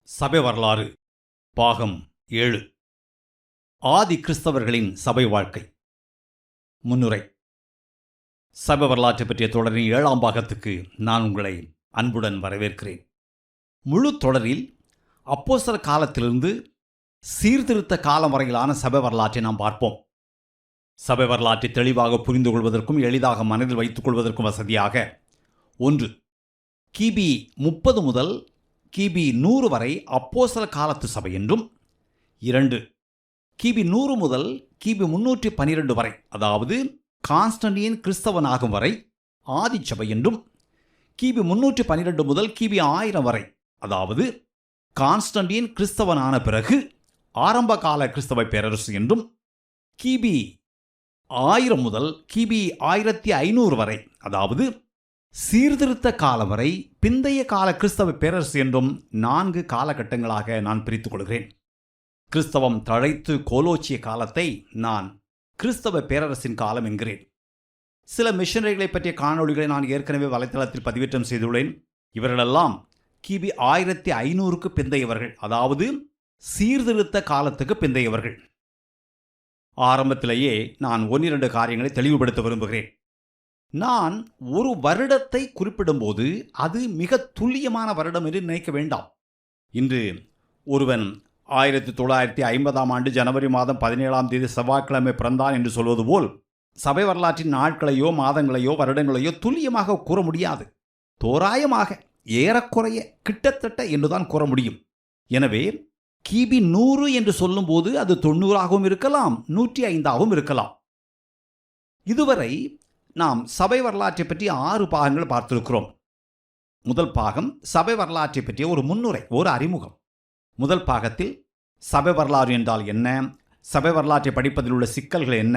சபை வரலாறு பாகம் 7 ஆதி கிறிஸ்தவர்களின் சபை வாழ்க்கை. முன்னுரை. சபை வரலாற்றை பற்றிய தொடரின் 7ஆம் பாகத்துக்கு நான் உங்களை அன்புடன் வரவேற்கிறேன். முழு தொடரில் அப்போஸ்தலர் காலத்திலிருந்து சீர்திருத்த காலம் வரையிலான சபை வரலாற்றை நாம் பார்ப்போம். சபை வரலாற்றை தெளிவாக புரிந்து கொள்வதற்கும் எளிதாக மனதில் வைத்துக் கொள்வதற்கும் வசதியாக 1. கிபி 30 முதல் கிபி 100 வரை அப்போஸ்தலர் காலத்து சபை என்றும், 2. கிபி 100 முதல் கிபி 312 வரை, அதாவது கான்ஸ்டன்டின் கிறிஸ்தவனாகும் வரை ஆதிச்சபை என்றும், கிபி 312 முதல் கிபி 1000 வரை, அதாவது கான்ஸ்டன்டின் கிறிஸ்தவனான பிறகு ஆரம்பகால கிறிஸ்தவ பேரரசு என்றும், கிபி 1000 முதல் கிபி 1500 வரை, அதாவது சீர்திருத்த காலம் வரை பிந்தைய கால கிறிஸ்தவ பேரரசு என்றும் 4 காலகட்டங்களாக நான் பிரித்துக் கொள்கிறேன். கிறிஸ்தவம் தழைத்து கோலோச்சிய காலத்தை நான் கிறிஸ்தவ பேரரசின் காலம் என்கிறேன். சில மிஷனரிகளை பற்றிய காணொளிகளை நான் ஏற்கனவே வலைத்தளத்தில் பதிவேற்றம் செய்துள்ளேன். இவர்களெல்லாம் கிபி 1500க்கு பிந்தையவர்கள், அதாவது சீர்திருத்த காலத்துக்கு பிந்தையவர்கள். ஆரம்பத்திலேயே நான் 1-2 காரியங்களை தெளிவுபடுத்த விரும்புகிறேன். நான் ஒரு வருடத்தை குறிப்பிடும்போது அது மிக துல்லியமான வருடம் என்று நினைக்க வேண்டாம். இன்று ஒருவன் 1950ஆம் ஆண்டு ஜனவரி மாதம் 17ஆம் தேதி செவ்வாய்க்கிழமை பிறந்தான் என்று சொல்வது போல் சபை வரலாற்றின் நாட்களையோ மாதங்களையோ வருடங்களையோ துல்லியமாக கூற முடியாது. தோராயமாக, ஏறக்குறைய, கிட்டத்தட்ட என்றுதான் கூற முடியும். எனவே கிபி 100 என்று சொல்லும்போது அது 90ஆகவும் இருக்கலாம், 105ஆகவும் இருக்கலாம். இதுவரை நாம் சபை வரலாற்றை பற்றி 6 பாகங்கள் பார்த்திருக்கிறோம். முதல் பாகம் சபை வரலாற்றை பற்றிய ஒரு முன்னுரை, ஒரு அறிமுகம். முதல் பாகத்தில் சபை வரலாறு என்றால் என்ன, சபை வரலாற்றை படிப்பதில் உள்ள சிக்கல்கள் என்ன,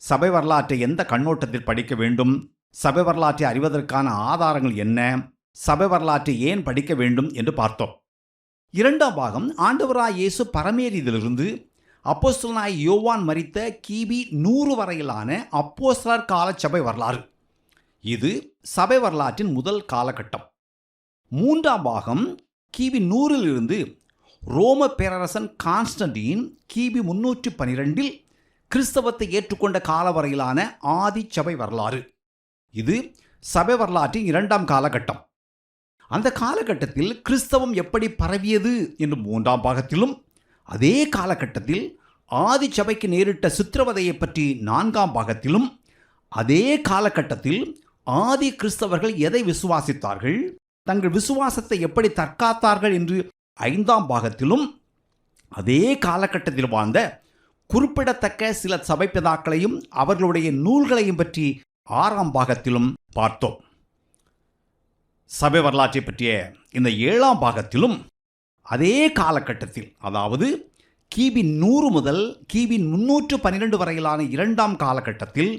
சபை வரலாற்றை எந்த கண்ணோட்டத்தில் படிக்க வேண்டும், சபை வரலாற்றை அறிவதற்கான ஆதாரங்கள் என்ன, சபை வரலாற்றை ஏன் படிக்க வேண்டும் என்று பார்த்தோம். 2ஆம் பாகம் ஆண்டவராய் இயேசு பரமேறியதிலிருந்து அப்போஸ்தலனாய் யோவான் மரித்த கிபி 100 வரையிலான அப்போஸ்தலர் கால சபை வரலாறு. இது சபை வரலாற்றின் முதல் காலகட்டம். 3ஆம் பாகம் கிபி 100 ரோம பேரரசன் கான்ஸ்டன்டின் கிபி 312 கிறிஸ்தவத்தை ஏற்றுக்கொண்ட கால வரையிலான ஆதி சபை வரலாறு. இது சபை வரலாற்றின் 2ஆம் காலகட்டம். அந்த காலகட்டத்தில் கிறிஸ்தவம் எப்படி பரவியது என்று 3ஆம் பாகத்திலும், அதே காலகட்டத்தில் ஆதி சபைக்கு நேரிட்ட சித்திரவதையை பற்றி 4ஆம் பாகத்திலும், அதே காலகட்டத்தில் ஆதி கிறிஸ்தவர்கள் எதை விசுவாசித்தார்கள், தங்கள் விசுவாசத்தை எப்படி தற்காத்தார்கள் என்று 5ஆம் பாகத்திலும், அதே காலகட்டத்தில் வாழ்ந்த குறிப்பிடத்தக்க சில சபை பிதாக்களையும் அவர்களுடைய நூல்களையும் பற்றி 6ஆம் பாகத்திலும் பார்த்தோம். சபை வரலாற்றை பற்றிய இந்த 7ஆம் பாகத்திலும் அதே காலகட்டத்தில், அதாவது கிபி 100 முதல் கிபி 312 வரையிலான 2ஆம் காலகட்டத்தில்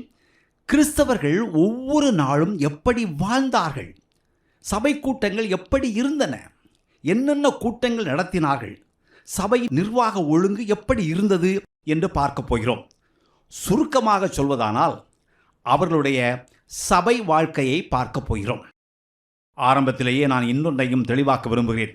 கிறிஸ்தவர்கள் ஒவ்வொரு நாளும் எப்படி வாழ்ந்தார்கள், சபை கூட்டங்கள் எப்படி இருந்தன, என்னென்ன கூட்டங்கள் நடத்தினார்கள், சபை நிர்வாக ஒழுங்கு எப்படி இருந்தது என்று பார்க்க போகிறோம். சுருக்கமாக சொல்வதானால் அவர்களுடைய சபை வாழ்க்கையை பார்க்க போகிறோம். ஆரம்பத்திலேயே நான் இன்னொன்றையும் தெளிவாக்க விரும்புகிறேன்.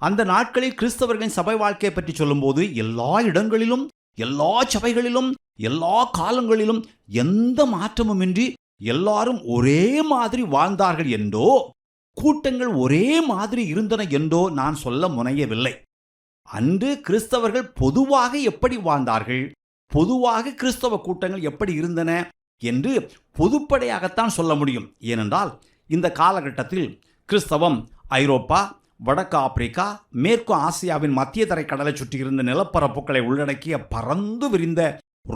அந்த நாட்களில் கிறிஸ்தவர்களின் சபை வாழ்க்கையை பற்றி சொல்லும்போது எல்லா இடங்களிலும், எல்லா சபைகளிலும், எல்லா காலங்களிலும் எந்த மாற்றமுமின்றி எல்லாரும் ஒரே மாதிரி வாழ்ந்தார்கள் என்றோ, கூட்டங்கள் ஒரே மாதிரி இருந்தன என்றோ நான் சொல்ல முனையவில்லை. அன்று கிறிஸ்தவர்கள் பொதுவாக எப்படி வாழ்ந்தார்கள், பொதுவாக கிறிஸ்தவ கூட்டங்கள் எப்படி இருந்தன என்று பொதுப்படையாகத்தான் சொல்ல முடியும். ஏனென்றால் இந்த காலகட்டத்தில் கிறிஸ்தவம் ஐரோப்பா, வடக்கு ஆப்பிரிக்கா, மேற்கு ஆசியாவின் மத்திய தரை கடலை சுற்றியிருந்த நிலப்பரப்புகளை உள்ளடக்கிய பறந்து விரிந்த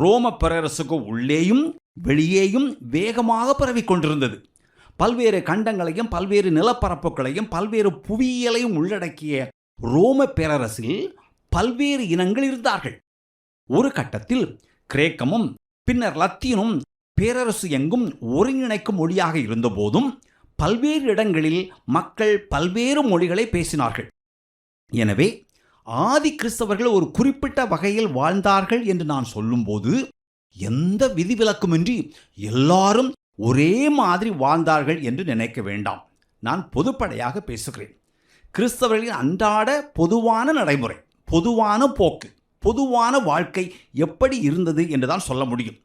ரோம பேரரசுக்கு உள்ளேயும் வெளியேயும் வேகமாக பரவிக்கொண்டிருந்தது. பல்வேறு கண்டங்களையும் பல்வேறு நிலப்பரப்புகளையும் பல்வேறு புவியியலையும் உள்ளடக்கிய ரோம பேரரசில் பல்வேறு இனங்கள் இருந்தார்கள். ஒரு கட்டத்தில் கிரேக்கமும் பின்னர் லத்தீனும் பேரரசு எங்கும் ஒருங்கிணைக்கும் மொழியாக இருந்தபோதும் பல்வேறு இடங்களில் மக்கள் பல்வேறு மொழிகளை பேசினார்கள். எனவே ஆதி கிறிஸ்தவர்கள் ஒரு குறிப்பிட்ட வகையில் வாழ்ந்தார்கள் என்று நான் சொல்லும்போது எந்த விதிவிலக்குமின்றி எல்லாரும் ஒரே மாதிரி வாழ்ந்தார்கள் என்று நினைக்க வேண்டாம். நான் பொதுப்படையாக பேசுகிறேன். கிறிஸ்தவர்களின் அன்றாட பொதுவான நடைமுறை, பொதுவான போக்கு, பொதுவான வாழ்க்கை எப்படி இருந்தது என்றுதான் சொல்ல முடியும்.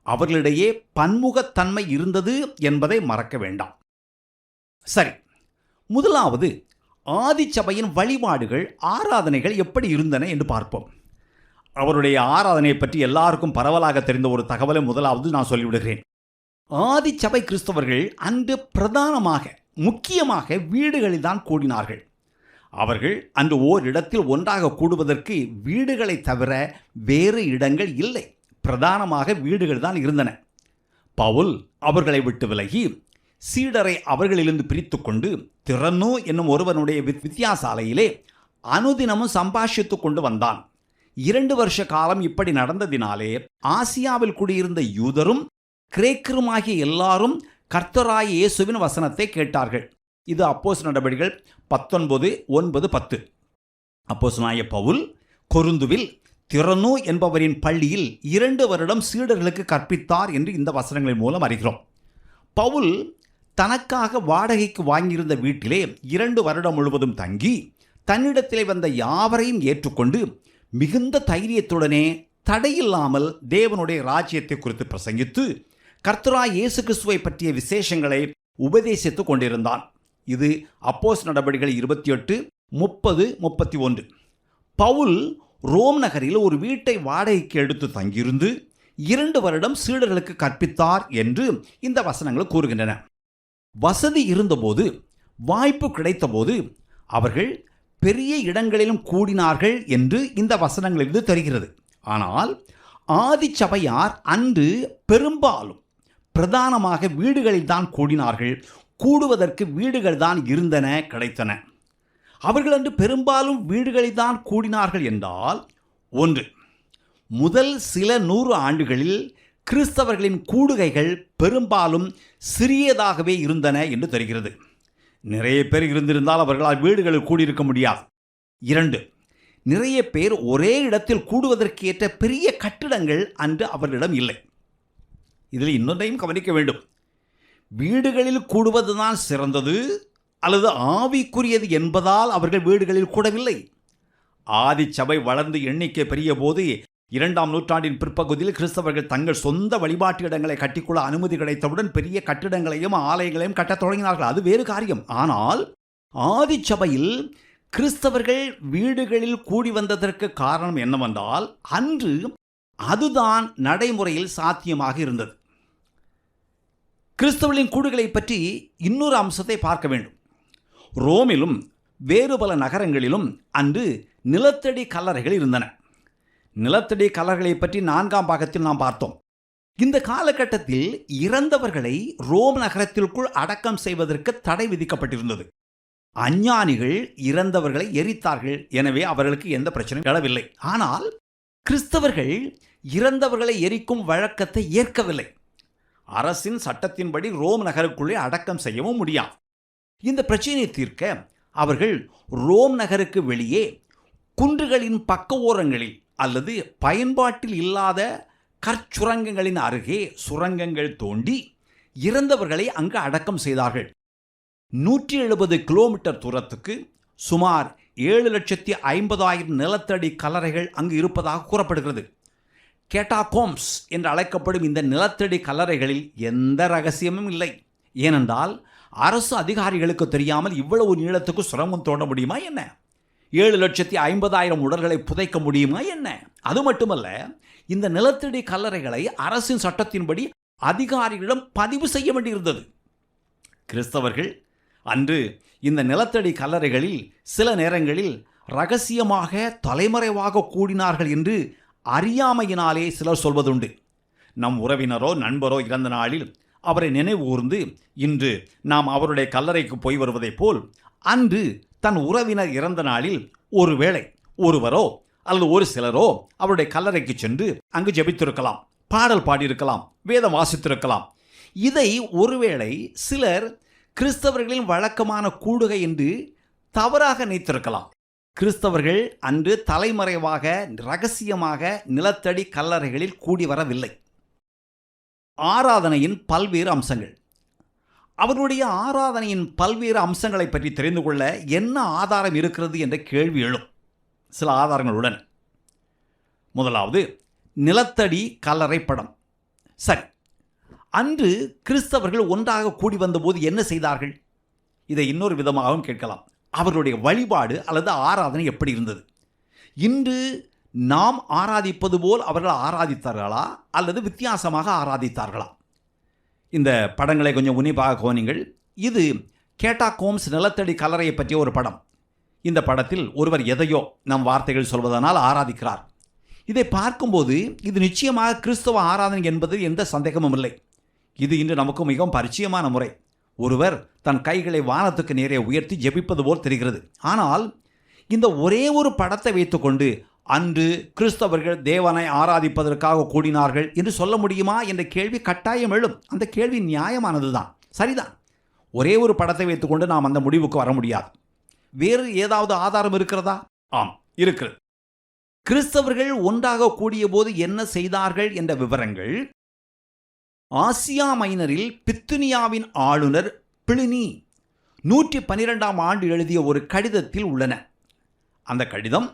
அவர்களிடையே பன்முகத்தன்மை இருந்தது என்பதை மறக்க வேண்டாம். சரி, முதலாவது ஆதிச்சபையின் வழிபாடுகள், ஆராதனைகள் எப்படி இருந்தன என்று பார்ப்போம். அவருடைய ஆராதனையை பற்றி எல்லாருக்கும் பரவலாக தெரிந்த ஒரு தகவலை முதலாவது நான் சொல்லிவிடுகிறேன். ஆதிச்சபை கிறிஸ்தவர்கள் அன்று பிரதானமாக, முக்கியமாக வீடுகளில் தான் கூடினார்கள். அவர்கள் அன்று ஓரிடத்தில் ஒன்றாக கூடுவதற்கு வீடுகளை தவிர வேறு இடங்கள் இல்லை. பிரதானமாக வீடுகள் தான் இருந்தன. பவுல் அவர்களை விட்டு விலகி சீடரை அவர்களிலிருந்து பிரித்து கொண்டு திறனு என்னும் ஒருவனுடைய வித்தியாசாலையிலே அனுதினமும் சம்பாஷித்து கொண்டு வந்தான். 2 வருஷ காலம் இப்படி நடந்ததினாலே ஆசியாவில் குடியிருந்த யூதரும் கிரேக்கருமாகிய எல்லாரும் கர்த்தராகிய இயேசுவின் வசனத்தை கேட்டார்கள். இது அப்போஸ்தலர் நடபடிகள் 19:9-10. அப்போஸ்தலனாகிய பவுல் கொரிந்துவில் திறனு என்பவரின் பள்ளியில் 2 வருடம் சீடர்களுக்கு கற்பித்தார் என்று இந்த வசனங்களின் மூலம் அறிகிறோம். பவுல் தனக்காக வாடகைக்கு வாங்கியிருந்த வீட்டிலே 2 வருடம் முழுவதும் தங்கி தன்னிடத்திலே வந்த யாவரையும் ஏற்றுக்கொண்டு மிகுந்த தைரியத்துடனே தடையில்லாமல் தேவனுடைய ராஜ்யத்தை குறித்து பிரசங்கித்து கர்த்தராகிய இயேசு கிறிஸ்துவை பற்றிய விசேஷங்களை உபதேசித்துக் கொண்டிருந்தான். இது அப்போஸ்தலர் நடபடிகள் 28:30-31. பவுல் ரோம் நகரில் ஒரு வீட்டை வாடகைக்கு எடுத்து தங்கியிருந்து 2 வருடம் சீடர்களுக்கு கற்பித்தார் என்று இந்த வசனங்கள் கூறுகின்றன. வசதி இருந்தபோது, வாய்ப்பு கிடைத்தபோது அவர்கள் பெரிய இடங்களிலும் கூடினார்கள் என்று இந்த வசனங்களிலிருந்து தெரிகிறது. ஆனால் ஆதிச்சபையார் அன்று பெரும்பாலும் பிரதானமாக வீடுகளில் தான் கூடினார்கள். கூடுவதற்கு வீடுகள் தான் இருந்தன, கிடைத்தன. அவர்கள் அன்று பெரும்பாலும் வீடுகளில் தான் கூடினார்கள் என்றால், ஒன்று, முதல் சில 100 ஆண்டுகளில் கிறிஸ்தவர்களின் கூடுகைகள் பெரும்பாலும் சிறியதாகவே இருந்தன என்று தெரிகிறது. நிறைய பேர் இருந்திருந்தால் அவர்களால் வீடுகளில் கூடியிருக்க முடியாது. 2, நிறைய பேர் ஒரே இடத்தில் கூடுவதற்கு ஏற்ற பெரிய கட்டிடங்கள் அன்று அவர்களிடம் இல்லை. இதில் இன்னொன்றையும் கவனிக்க வேண்டும். வீடுகளில் கூடுவதுதான் சிறந்தது அல்லது ஆவிக்குரியது என்பதால் அவர்கள் வீடுகளில் கூடவில்லை. ஆதிச்சபை வளர்ந்து எண்ணிக்கை பெரிய போது 2ஆம் நூற்றாண்டின் பிற்பகுதியில் கிறிஸ்தவர்கள் தங்கள் சொந்த வழிபாட்டு இடங்களை கட்டிக்கொள்ள அனுமதி கிடைத்தவுடன் பெரிய கட்டிடங்களையும் ஆலயங்களையும் கட்டத் தொடங்கினார்கள். அது வேறு காரியம். ஆனால் ஆதிச்சபையில் கிறிஸ்தவர்கள் வீடுகளில் கூடி வந்ததற்கு காரணம் என்னவென்றால், அன்று அதுதான் நடைமுறையில் சாத்தியமாக இருந்தது. கிறிஸ்தவர்களின் கூடுகளை பற்றி இன்னொரு அம்சத்தை பார்க்க வேண்டும். ரோமிலும் வேறு பல நகரங்களிலும் அன்று நிலத்தடி கல்லறைகள் இருந்தன. நிலத்தடி கல்லறைகளை பற்றி 4ஆம் பாகத்தில் நாம் பார்த்தோம். இந்த காலகட்டத்தில் இறந்தவர்களை ரோம் நகரத்திற்குள் அடக்கம் செய்வதற்கு தடை விதிக்கப்பட்டிருந்தது. அஞ்ஞானிகள் இறந்தவர்களை எரித்தார்கள். எனவே அவர்களுக்கு எந்த பிரச்சனையும் எழவில்லை. ஆனால் கிறிஸ்தவர்கள் இறந்தவர்களை எரிக்கும் வழக்கத்தை ஏற்கவில்லை. அரசின் சட்டத்தின்படி ரோம் நகருக்குள்ளே அடக்கம் செய்யவும் முடியாது. இந்த பிரச்சனையை தீர்க்க அவர்கள் ரோம் நகருக்கு வெளியே குன்றுகளின் பக்க ஓரங்களில் அல்லது பயன்பாட்டில் இல்லாத கற்சுரங்கங்களின் அருகே சுரங்கங்கள் தோண்டி இறந்தவர்களை அங்கு அடக்கம் செய்தார்கள். 170 கிலோமீட்டர் தூரத்துக்கு சுமார் 7,50,000 நிலத்தடி கல்லறைகள் அங்கு இருப்பதாக கூறப்படுகிறது. கேட்டாகோம்ஸ் என்று அழைக்கப்படும் இந்த நிலத்தடி கல்லறைகளில் எந்த ரகசியமும் இல்லை. ஏனென்றால் அரசு அதிகாரிகளுக்கு தெரியாமல் இவ்வளவு நீளத்துக்கு சுரங்கம் தோண்ட முடியுமா என்ன? 7,50,000 உடல்களை புதைக்க முடியுமா என்ன? அது மட்டுமல்ல, இந்த நிலத்தடி கல்லறைகளை அரசின் சட்டத்தின்படி அதிகாரிகளிடம் பதிவு செய்ய வேண்டியிருந்தது. கிறிஸ்தவர்கள் அன்று இந்த நிலத்தடி கல்லறைகளில் சில நேரங்களில் இரகசியமாக தலைமறைவாக கூடினார்கள் என்று அறியாமையினாலே சிலர் சொல்வதுண்டு. நம் உறவினரோ நண்பரோ இறந்த நாளில் அவரை நினைவு கூர்ந்து இன்று நாம் அவருடைய கல்லறைக்கு போய் வருவதைப் போல் அன்று தன் உறவினர் இறந்த நாளில் ஒருவேளை ஒருவரோ அல்லது ஒரு சிலரோ அவருடைய கல்லறைக்கு சென்று அங்கு ஜெபித்திருக்கலாம், பாடல் பாடியிருக்கலாம், வேதம் வாசித்திருக்கலாம். இதை ஒருவேளை சிலர் கிறிஸ்தவர்களின் வழக்கமான கூடுகை என்று தவறாக நினைத்திருக்கலாம். கிறிஸ்தவர்கள் அன்று தலைமறைவாக இரகசியமாக நிலத்தடி கல்லறைகளில் கூடி வரவில்லை. ஆராதனையின் பல்வேறு அம்சங்கள். அவர்களுடைய ஆராதனையின் பல்வேறு அம்சங்களை பற்றி தெரிந்து கொள்ள என்ன ஆதாரம் இருக்கிறது என்ற கேள்வி எழும். சில ஆதாரங்களுடன். முதலாவது, நிலத்தடி கல்லறை படம். சரி, அன்று கிறிஸ்தவர்கள் ஒன்றாக கூடி வந்தபோது என்ன செய்தார்கள்? இதை இன்னொரு விதமாகவும் கேட்கலாம். அவர்களுடைய வழிபாடு அல்லது ஆராதனை எப்படி இருந்தது? இன்று நாம் ஆராதிப்பது போல் அவர்கள் ஆராதித்தார்களா அல்லது வித்தியாசமாக ஆராதித்தார்களா? இந்த படங்களை கொஞ்சம் உன்னிப்பாக கவனிங்கள். இது கேட்டாகோம்ஸ் நிலத்தடி கல்லறையை பற்றிய ஒரு படம். இந்த படத்தில் ஒருவர் எதையோ நம் வார்த்தைகள் சொல்வதனால் ஆராதிக்கிறார். இதை பார்க்கும்போது இது நிச்சயமாக கிறிஸ்தவ ஆராதனை என்பது எந்த சந்தேகமும் இல்லை. இது இன்று நமக்கு மிகவும் பரிச்சயமான முறை. ஒருவர் தன் கைகளை வானத்துக்கு நேரே உயர்த்தி ஜெபிப்பது போல் தெரிகிறது. ஆனால் இந்த ஒரே ஒரு படத்தை வைத்துக்கொண்டு அன்று கிறிஸ்தவர்கள் தேவனை ஆராதிப்பதற்காக கூடினார்கள் என்று சொல்ல முடியுமா என்ற கேள்வி கட்டாயம் எழும். அந்த கேள்வி நியாயமானது தான், சரிதான். ஒரே ஒரு படத்தை வைத்துக்கொண்டு நாம் அந்த முடிவுக்கு வர முடியாது. வேறு ஏதாவது ஆதாரம் இருக்கிறதா? ஆம், இருக்கிறது. கிறிஸ்தவர்கள் ஒன்றாக கூடிய போது என்ன செய்தார்கள் என்ற விவரங்கள் ஆசியா மைனரில் பித்துனியாவின் ஆளுநர் பிளினி 112ஆம் ஆண்டு எழுதிய ஒரு கடிதத்தில் உள்ளன. அந்த கடிதம்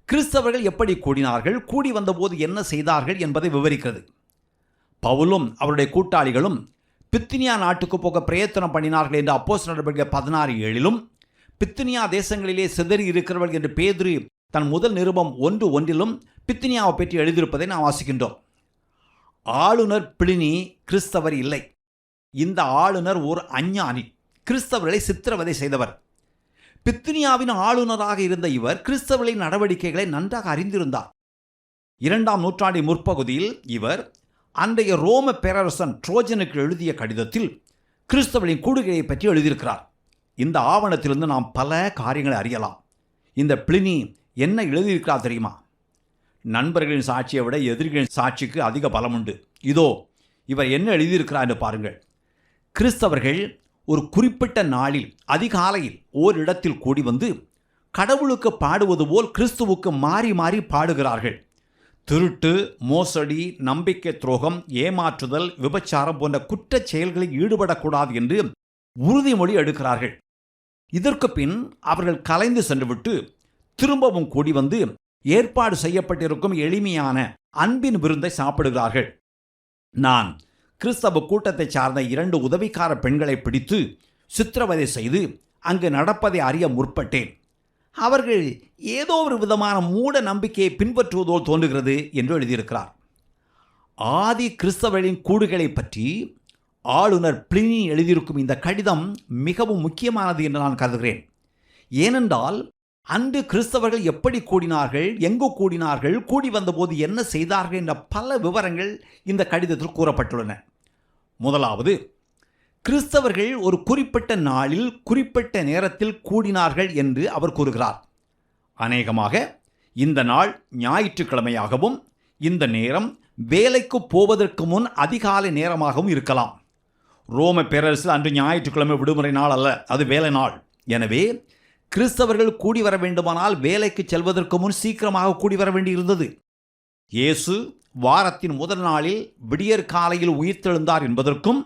கிறிஸ்தவர்கள் எப்படி கூடினார்கள், கூடி வந்தபோது என்ன செய்தார்கள் என்பதை விவரிக்கிறது. பவுலும் அவருடைய கூட்டாளிகளும் பித்துனியா நாட்டுக்கு போக பிரயத்தனம் பண்ணினார்கள் என்று அப்போஸ்தலர் நடவடிக்கைகள் 16:7 பித்துனியா தேசங்களிலே சிதறி இருக்கிறவர்கள் என்று பேதுரு தன் முதல் நிருபம் 1:1 பித்துனியாவை பற்றி எழுதியிருப்பதை நாம் வாசிக்கின்றோம். ஆளுநர் பிளினி கிறிஸ்தவர் இல்லை. இந்த ஆளுநர் ஒரு அஞ்ஞானி, கிறிஸ்தவர்களை சித்திரவதை செய்தவர். பித்துனியாவின் ஆளுநராக இருந்த இவர் கிறிஸ்தவர்களின் நடவடிக்கைகளை நன்றாக அறிந்திருந்தார். 2ஆம் நூற்றாண்டின் முற்பகுதியில் இவர் அன்றைய ரோம பேரரசன் ட்ரோஜனுக்கு எழுதிய கடிதத்தில் கிறிஸ்தவர்களின் கூடுகையை பற்றி எழுதியிருக்கிறார். இந்த ஆவணத்திலிருந்து நாம் பல காரியங்களை அறியலாம். இந்த பிளினி என்ன எழுதியிருக்கிறார் தெரியுமா? நண்பர்களின் சாட்சியை விட எதிரிகளின் சாட்சிக்கு அதிக பலம் உண்டு. இதோ இவர் என்ன எழுதியிருக்கிறார் என்று பாருங்கள். கிறிஸ்தவர்கள் ஒரு குறிப்பிட்ட நாளில் அதிகாலையில் ஓரிடத்தில் கூடி வந்து கடவுளுக்கு பாடுவது போல் கிறிஸ்துவுக்கு மாறி மாறி பாடுகிறார்கள். திருட்டு, மோசடி, நம்பிக்கை துரோகம், ஏமாற்றுதல், விபச்சாரம் போன்ற குற்றச் செயல்களில் ஈடுபடக்கூடாது என்று உறுதிமொழி எடுக்கிறார்கள். இதற்கு பின் அவர்கள் கலைந்து சென்றுவிட்டு திரும்பவும் கூடி வந்து ஏற்பாடு செய்யப்பட்டிருக்கும் எளிமையான அன்பின் விருந்தை சாப்பிடுகிறார்கள். நான் கிறிஸ்தவ கூட்டத்தை சார்ந்த 2 உதவிக்கார பெண்களை பிடித்து சித்திரவதை செய்து அங்கு நடப்பதை அறிய முற்பட்டேன். அவர்கள் ஏதோ ஒரு விதமான மூட நம்பிக்கையை பின்பற்றுவதோடு தோன்றுகிறது என்று எழுதியிருக்கிறார். ஆதி கிறிஸ்தவர்களின் கூடுகளை பற்றி ஆளுநர் பிளினி எழுதியிருக்கும் இந்த கடிதம் மிகவும் முக்கியமானது என்று நான் கருதுகிறேன். ஏனென்றால் அன்று கிறிஸ்தவர்கள் எப்படி கூடினார்கள், எங்கு கூடினார்கள், கூடி வந்தபோது என்ன செய்தார்கள் என்ற பல விவரங்கள் இந்த கடிதத்தில் கூறப்பட்டுள்ளன. முதலாவது, கிறிஸ்தவர்கள் ஒரு குறிப்பிட்ட நாளில் குறிப்பிட்ட நேரத்தில் கூடினார்கள் என்று அவர் கூறுகிறார். அநேகமாக இந்த நாள் ஞாயிற்றுக்கிழமையாகவும் இந்த நேரம் வேலைக்கு போவதற்கு முன் அதிகாலை நேரமாகவும் இருக்கலாம். ரோம பேரரசில் அன்று ஞாயிற்றுக்கிழமை விடுமுறை நாள் அல்ல, அது வேலை நாள். எனவே கிறிஸ்தவர்கள் கூடி வர வேண்டுமானால் வேலைக்கு செல்வதற்கு முன் சீக்கிரமாக கூடி வர வேண்டியிருந்தது. இயேசு வாரத்தின் முதல் நாளில் விடியற் காலையில் உயிர்த்தெழுந்தார் என்பதற்கும்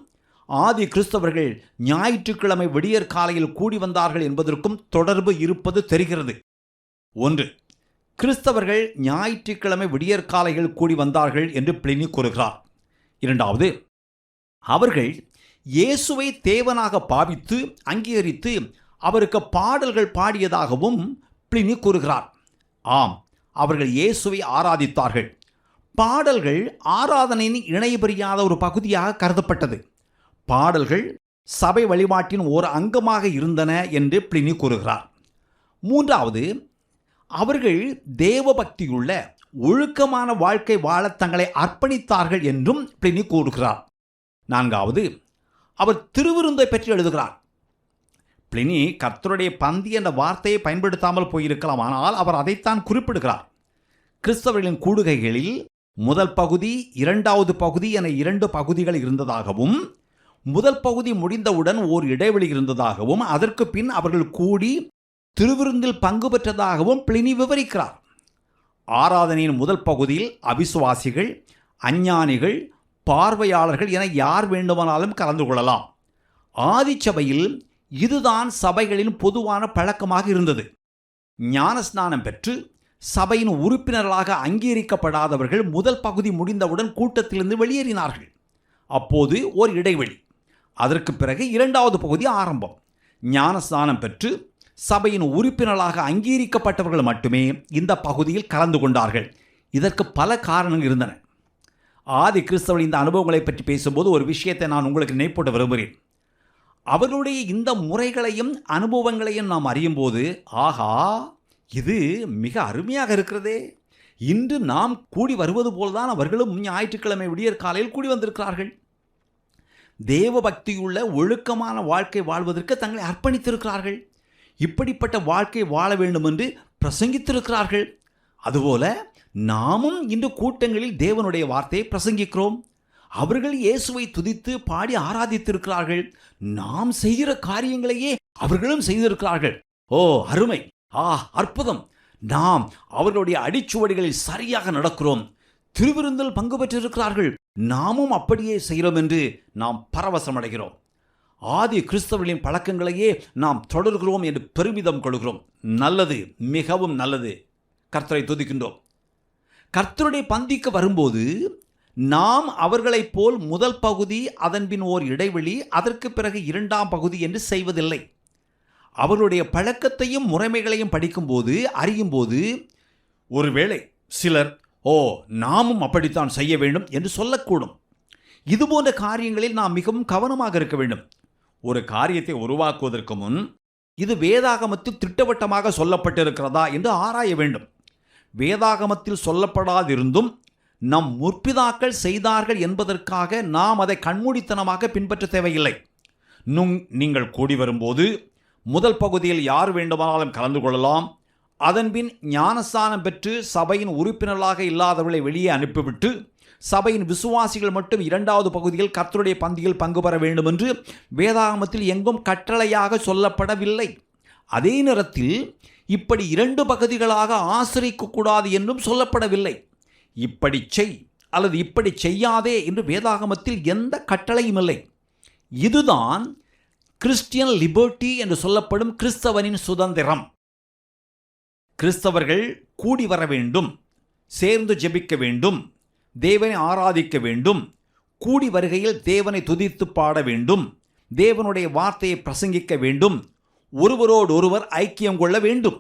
ஆதி கிறிஸ்தவர்கள் ஞாயிற்றுக்கிழமை விடியற் காலையில் கூடி வந்தார்கள் என்பதற்கும் தொடர்பு இருப்பது தெரிகிறது. 1. கிறிஸ்தவர்கள் ஞாயிற்றுக்கிழமை விடியற் காலையில் கூடி வந்தார்கள் என்று பிளினி கூறுகிறார். 2. அவர்கள் இயேசுவை தேவனாக பாவித்து அங்கீகரித்து அவருக்கு பாடல்கள் பாடியதாகவும் பிளினி கூறுகிறார். ஆம், அவர்கள் இயேசுவை ஆராதித்தார்கள். பாடல்கள் ஆராதனையின் இணைபிரியாத ஒரு பகுதியாக கருதப்பட்டது. பாடல்கள் சபை வழிபாட்டின் ஒரு அங்கமாக இருந்தன என்று பிளினி கூறுகிறார். 3. அவர்கள் தேவபக்தியுள்ள ஒழுக்கமான வாழ்க்கை வாழ தங்களை அர்ப்பணித்தார்கள் என்றும் பிளினி கூறுகிறார். 4. அவர் திருவிருந்தை பற்றி எழுதுகிறார். பிளினி கர்த்தருடைய பந்தி என்ற வார்த்தையை பயன்படுத்தாமல் போயிருக்கலாம், ஆனால் அவர் அதைத்தான் குறிப்பிடுகிறார். கிறிஸ்தவர்களின் கூடுகைகளில் முதல் பகுதி, 2வது பகுதி என 2 பகுதிகள் இருந்ததாகவும், முதல் பகுதி முடிந்தவுடன் ஓர் இடைவெளி இருந்ததாகவும், அதற்கு பின் அவர்கள் கூடி திருவிருந்தில் பங்கு பெற்றதாகவும் பிளினி விவரிக்கிறார். ஆராதனையின் முதல் பகுதியில் அவிசுவாசிகள், அஞ்ஞானிகள், பார்வையாளர்கள் என யார் வேண்டுமானாலும் கலந்து கொள்ளலாம். ஆதிச்சபையில் இதுதான் சபைகளின் பொதுவான பழக்கமாக இருந்தது. ஞானஸ்நானம் பெற்று சபையின் உறுப்பினர்களாக அங்கீகரிக்கப்படாதவர்கள் முதல் பகுதி முடிந்தவுடன் கூட்டத்திலிருந்து வெளியேறினார்கள். அப்போது ஒரு இடைவெளி. அதற்கு பிறகு இரண்டாவது பகுதி ஆரம்பம். ஞானஸ்நானம் பெற்று சபையின் உறுப்பினர்களாக அங்கீகரிக்கப்பட்டவர்கள் மட்டுமே இந்த பகுதியில் கலந்து கொண்டார்கள். இதற்கு பல காரணங்கள் இருந்தன. ஆதி கிறிஸ்தவர்கள் இந்த அனுபவங்களை பற்றி பேசும்போது ஒரு விஷயத்தை நான் உங்களுக்கு நினைப்பூட்ட விரும்புகிறேன். அவர்களுடைய இந்த முறைகளையும் அனுபவங்களையும் நாம் அறியும்போது, ஆகா, இது மிக அருமையாக இருக்கிறதே, இன்று நாம் கூடி வருவது போல்தான் அவர்களும் ஞாயிற்றுக்கிழமை விடியற் காலையில் கூடி வந்திருக்கிறார்கள். தேவ பக்தியுள்ள ஒழுக்கமான வாழ்க்கை வாழ்வதற்கு தங்களை அர்ப்பணித்திருக்கிறார்கள். இப்படிப்பட்ட வாழ்க்கை வாழ வேண்டும் என்று பிரசங்கித்திருக்கிறார்கள். அதுபோல நாமும் இன்று கூட்டங்களில் தேவனுடைய வார்த்தையை பிரசங்கிக்கிறோம். அவர்கள் இயேசுவை துதித்து பாடி ஆராதித்திருக்கிறார்கள். நாம் செய்கிற காரியங்களையே அவர்களும் செய்திருக்கிறார்கள். ஓ அருமை, அற்புதம்! நாம் அவர்களுடைய அடிச்சுவடிகளில் சரியாக நடக்கிறோம். திருவிருந்தில் பங்கு பெற்றிருக்கிறார்கள். நாமும் அப்படியே செய்கிறோம் என்று நாம் பரவசம் அடைகிறோம். ஆதி கிறிஸ்தவர்களின் பழக்கங்களையே நாம் தொடர்கிறோம் என்று பெருமிதம் கொள்கிறோம். நல்லது, மிகவும் நல்லது. கர்த்தரை துதிக்கின்றோம். கர்த்தருடைய பந்திக்கு வரும்போது நாம் அவர்களைப் போல் முதல் பகுதி, அதன்பின் ஓர் இடைவெளி, அதற்கு பிறகு இரண்டாம் பகுதி என்று செய்வதில்லை. அவர்களுடைய பழக்கத்தையும் முறைமைகளையும் படிக்கும்போது, அறியும்போது, ஒருவேளை சிலர் நாமும் அப்படித்தான் செய்ய வேண்டும் என்று சொல்லக்கூடும். இதுபோன்ற காரியங்களில் நாம் மிகவும் கவனமாக இருக்க வேண்டும். ஒரு காரியத்தை உருவாக்குவதற்கு முன் இது வேதாகமத்தில் திட்டவட்டமாக சொல்லப்பட்டிருக்கிறதா என்று ஆராய வேண்டும். வேதாகமத்தில் சொல்லப்படாதிருந்தும் நம் முற்பிதாக்கள் செய்தார்கள் என்பதற்காக நாம் அதை கண்மூடித்தனமாக பின்பற்ற தேவையில்லை. நீங்கள் கூடி வரும்போது முதல் பகுதியில் யார் வேண்டுமானாலும் கலந்து கொள்ளலாம். அதன்பின் ஞானஸ்நானம் பெற்று சபையின் உறுப்பினர்களாக இல்லாதவர்களை வெளியே அனுப்பிவிட்டு சபையின் விசுவாசிகள் மட்டும் இரண்டாவது பகுதியில் கர்த்தருடைய பந்தியில் பங்கு பெற வேண்டும் என்று வேதாகமத்தில் எங்கும் கட்டளையாக சொல்லப்படவில்லை. அதே நேரத்தில் இப்படி இரண்டு பகுதிகளாக ஆசிரிக்கக்கூடாது என்றும் சொல்லப்படவில்லை. இப்படி செய் அல்லது இப்படி செய்யாதே என்று வேதாகமத்தில் எந்த கட்டளையும் இல்லை. இதுதான் கிறிஸ்டியன் லிபர்ட்டி என்று சொல்லப்படும் கிறிஸ்தவனின் சுதந்திரம். கிறிஸ்தவர்கள் கூடி வர வேண்டும், சேர்ந்து ஜெபிக்க வேண்டும், தேவனை ஆராதிக்க வேண்டும், கூடி வருகையில் தேவனை துதித்து பாட வேண்டும், தேவனுடைய வார்த்தையை பிரசங்கிக்க வேண்டும், ஒருவரோடு ஒருவர் ஐக்கியம் கொள்ள வேண்டும்,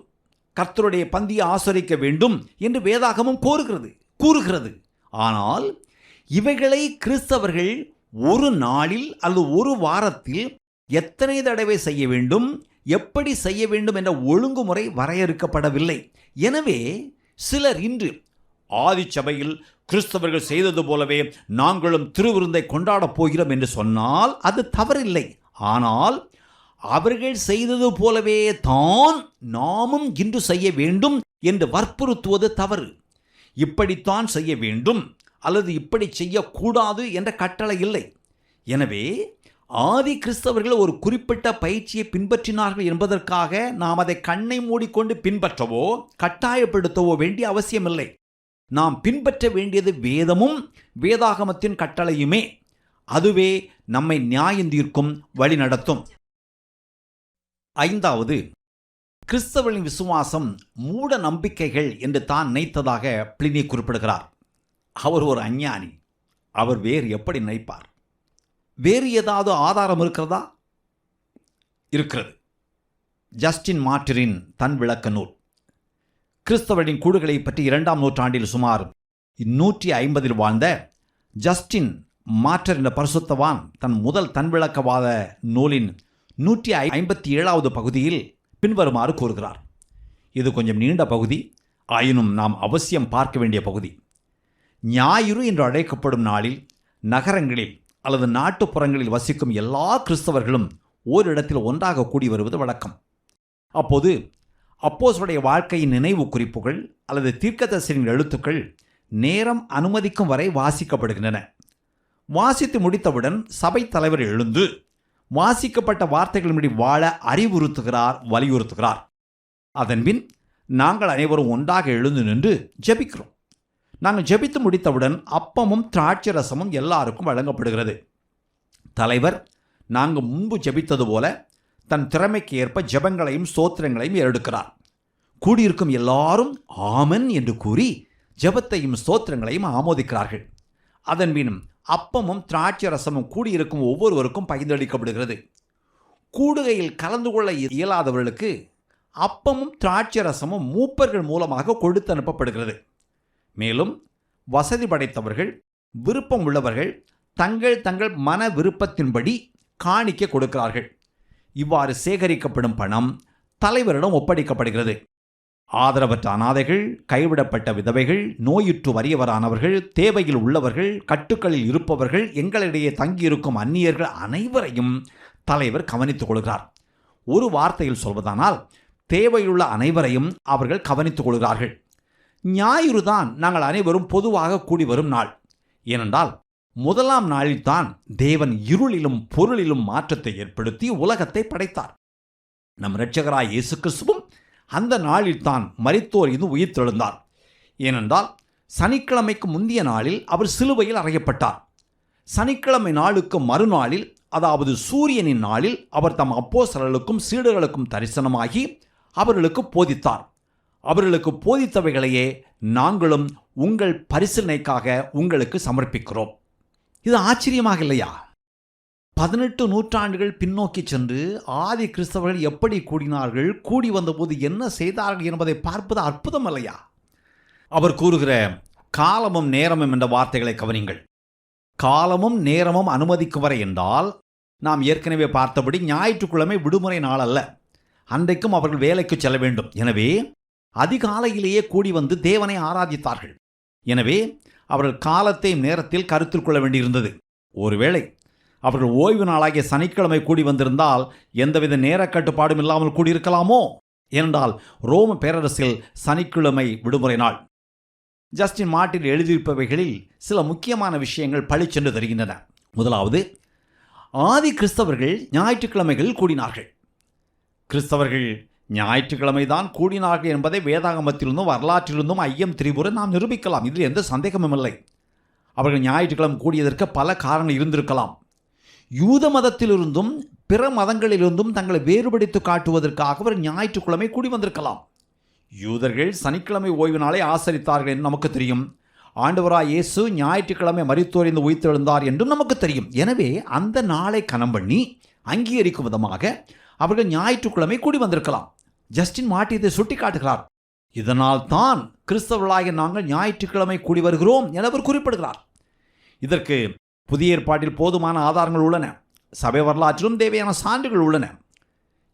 கர்த்தருடைய பந்தியை ஆசரிக்க வேண்டும் என்று வேதாகமம் கூறுகிறது. ஆனால் இவைகளை கிறிஸ்தவர்கள் ஒரு நாளில் அல்லது ஒரு வாரத்தில் எத்தனை தடவை செய்ய வேண்டும், எப்படி செய்ய வேண்டும் என்ற ஒழுங்குமுறை வரையறுக்கப்படவில்லை. எனவே சிலர் இன்று ஆதிச்சபையில் கிறிஸ்தவர்கள் செய்தது போலவே நாங்களும் திருவிருந்தை கொண்டாடப் போகிறோம் என்று சொன்னால் அது தவறில்லை. ஆனால் அவர்கள் செய்தது போலவே தான் நாமும் இன்று செய்ய வேண்டும் என்று வற்புறுத்துவது தவறு. இப்படித்தான் செய்ய வேண்டும் அல்லது இப்படி செய்யக்கூடாது என்ற கட்டளை இல்லை. எனவே ஆதி கிறிஸ்தவர்கள் ஒரு குறிப்பிட்ட பயிற்சியை பின்பற்றினார்கள் என்பதற்காக நாம் அதை கண்ணை மூடிக்கொண்டு பின்பற்றவோ கட்டாயப்படுத்தவோ வேண்டிய அவசியமில்லை. நாம் பின்பற்ற வேண்டியது வேதமும் வேதாகமத்தின் கட்டளையுமே. அதுவே நம்மை நியாயம் தீர்க்கும் வழி நடத்தும். ஐந்தாவது, கிறிஸ்தவர்களின் விசுவாசம் மூட நம்பிக்கைகள் என்று தான் நினைத்ததாக பிளினி குறிப்பிடுகிறார். அவர் ஒரு அஞ்ஞானி. அவர் வேறு எப்படி நினைப்பார்? வேறு ஏதாவது ஆதாரம் இருக்கிறதா? இருக்கிறது. ஜஸ்டின் மார்ட்டிரின் தன் விளக்க நூல். கிறிஸ்தவரின் கூடுகளை பற்றி 2ஆம் நூற்றாண்டில் சுமார் 150 வாழ்ந்த ஜஸ்டின் மார்ட்டர் என்ற பரிசுத்தவான் தன் முதல் தன்விளக்கவாத நூலின் 157வது பகுதியில் பின்வருமாறு கூறுகிறார். இது கொஞ்சம் நீண்ட பகுதி, ஆயினும் நாம் அவசியம் பார்க்க வேண்டிய பகுதி. ஞாயிறு என்று அழைக்கப்படும் நாளில் நகரங்களில் அல்லது நாட்டுப்புறங்களில் வசிக்கும் எல்லா கிறிஸ்தவர்களும் ஓரிடத்தில் ஒன்றாக கூடி வருவது வழக்கம். அப்போது அப்போஸ்தலருடைய வாழ்க்கையின் நினைவு குறிப்புகள் அல்லது தீர்க்கதரிசியின் எழுத்துக்கள் நேரம் அனுமதிக்கும் வரை வாசிக்கப்படுகின்றன. வாசித்து முடித்தவுடன் சபை தலைவர் எழுந்து வாசிக்கப்பட்ட வார்த்தைகளின்படி வாழ அறிவுறுத்துகிறார், வலியுறுத்துகிறார். அதன்பின் நாங்கள் அனைவரும் ஒன்றாக எழுந்து நின்று ஜெபிக்கிறோம். நாங்கள் ஜெபித்து முடித்தவுடன் அப்பமும் திராட்சை ரசமும் எல்லாருக்கும் வழங்கப்படுகிறது. தலைவர் நாங்கள் முன்பு ஜெபித்தது போல தன் திறமைக்கு ஏற்ப ஜெபங்களையும் ஸ்தோத்திரங்களையும் ஏறெடுக்கிறார். கூடியிருக்கும் எல்லாரும் ஆமென் என்று கூறி ஜெபத்தையும் ஸ்தோத்திரங்களையும் ஆமோதிக்கிறார்கள். அதன்பின் அப்பமும் திராட்சை ரசமும் கூடியிருக்கும் ஒவ்வொருவருக்கும் பகிர்ந்தளிக்கப்படுகிறது. கூடுகையில் கலந்து கொள்ள இயலாதவர்களுக்கு அப்பமும் திராட்சை ரசமும் மூப்பர்கள் மூலமாக கொடுத்து அனுப்பப்படுகிறது. மேலும் வசதி படைத்தவர்கள், விருப்பம் உள்ளவர்கள் தங்கள் தங்கள் மன விருப்பத்தின்படி காணிக்க கொடுக்கிறார்கள். இவ்வாறு சேகரிக்கப்படும் பணம் தலைவரிடம் ஒப்படைக்கப்படுகிறது. ஆதரவற்ற அனாதைகள், கைவிடப்பட்ட விதவைகள், நோயுற்று வறியவரானவர்கள், தேவையில் உள்ளவர்கள், கட்டுக்களில் இருப்பவர்கள், எங்களிடையே தங்கியிருக்கும் அந்நியர்கள் அனைவரையும் தலைவர் கவனித்துக் கொள்கிறார். ஒரு வார்த்தையில் சொல்வதானால் தேவையுள்ள அனைவரையும் அவர்கள் கவனித்துக் கொள்கிறார்கள். ஞாயிறுதான் நாங்கள் அனைவரும் பொதுவாக கூடி வரும் நாள். ஏனென்றால் முதலாம் நாளில்தான் தேவன் இருளிலும் பொருளிலும் மாற்றத்தை ஏற்படுத்தி உலகத்தை படைத்தார். நம் இரட்சகராய் இயேசு கிறிஸ்துவும் அந்த நாளில்தான் மரித்தோர் இது உயிர்த்தெழுந்தார். ஏனென்றால் சனிக்கிழமைக்கு முந்தைய நாளில் அவர் சிலுவையில் அறையப்பட்டார். சனிக்கிழமை நாளுக்கு மறுநாளில், அதாவது சூரியனின் நாளில், அவர் தம் அப்போஸ்தலர்களுக்கும் சீடர்களுக்கும் தரிசனமாகி அவர்களுக்கு போதித்தார். அவர்களுக்கு போதித்தவைகளையே நாங்களும் உங்கள் பரிசீலனைக்காக உங்களுக்கு சமர்ப்பிக்கிறோம். இது ஆச்சரியமாக இல்லையா? 18 நூற்றாண்டுகள் பின்னோக்கி சென்று ஆதி கிறிஸ்தவர்கள் எப்படி கூடினார்கள், கூடி வந்தபோது என்ன செய்தார்கள் என்பதை பார்ப்பது அற்புதம் இல்லையா? அவர் கூறுகிற காலமும் நேரமும் என்ற வார்த்தைகளை கவனிங்கள். காலமும் நேரமும் அனுமதிக்கும் வரை என்றால், நாம் ஏற்கனவே பார்த்தபடி ஞாயிற்றுக்கிழமை விடுமுறை நாள் அல்ல. அன்றைக்கும் அவர்கள் வேலைக்கு செல்ல வேண்டும். எனவே அதிகாலையிலேயே கூடி வந்து தேவனை ஆராதித்தார்கள். எனவே அவர்கள் காலத்தையும் நேரத்தில் கருத்தில் கொள்ள வேண்டியிருந்தது. ஒருவேளை அவர்கள் ஓய்வு நாளாகிய சனிக்கிழமை கூடி வந்திருந்தால் எந்தவித நேர கட்டுப்பாடும் இல்லாமல் கூடியிருக்கலாமோ? ஏனென்றால் ரோம பேரரசில் சனிக்கிழமை விடுமுறை நாள். ஜஸ்டின் மார்ட்டின் எழுதியிருப்பவைகளில் சில முக்கியமான விஷயங்கள் பளிச்சென்று தருகின்றன. முதலாவது, ஆதி கிறிஸ்தவர்கள் ஞாயிற்றுக்கிழமைகளில் கூடினார்கள். கிறிஸ்தவர்கள் ஞாயிற்றுக்கிழமை தான் கூடினார்கள் என்பதை வேதாகமத்திலிருந்தும் வரலாற்றிலிருந்தும் ஐயம் திரிபுர நாம் நிரூபிக்கலாம். இதில் எந்த சந்தேகமும் இல்லை. அவர்கள் ஞாயிற்றுக்கிழமை கூடியதற்கு பல காரணங்கள் இருந்திருக்கலாம். யூத மதத்திலிருந்தும் பிற மதங்களிலிருந்தும் தங்களை வேறுபடுத்தி காட்டுவதற்காக அவர் ஞாயிற்றுக்கிழமை கூடி வந்திருக்கலாம். யூதர்கள் சனிக்கிழமை ஓய்வு நாளை ஆசரித்தார்கள் என்று நமக்கு தெரியும். ஆண்டவராய் இயேசு ஞாயிற்றுக்கிழமை மரித்தோரிந்து உயிர்த்தெழுந்தார் என்றும் நமக்கு தெரியும். எனவே அந்த நாளை கனம் பண்ணி அங்கீகரிக்கும் விதமாக அவர்கள் ஞாயிற்றுக்கிழமை கூடி வந்திருக்கலாம். ஜஸ்டின் மார்ட்டின் இதை சுட்டி காட்டுகிறார். இதனால் தான் கிறிஸ்தவர்களாகிய நாங்கள் ஞாயிற்றுக்கிழமை கூடி வருகிறோம் என அவர் குறிப்பிடுகிறார். இதற்கு புதிய ஏற்பாட்டில் போதுமான ஆதாரங்கள் உள்ளன. சபை வரலாற்றிலும் தேவையான சான்றுகள் உள்ளன.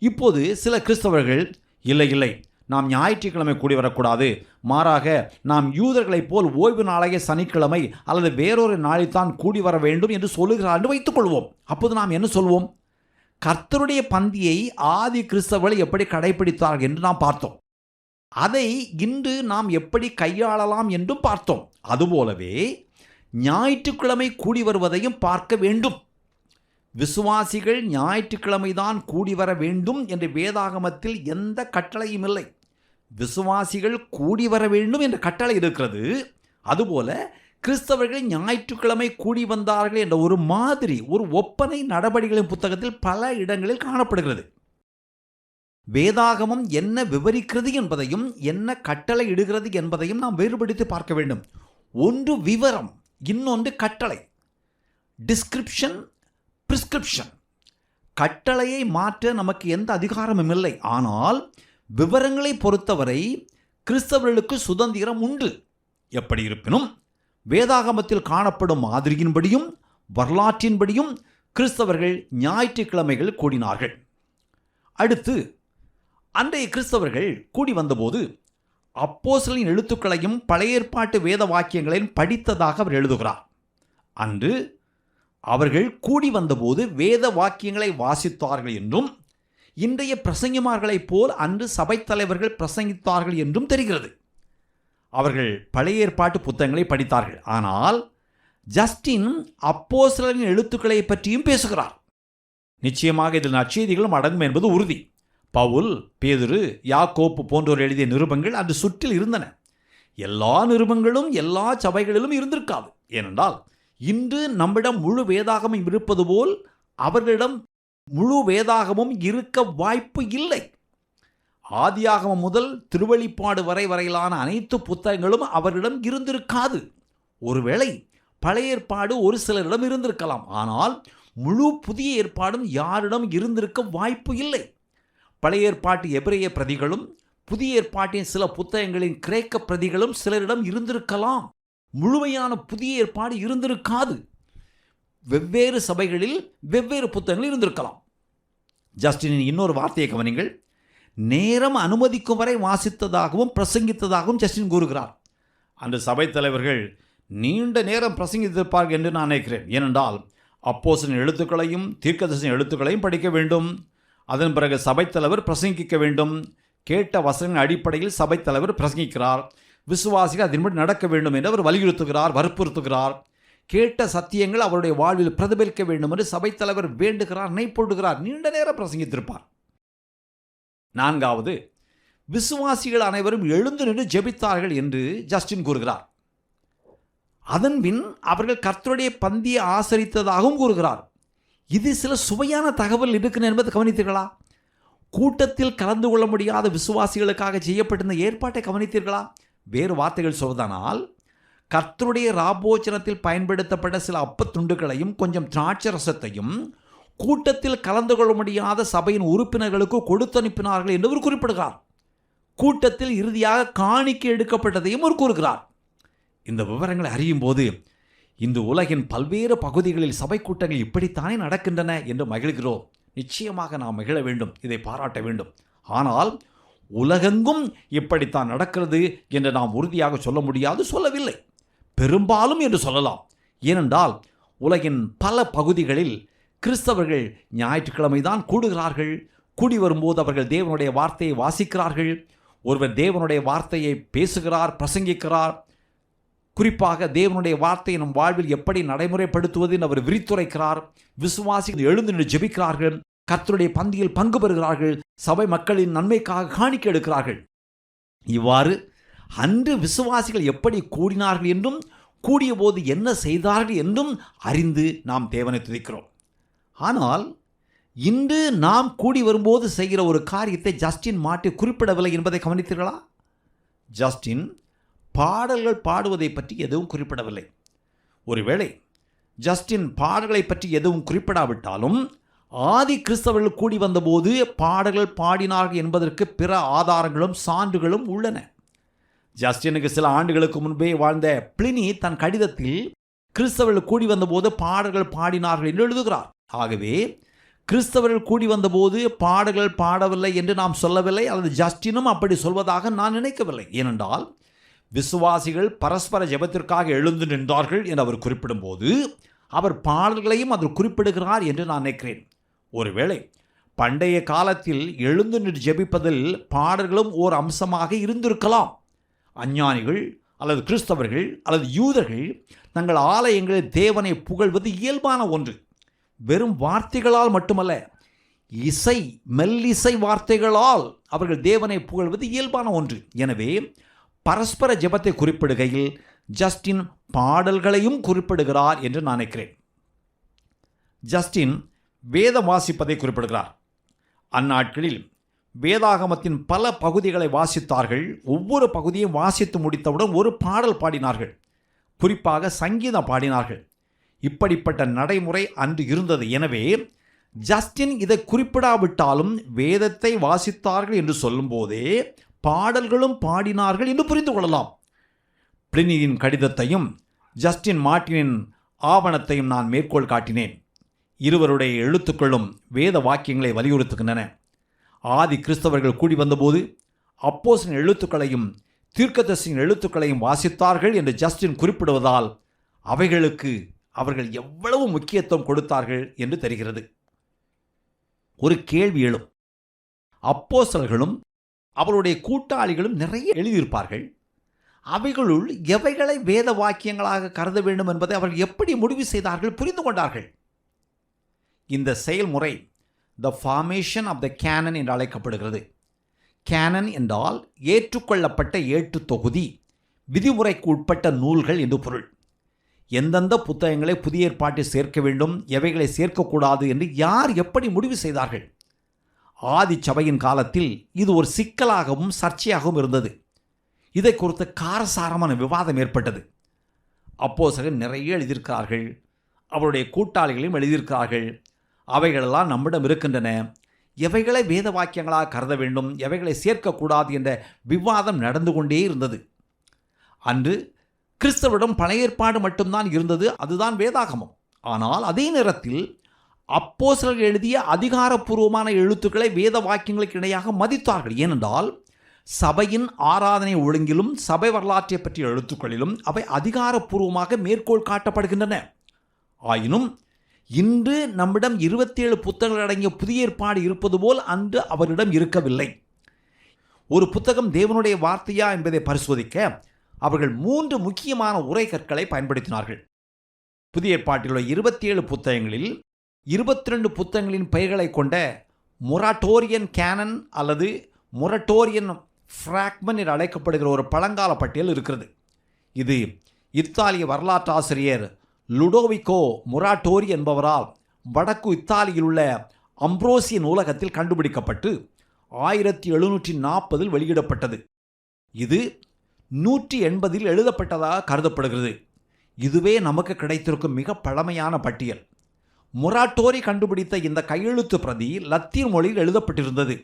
இப்போது சில கிறிஸ்தவர்கள் இல்லை, நாம் ஞாயிற்றுக்கிழமை கூடி வரக்கூடாது, மாறாக நாம் யூதர்களைப் போல் ஓய்வு நாளைய சனிக்கிழமை அல்லது வேறொரு நாளில்தான் கூடி வர வேண்டும் என்று சொல்லுகிறார் என்று வைத்துக் கொள்வோம். அப்போது நாம் என்ன சொல்வோம்? கர்த்தருடைய பந்தியை ஆதி கிறிஸ்தவர்கள் எப்படி கடைபிடித்தார்கள் என்று நாம் பார்த்தோம். அதை இன்று நாம் எப்படி கையாளலாம் என்றும் பார்த்தோம். அதுபோலவே ஞாயிற்றுக்கிழமை கூடி வருவதையும் பார்க்க வேண்டும். விசுவாசிகள் ஞாயிற்றுக்கிழமை தான் கூடி வர வேண்டும் என்று வேதாகமத்தில் எந்த கட்டளையும் இல்லை. விசுவாசிகள் கூடி வர வேண்டும் என்ற கட்டளை இருக்கிறது. அதுபோல கிறிஸ்தவர்கள் ஞாயிற்றுக்கிழமை கூடி வந்தார்கள் என்ற ஒரு மாதிரி, ஒரு ஒப்பனை நடவடிக்கைகளின் புத்தகத்தில் பல இடங்களில் காணப்படுகிறது. வேதாகமம் என்ன விவரிக்கிறது என்பதையும் என்ன கட்டளை இடுகிறது என்பதையும் நாம் வேறுபடுத்தி பார்க்க வேண்டும். ஒன்று விவரம், இன்னொன்று கட்டளை. Description, prescription. கட்டளையை மாற்ற நமக்கு எந்த அதிகாரமும் இல்லை. ஆனால் விவரங்களை பொறுத்தவரை கிறிஸ்தவர்களுக்கு சுதந்திரம் உண்டு. எப்படி இருப்பினும் வேதாகமத்தில் காணப்படும் மாதிரியின்படியும் வரலாற்றின்படியும் கிறிஸ்தவர்கள் ஞாயிற்றுக்கிழமைகள் கூடினார்கள். அடுத்து, அன்றைய கிறிஸ்தவர்கள் கூடி வந்தபோது அப்போஸ்தலரின் எழுத்துக்களையும் பழைய ஏற்பாட்டு வேத வாக்கியங்களையும் படித்ததாக அவர் எழுதுகிறார். அன்று அவர்கள் கூடி வந்தபோது வேத வாக்கியங்களை வாசித்தார்கள் என்றும், இன்றைய பிரசங்கிமார்களைப் போல் அன்று சபைத் தலைவர்கள் பிரசங்கித்தார்கள் என்றும் தெரிகிறது. அவர்கள் பழைய ஏற்பாட்டு புத்தகங்களை படித்தார்கள். ஆனால் ஜஸ்டின் அப்போஸ்தலரின் எழுத்துக்களை பற்றியும் பேசுகிறார். நிச்சயமாக இதில் நற்செய்திகளும் அடங்கும் என்பது உறுதி. பவுல், பேதுரு, யாக்கோப்பு போன்றோர் எழுதிய நிருபங்கள் அன்று சுற்றில் இருந்தன. எல்லா நிருபங்களும் எல்லா சபைகளிலும் இருந்திருக்காது. ஏனென்றால் இன்று நம்மிடம் முழு வேதாகமம் இருப்பது போல் அவர்களிடம் முழு வேதாகமும் இருக்க வாய்ப்பு இல்லை. ஆதியாகமம் முதல் திருவெளிப்பாடு வரையிலான அனைத்து புத்தகங்களும் அவரிடம் இருந்திருக்காது. ஒருவேளை பழைய ஏற்பாடு ஒரு சிலரிடம் இருந்திருக்கலாம், ஆனால் முழு புதிய ஏற்பாடும் யாரிடம் இருந்திருக்க வாய்ப்பு இல்லை. பழைய ஏற்பாட்டு எபிரேய பிரதிகளும் புதிய ஏற்பாட்டின் சில புத்தகங்களின் கிரேக்க பிரதிகளும் சிலரிடம் இருந்திருக்கலாம். முழுமையான புதிய ஏற்பாடு இருந்திருக்காது. வெவ்வேறு சபைகளில் வெவ்வேறு புத்தகங்கள் இருந்திருக்கலாம். ஜஸ்டினின் இன்னொரு வார்த்தையை கவனிங்கள். நேரம் அனுமதிக்கும் வரை வாசித்ததாகவும் பிரசங்கித்ததாகவும் ஜஸ்டின் கூறுகிறார். அந்த சபை தலைவர்கள் நீண்ட நேரம் பிரசங்கித்திருப்பார்கள் என்று நான் நினைக்கிறேன். ஏனென்றால் அப்போஸ்தலரின் எழுத்துக்களையும் தீர்க்கதரிசியின் எழுத்துக்களையும் படிக்க வேண்டும். அதன் பிறகு சபைத்தலைவர் பிரசங்கிக்க வேண்டும். கேட்ட வசனங்களின் அடிப்படையில் சபைத்தலைவர் பிரசங்கிக்கிறார். விசுவாசிகள் அதன்படி நடக்க வேண்டும் என்று அவர் வலியுறுத்துகிறார், வற்புறுத்துகிறார். கேட்ட சத்தியங்கள் அவருடைய வாழ்வில் பிரதிபலிக்க வேண்டும் என்று சபைத்தலைவர் வேண்டுகிறார், நினைப்பொழுகிறார். நீண்ட நேரம் பிரசங்கித்திருப்பார். நான்காவது, விசுவாசிகள் அனைவரும் எழுந்து நின்று ஜெபித்தார்கள் என்று ஜஸ்டின் கூறுகிறார். அதன்பின் அவர்கள் கர்த்தருடைய பந்தியை ஆசரித்ததாகவும் கூறுகிறார். இது சில சுவையான தகவல் இருக்கிறது என்பதை கவனித்தீர்களா? கூட்டத்தில் கலந்து கொள்ள முடியாத விசுவாசிகளுக்காக செய்யப்பட்டிருந்த ஏற்பாட்டை கவனித்தீர்களா? வேறு வார்த்தைகள் சொல்வதானால், கர்த்தருடைய ராபோச்சனத்தில் பயன்படுத்தப்பட்ட சில அப்பத்துண்டுகளையும் கொஞ்சம் திராட்சை ரசத்தையும் கூட்டத்தில் கலந்து கொள்ள முடியாத சபையின் உறுப்பினர்களுக்கு கொடுத்து அனுப்பினார்கள் என்று அவர் குறிப்பிடுகிறார். கூட்டத்தில் இறுதியாக காணிக்கை எடுக்கப்பட்டதையும் அவர் கூறுகிறார். இந்த விவரங்களை அறியும் போது இந்த உலகின் பல்வேறு பகுதிகளில் சபை கூட்டங்கள் இப்படித்தானே நடக்கின்றன என்று மகிழ்கிறோம். நிச்சயமாக நாம் மகிழ வேண்டும், இதை பாராட்ட வேண்டும். ஆனால் உலகெங்கும் இப்படித்தான் நடக்கிறது என்று நாம் உறுதியாக சொல்ல முடியாது, சொல்லவில்லை. பெரும்பாலும் என்று சொல்லலாம். ஏனென்றால் உலகின் பல பகுதிகளில் கிறிஸ்தவர்கள் ஞாயிற்றுக்கிழமை தான் கூடுகிறார்கள். கூடி வரும்போது அவர்கள் தேவனுடைய வார்த்தையை வாசிக்கிறார்கள். ஒருவர் தேவனுடைய வார்த்தையை பேசுகிறார், பிரசங்கிக்கிறார். குறிப்பாக தேவனுடைய வார்த்தையை நம் வாழ்வில் எப்படி நடைமுறைப்படுத்துவது என்று அவர் விரித்துரைக்கிறார். விசுவாசிகள் எழுந்து நின்று ஜெபிக்கிறார்கள். கர்த்தருடைய பந்தியில் பங்கு பெறுகிறார்கள். சபை மக்களின் நன்மைக்காக காணிக்கை எடுக்கிறார்கள். இவ்வாறு அன்று விசுவாசிகள் எப்படி கூடினார்கள் என்றும் கூடிய போது என்ன செய்தார்கள் என்றும் அறிந்து நாம் தேவனை துதிக்கிறோம். ஆனால் இன்று நாம் கூடி வரும்போது செய்கிற ஒரு காரியத்தை ஜஸ்டின் மாட்டி குறிப்பிடவில்லை என்பதை கவனித்தீர்களா? ஜஸ்டின் பாடல்கள் பாடுவதை பற்றி எதுவும் குறிப்பிடவில்லை. ஒருவேளை ஜஸ்டின் பாடல்களை பற்றி எதுவும் குறிப்பிடாவிட்டாலும் ஆதி கிறிஸ்தவர்கள் கூடி வந்தபோது பாடல்கள் பாடினார்கள் என்பதற்கு பிற ஆதாரங்களும் சான்றுகளும் உள்ளன. ஜஸ்டினுக்கு சில ஆண்டுகளுக்கு முன்பே வாழ்ந்த பிளினி தன் கடிதத்தில் கிறிஸ்தவர்கள் கூடி வந்தபோது பாடல்கள் பாடினார்கள் என்று எழுதுகிறார். ஆகவே கிறிஸ்தவர்கள் கூடி வந்தபோது பாடல்கள் பாடவில்லை என்று நாம் சொல்லவில்லை, அல்லது ஜஸ்டினும் அப்படி சொல்வதாக நான் நினைக்கவில்லை. ஏனென்றால் விசுவாசிகள் பரஸ்பர ஜெபத்திற்காக எழுந்து நின்றார்கள் என்று அவர் குறிப்பிடும்போது அவர் பாடல்களையும் அதில் குறிப்பிடுகிறார் என்று நான் நினைக்கிறேன். ஒருவேளை பண்டைய காலத்தில் எழுந்து நின்று ஜெபிப்பதில் பாடல்களும் ஓர் அம்சமாக இருந்திருக்கலாம். அஞ்ஞானிகள் அல்லது கிறிஸ்தவர்கள் அல்லது யூதர்கள் தங்கள் ஆலயங்களில் தேவனை புகழ்வது இயல்பான ஒன்று. வெறும் வார்த்தைகளால் மட்டுமல்ல, இசை மெல்லிசை வார்த்தைகளால் அவர்கள் தேவனை புகழ்வது இயல்பான ஒன்று. எனவே பரஸ்பர ஜெபத்தை குறிப்பிடுகையில் ஜஸ்டின் பாடல்களையும் குறிப்பிடுகிறார் என்று நான் நினைக்கிறேன். ஜஸ்டின் வேதம் வாசிப்பதை குறிப்பிடுகிறார். அந்நாட்களில் வேதாகமத்தின் பல பகுதிகளை வாசித்தார்கள். ஒவ்வொரு பகுதியும் வாசித்து முடித்தவுடன் ஒரு பாடல் பாடினார்கள். குறிப்பாக சங்கீதம் பாடினார்கள். இப்படிப்பட்ட நடைமுறை அன்று இருந்தது. எனவே ஜஸ்டின் இதை குறிப்பிடாவிட்டாலும் வேதத்தை வாசித்தார்கள் என்று சொல்லும்போதே பாடல்களும் பாடினார்கள் என்று புரிந்து கொள்ளலாம். பிளினியின் கடிதத்தையும் ஜஸ்டின் மார்ட்டினின் ஆவணத்தையும் நான் மேற்கோள் காட்டினேன். இருவருடைய எழுத்துக்களும் வேத வாக்கியங்களை வலியுறுத்துகின்றன. ஆதி கிறிஸ்தவர்கள் கூடி வந்தபோது அப்போஸ்தலரின் எழுத்துக்களையும் தீர்க்கதரிசியின் எழுத்துக்களையும் வாசித்தார்கள் என்று ஜஸ்டின் குறிப்பிடுவதால் அவைகளுக்கு அவர்கள் எவ்வளவு முக்கியத்துவம் கொடுத்தார்கள் என்று தெரிகிறது. ஒரு கேள்வி எழும். அப்போஸ்தலர்களும் அவருடைய கூட்டாளிகளும் நிறைய எழுதியிருப்பார்கள். அவைகளுள் எவைகளை வேத வாக்கியங்களாக கருத வேண்டும் என்பதை அவர்கள் எப்படி முடிவு செய்தார்கள், புரிந்து கொண்டார்கள்? இந்த செயல்முறை the formation of the canon என்று அழைக்கப்படுகிறது. கேனன் என்றால் ஏற்றுக்கொள்ளப்பட்ட ஏட்டு தொகுதி, விதிமுறைக்கு உட்பட்ட நூல்கள் என்று பொருள். எந்தெந்த புத்தகங்களை புதிய ஏற்பாட்டில் சேர்க்க வேண்டும், எவைகளை சேர்க்கக்கூடாது என்று யார் எப்படி முடிவு செய்தார்கள்? ஆதி சபையின் காலத்தில் இது ஒரு சிக்கலாகவும் சர்ச்சையாகவும் இருந்தது. இதை குறித்து காரசாரமான விவாதம் ஏற்பட்டது. அப்போஸ்தலர்கள் நிறைய எழுதியிருக்கிறார்கள், அவருடைய கூட்டாளிகளையும் எழுதியிருக்கிறார்கள். அவைகளெல்லாம் நம்மிடம் இருக்கின்றன. எவைகளை வேத வாக்கியங்களாக கருத வேண்டும், எவைகளை சேர்க்கக்கூடாது என்ற விவாதம் நடந்து கொண்டே இருந்தது. அன்று கிறிஸ்தவரிடம் பழைய ஏற்பாடு மட்டும்தான் இருந்தது, அதுதான் வேதாகமம். ஆனால் அதே நேரத்தில் அப்போஸ்தலர்கள் எழுதிய அதிகாரப்பூர்வமான எழுத்துக்களை வேத வாக்கியங்களுக்கு இணையாக மதித்தார்கள். ஏனென்றால் சபையின் ஆராதனை ஒழுங்கிலும் சபை வரலாற்றை பற்றிய எழுத்துக்களிலும் அவை அதிகாரப்பூர்வமாக மேற்கோள் காட்டப்படுகின்றன. ஆயினும் இன்று நம்மிடம் 27 புத்தகங்கள் அடங்கிய புதிய ஏற்பாடு இருப்பது போல் அன்று அவரிடம் இருக்கவில்லை. ஒரு புத்தகம் தேவனுடைய வார்த்தையா என்பதை பரிசோதிக்க அவர்கள் 3 முக்கியமான உரை கற்களை பயன்படுத்தினார்கள். புதிய ஏற்பாட்டில் உள்ள 27 புத்தகங்களில் 22 புத்தகங்களின் பெயர்களை கொண்ட மொராட்டோரியன் கேனன் அல்லது மொரட்டோரியன் ஃப்ராக்மன் என்று அழைக்கப்படுகிற ஒரு பழங்கால பட்டியல் இருக்கிறது. இது இத்தாலிய வரலாற்று ஆசிரியர் லுடோவிகோ மொராட்டோரி என்பவரால் வடக்கு இத்தாலியில் உள்ள அம்ப்ரோசிய நூலகத்தில் கண்டுபிடிக்கப்பட்டு 1740 வெளியிடப்பட்டது. இது 180 எழுதப்பட்டதாக கருதப்படுகிறது. இதுவே நமக்கு கிடைத்திருக்கும் மிக பழமையான பட்டியல். மொராட்டோரி கண்டுபிடித்த இந்த கையெழுத்து பிரதி லத்தீன் மொழியில் எழுதப்பட்டிருந்தது.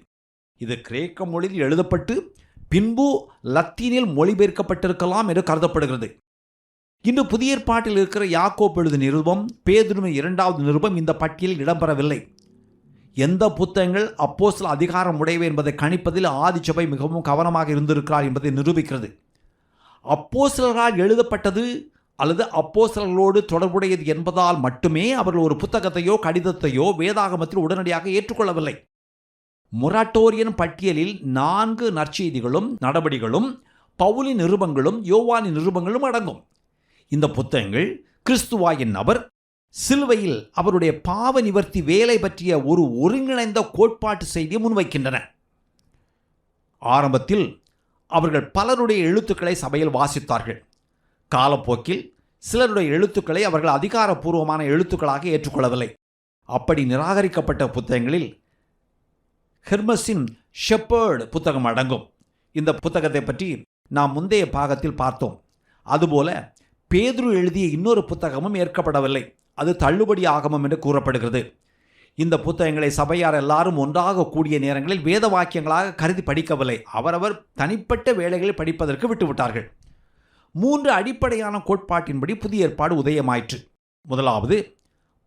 இது கிரேக்க மொழியில் எழுதப்பட்டு பின்பு லத்தீனில் மொழிபெயர்க்கப்பட்டிருக்கலாம் என்று கருதப்படுகிறது. இன்று புதிய ஏற்பாட்டில் இருக்கிற யாக்கோப்பு எழுதிய நிருபம், பேதுருவின் 2வது நிருபம் இந்த பட்டியலில் இடம்பெறவில்லை. எந்த புத்தகங்கள் அப்போஸ்தல அதிகாரம் உடையவை என்பதை கணிப்பதில் ஆதிச்சபை மிகவும் கவனமாக இருந்திருக்கிறார் என்பதை நிரூபிக்கிறது. அப்போஸ்தலர்களால் எழுதப்பட்டது அல்லது அப்போஸ்தலர்களோடு தொடர்புடையது என்பதால் மட்டுமே அவர்கள் ஒரு புத்தகத்தையோ கடிதத்தையோ வேதாகமத்தில் உடனடியாக ஏற்றுக்கொள்ளவில்லை. மொராட்டோரியன் பட்டியலில் 4 நற்செய்திகளும் நடபடிகளும் பவுலின் நிருபங்களும் யோவானின் நிருபங்களும் அடங்கும். இந்த புத்தகங்கள் கிறிஸ்துவாயின் நபர், சிலுவையில் அவருடைய பாவ நிவர்த்தி வேலை பற்றிய ஒரு ஒருங்கிணைந்த கோட்பாட்டு செய்தியை முன்வைக்கின்றன. ஆரம்பத்தில் அவர்கள் பலருடைய எழுத்துக்களை சபையில் வாசித்தார்கள். காலப்போக்கில் சிலருடைய எழுத்துக்களை அவர்கள் அதிகாரப்பூர்வமான எழுத்துக்களாக ஏற்றுக்கொள்ளவில்லை. அப்படி நிராகரிக்கப்பட்ட புத்தகங்களில் ஹெர்மஸின் ஷெப்பர்டு புத்தகம் அடங்கும். இந்த புத்தகத்தை பற்றி நாம் முந்தைய பாகத்தில் பார்த்தோம். அதுபோல பேதுரு எழுதிய இன்னொரு புத்தகமும் ஏற்கப்படவில்லை. அது தள்ளுபடி ஆகமம் என்று கூறப்படுகிறது. இந்த புத்தகங்களை சபையார் எல்லாரும் ஒன்றாக கூடிய நேரங்களில் வேத வாக்கியங்களாக கருதி படிக்கவில்லை. அவரவர் தனிப்பட்ட வேலைகளில் படிப்பதற்கு விட்டுவிட்டார்கள். 3 அடிப்படையான கோட்பாட்டின்படி புதிய ஏற்பாடு உதயமாயிற்று. முதலாவது,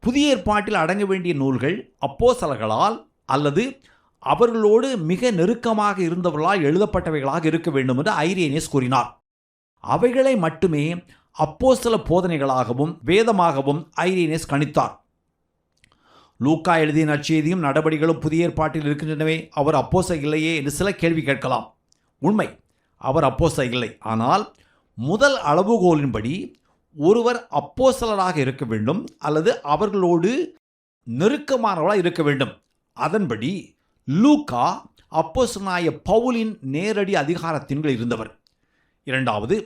புதிய ஏற்பாட்டில் அடங்க வேண்டிய நூல்கள் அப்போஸ்தலர்களால் அல்லது அவர்களோடு மிக நெருக்கமாக இருந்தவர்களால் எழுதப்பட்டவைகளாக இருக்க வேண்டும் என்று ஐரேனியஸ் கூறினார். அவைகளை மட்டுமே அப்போஸ்தல போதனைகளாகவும் வேதமாகவும் ஐரேனியஸ் கணித்தார். லூக்கா எழுதிய நற்செய்தியும் நடபடிகளும் புதிய ஏற்பாட்டில் இருக்கின்றனவே, அவர் அப்போஸ்தலர் இல்லையே என்று சில கேள்வி கேட்கலாம். உண்மை, அவர் அப்போஸ்தலர் இல்லை. ஆனால் முதல் அளவுகோலின்படி ஒருவர் அப்போஸ்தலராக இருக்க வேண்டும் அல்லது அவர்களோடு நெருக்கமானவர்களாக இருக்க வேண்டும். அதன்படி லூக்கா அப்போஸ்தலனாகிய பவுலின் நேரடி அதிகாரத்தின் கீழ் இருந்தவர். இரண்டாவது,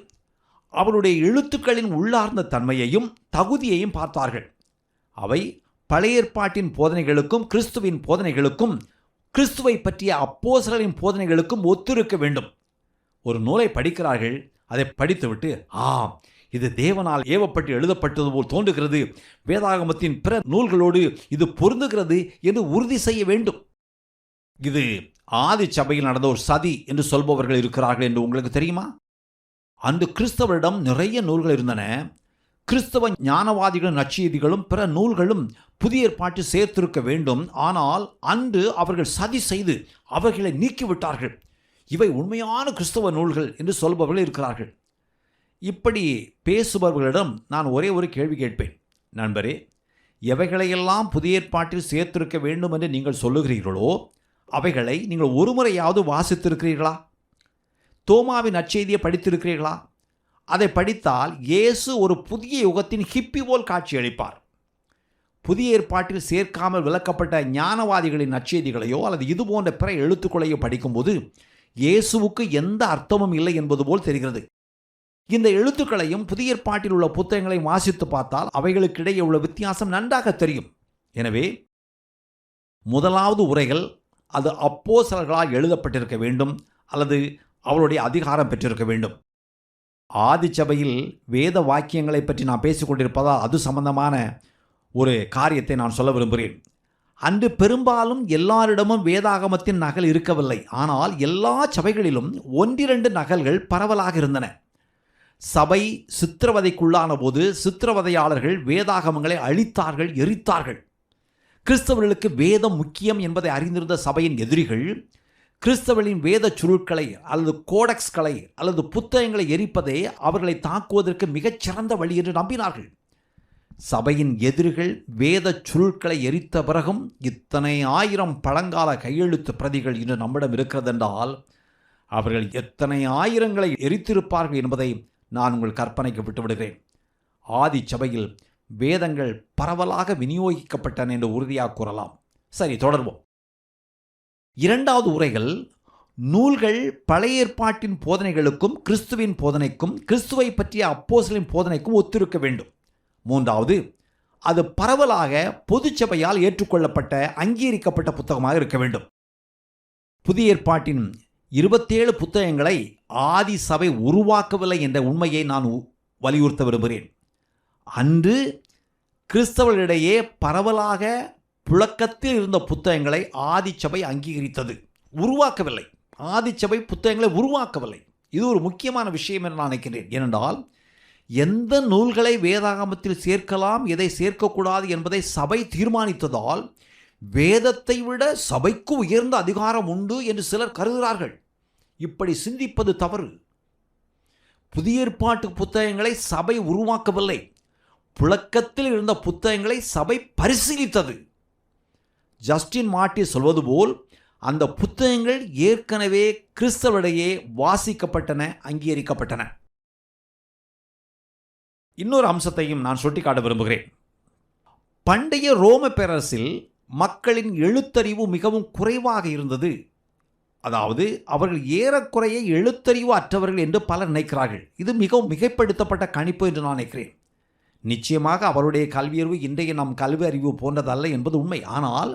அவருடைய எழுத்துக்களின் உள்ளார்ந்த தன்மையையும் தகுதியையும் பார்த்தார்கள். அவை பழைய ஏற்பாட்டின் போதனைகளுக்கும் கிறிஸ்துவின் போதனைகளுக்கும் கிறிஸ்துவை பற்றிய அப்போஸ்தலரின் போதனைகளுக்கும் ஒத்திருக்க வேண்டும். ஒரு நூலை படிக்கிறார்கள், அதை படித்துவிட்டு இது தேவனால் ஏவப்பட்டு எழுதப்பட்டது போல் தோன்றுகிறது, வேதாகமத்தின் பிற நூல்களோடு இது பொருந்துகிறது என்று உறுதி செய்ய வேண்டும். இது ஆதி சபையில் நடந்த ஒரு சதி என்று சொல்பவர்கள் இருக்கிறார்கள் என்று உங்களுக்கு தெரியுமா? அன்று கிறிஸ்தவரிடம் நிறைய நூல்கள் இருந்தன. கிறிஸ்தவ ஞானவாதிகளின் நற்செய்திகளும் பிற நூல்களும் புதிய ஏற்பாட்டில் சேர்த்திருக்க வேண்டும். ஆனால் அன்று அவர்கள் சதி செய்து அவர்களை நீக்கிவிட்டார்கள். இவை உண்மையான கிறிஸ்தவ நூல்கள் என்று சொல்பவர்கள் இருக்கிறார்கள். இப்படி பேசுபவர்களிடம் நான் ஒரே ஒரு கேள்வி கேட்பேன். நண்பரே, எவைகளையெல்லாம் புதிய ஏற்பாட்டில் சேர்த்திருக்க வேண்டும் என்று நீங்கள் சொல்லுகிறீர்களோ அவைகளை நீங்கள் ஒருமுறையாவது வாசித்திருக்கிறீர்களா? தோமாவின் நற்செய்தியை படித்திருக்கிறீர்களா? அதை படித்தால் இயேசு ஒரு புதிய யுகத்தின் ஹிப்பி போல் காட்சியளிப்பார். புதிய ஏற்பாட்டில் சேர்க்காமல் விளக்கப்பட்ட ஞானவாதிகளின் நற்செய்திகளையோ அல்லது இது போன்ற பிற எழுத்துக்களையோ படிக்கும்போது இயேசுவுக்கு எந்த அர்த்தமும் இல்லை என்பது போல் தெரிகிறது. இந்த எழுத்துக்களையும் புதிய ஏற்பாட்டில் உள்ள புத்தகங்களையும் வாசித்து பார்த்தால் அவைகளுக்கிடையே உள்ள வித்தியாசம் நன்றாக தெரியும். எனவே முதலாவது உரைகள் அது அப்போஸ்தலர்களால் எழுதப்பட்டிருக்க வேண்டும் அல்லது அவருடைய அதிகாரம் பெற்றிருக்க வேண்டும். ஆதிச்சபையில் வேத வாக்கியங்களை பற்றி நான் பேசிக்கொண்டிருப்பதால் அது சம்பந்தமான ஒரு காரியத்தை நான் சொல்ல விரும்புகிறேன். அன்று பெரும்பாலும் எல்லாரிடமும் வேதாகமத்தின் நகல் இருக்கவில்லை. ஆனால் எல்லா சபைகளிலும் ஒன்றிரண்டு நகல்கள் பரவலாக இருந்தன. சபை சித்திரவதைக்குள்ளான போது சித்திரவதையாளர்கள் வேதாகமங்களை அழித்தார்கள், எரித்தார்கள். கிறிஸ்தவர்களுக்கு வேதம் முக்கியம் என்பதை அறிந்திருந்த சபையின் எதிரிகள் கிறிஸ்தவர்களின் வேத சுருட்களை அல்லது கோடெக்ஸ்களை அல்லது புத்தகங்களை எரிப்பதே அவர்களை தாக்குவதற்கு மிகச்சிறந்த வழி என்று நம்பினார்கள். சபையின் எதிரிகள் வேத சுருட்களை எரித்த பிறகும் இத்தனை 1000 பழங்கால கையெழுத்து பிரதிகள் இன்று நம்மிடம் இருக்கிறதென்றால் அவர்கள் எத்தனை 1000ங்களை எரித்திருப்பார்கள் என்பதை நான் உங்கள் கற்பனைக்கு விட்டுவிடுகிறேன். ஆதி சபையில் வேதங்கள் பரவலாக விநியோகிக்கப்பட்டன என்று உறுதியாக கூறலாம். சரி, தொடர்வோம். இரண்டாவது உரைகள் நூல்கள் பழைய ஏற்பாட்டின் போதனைகளுக்கும் கிறிஸ்துவின் போதனைக்கும் கிறிஸ்துவை பற்றிய அப்போஸ்தலரின் போதனைக்கும் ஒத்திருக்க வேண்டும். மூன்றாவது, அது பரவலாக பொதுச்சபையால் ஏற்றுக்கொள்ளப்பட்ட அங்கீகரிக்கப்பட்ட புத்தகமாக இருக்க வேண்டும். புதிய ஏற்பாட்டின் 27 புத்தகங்களை ஆதி சபை உருவாக்கவில்லை என்ற உண்மையை நான் வலியுறுத்த விரும்புகிறேன். அன்று கிறிஸ்தவர்களிடையே பரவலாக புழக்கத்தில் இருந்த புத்தகங்களை ஆதிச்சபை அங்கீகரித்தது, உருவாக்கவில்லை. ஆதிச்சபை புத்தகங்களை உருவாக்கவில்லை. இது ஒரு முக்கியமான விஷயம் என்று நான் நினைக்கிறேன். ஏனென்றால் எந்த நூல்களை வேதாகமத்தில் சேர்க்கலாம், எதை சேர்க்கக்கூடாது என்பதை சபை தீர்மானித்ததால் வேதத்தை விட சபைக்கு உயர்ந்த அதிகாரம் உண்டு என்று சிலர் கருதுகிறார்கள். இப்படி சிந்திப்பது தவறு. புதிய ஏற்பாட்டு புத்தகங்களை சபை உருவாக்கவில்லை. புழக்கத்தில் இருந்த புத்தகங்களை சபை பரிசீலித்தது. ஜஸ்டின் மார்ட்டி சொல்வது போல் அந்த புத்தகங்கள் ஏற்கனவே கிறிஸ்தவரிடையே வாசிக்கப்பட்டன, அங்கீகரிக்கப்பட்டன. இன்னொரு அம்சத்தையும் நான் சுட்டிக்காட்ட விரும்புகிறேன். பண்டைய ரோம பேரரசில் மக்களின் எழுத்தறிவு மிகவும் குறைவாக இருந்தது. அதாவது அவர்கள் ஏறக்குறைய எழுத்தறிவு அற்றவர்கள் என்று பலர் நினைக்கிறார்கள். இது மிகவும் மிகைப்படுத்தப்பட்ட கணிப்பு என்று நான் நினைக்கிறேன். நிச்சயமாக அவருடைய கல்வியறிவு இன்றைய நம் கல்வி அறிவு போன்றதல்ல என்பது உண்மை. ஆனால்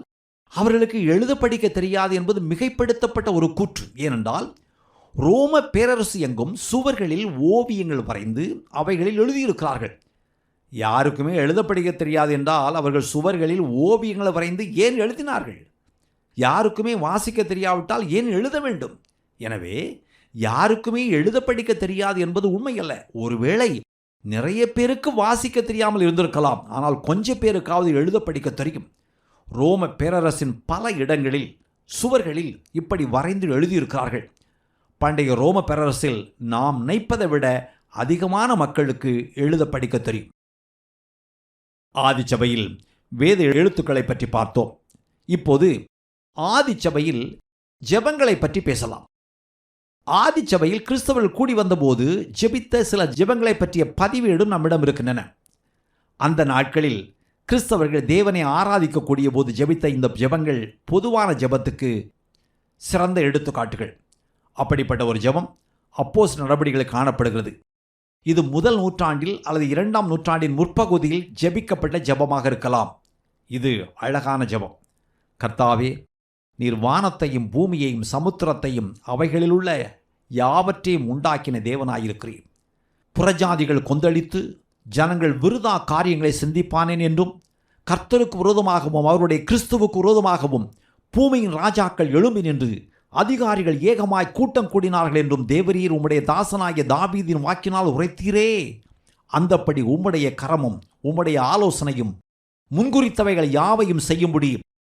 அவர்களுக்கு எழுத படிக்க தெரியாது என்பது மிகைப்படுத்தப்பட்ட ஒரு கூற்று. ஏனென்றால் ரோம பேரரசு எங்கும் சுவர்களில் ஓவியங்கள் வரைந்து அவைகளில் எழுதியிருக்கிறார்கள். யாருக்குமே எழுத படிக்க தெரியாது என்றால் அவர்கள் சுவர்களில் ஓவியங்களை வரைந்து ஏன் எழுதினார்கள்? யாருக்குமே வாசிக்க தெரியாவிட்டால் ஏன் எழுத வேண்டும்? எனவே யாருக்குமே எழுத படிக்க தெரியாது என்பது உண்மை அல்ல. ஒருவேளை நிறைய பேருக்கு வாசிக்க தெரியாமல் இருந்திருக்கலாம், ஆனால் கொஞ்சம் பேருக்காவது எழுத படிக்க தெரியும். ரோம பேரரசின் பல இடங்களில் சுவர்களில் இப்படி வரைந்து எழுதியிருக்கிறார்கள். பண்டைய ரோம பேரரசில் நாம் நினைப்பதை விட அதிகமான மக்களுக்கு எழுத படிக்க தெரியும். ஆதிச்சபையில் வேத எழுத்துக்களை பற்றி பார்த்தோம். இப்போது ஆதிச்சபையில் ஜெபங்களை பற்றி பேசலாம். ஆதிச்சபையில் கிறிஸ்தவர்கள் கூடி வந்தபோது ஜெபித்த சில ஜெபங்களை பற்றிய பதிவேடும் நம்மிடம் இருக்கின்றன. அந்த நாட்களில் கிறிஸ்தவர்கள் தேவனை ஆராதிக்கக்கூடிய போது ஜெபித்த இந்த ஜெபங்கள் பொதுவான ஜெபத்துக்கு சிறந்த எடுத்துக்காட்டுகள். அப்படிப்பட்ட ஒரு ஜெபம் அப்போஸ்தலர் நடபடிகளில் காணப்படுகிறது. இது முதல் நூற்றாண்டில் அல்லது 2ஆம் நூற்றாண்டின் முற்பகுதியில் ஜெபிக்கப்பட்ட ஜெபமாக இருக்கலாம். இது அழகான ஜெபம். கர்த்தாவே, நீர் வானத்தையும் பூமியையும் சமுத்திரத்தையும் அவைகளிலுள்ள யாவற்றையும் உண்டாக்கின தேவனாயிருக்கிறீர். புறஜாதிகள் கொந்தளித்து ஜனங்கள் விருதா காரியங்களை சிந்திப்பானேன் என்றும் கர்த்தருக்கு விரோதமாகவும் அவருடைய கிறிஸ்துவுக்கு விரோதமாகவும் பூமியின் ராஜாக்கள் எழும்பின் என்று அதிகாரிகள் ஏகமாய் கூட்டம் கூடினார்கள் என்றும் தேவரீர் உம்முடைய தாசனாகிய தாவீதின் வாக்கினால் உரைத்தீரே. அந்தப்படி உம்முடைய கரமும் உம்முடைய ஆலோசனையும் முன்குறித்தவைகள் யாவையும் செய்யும்படி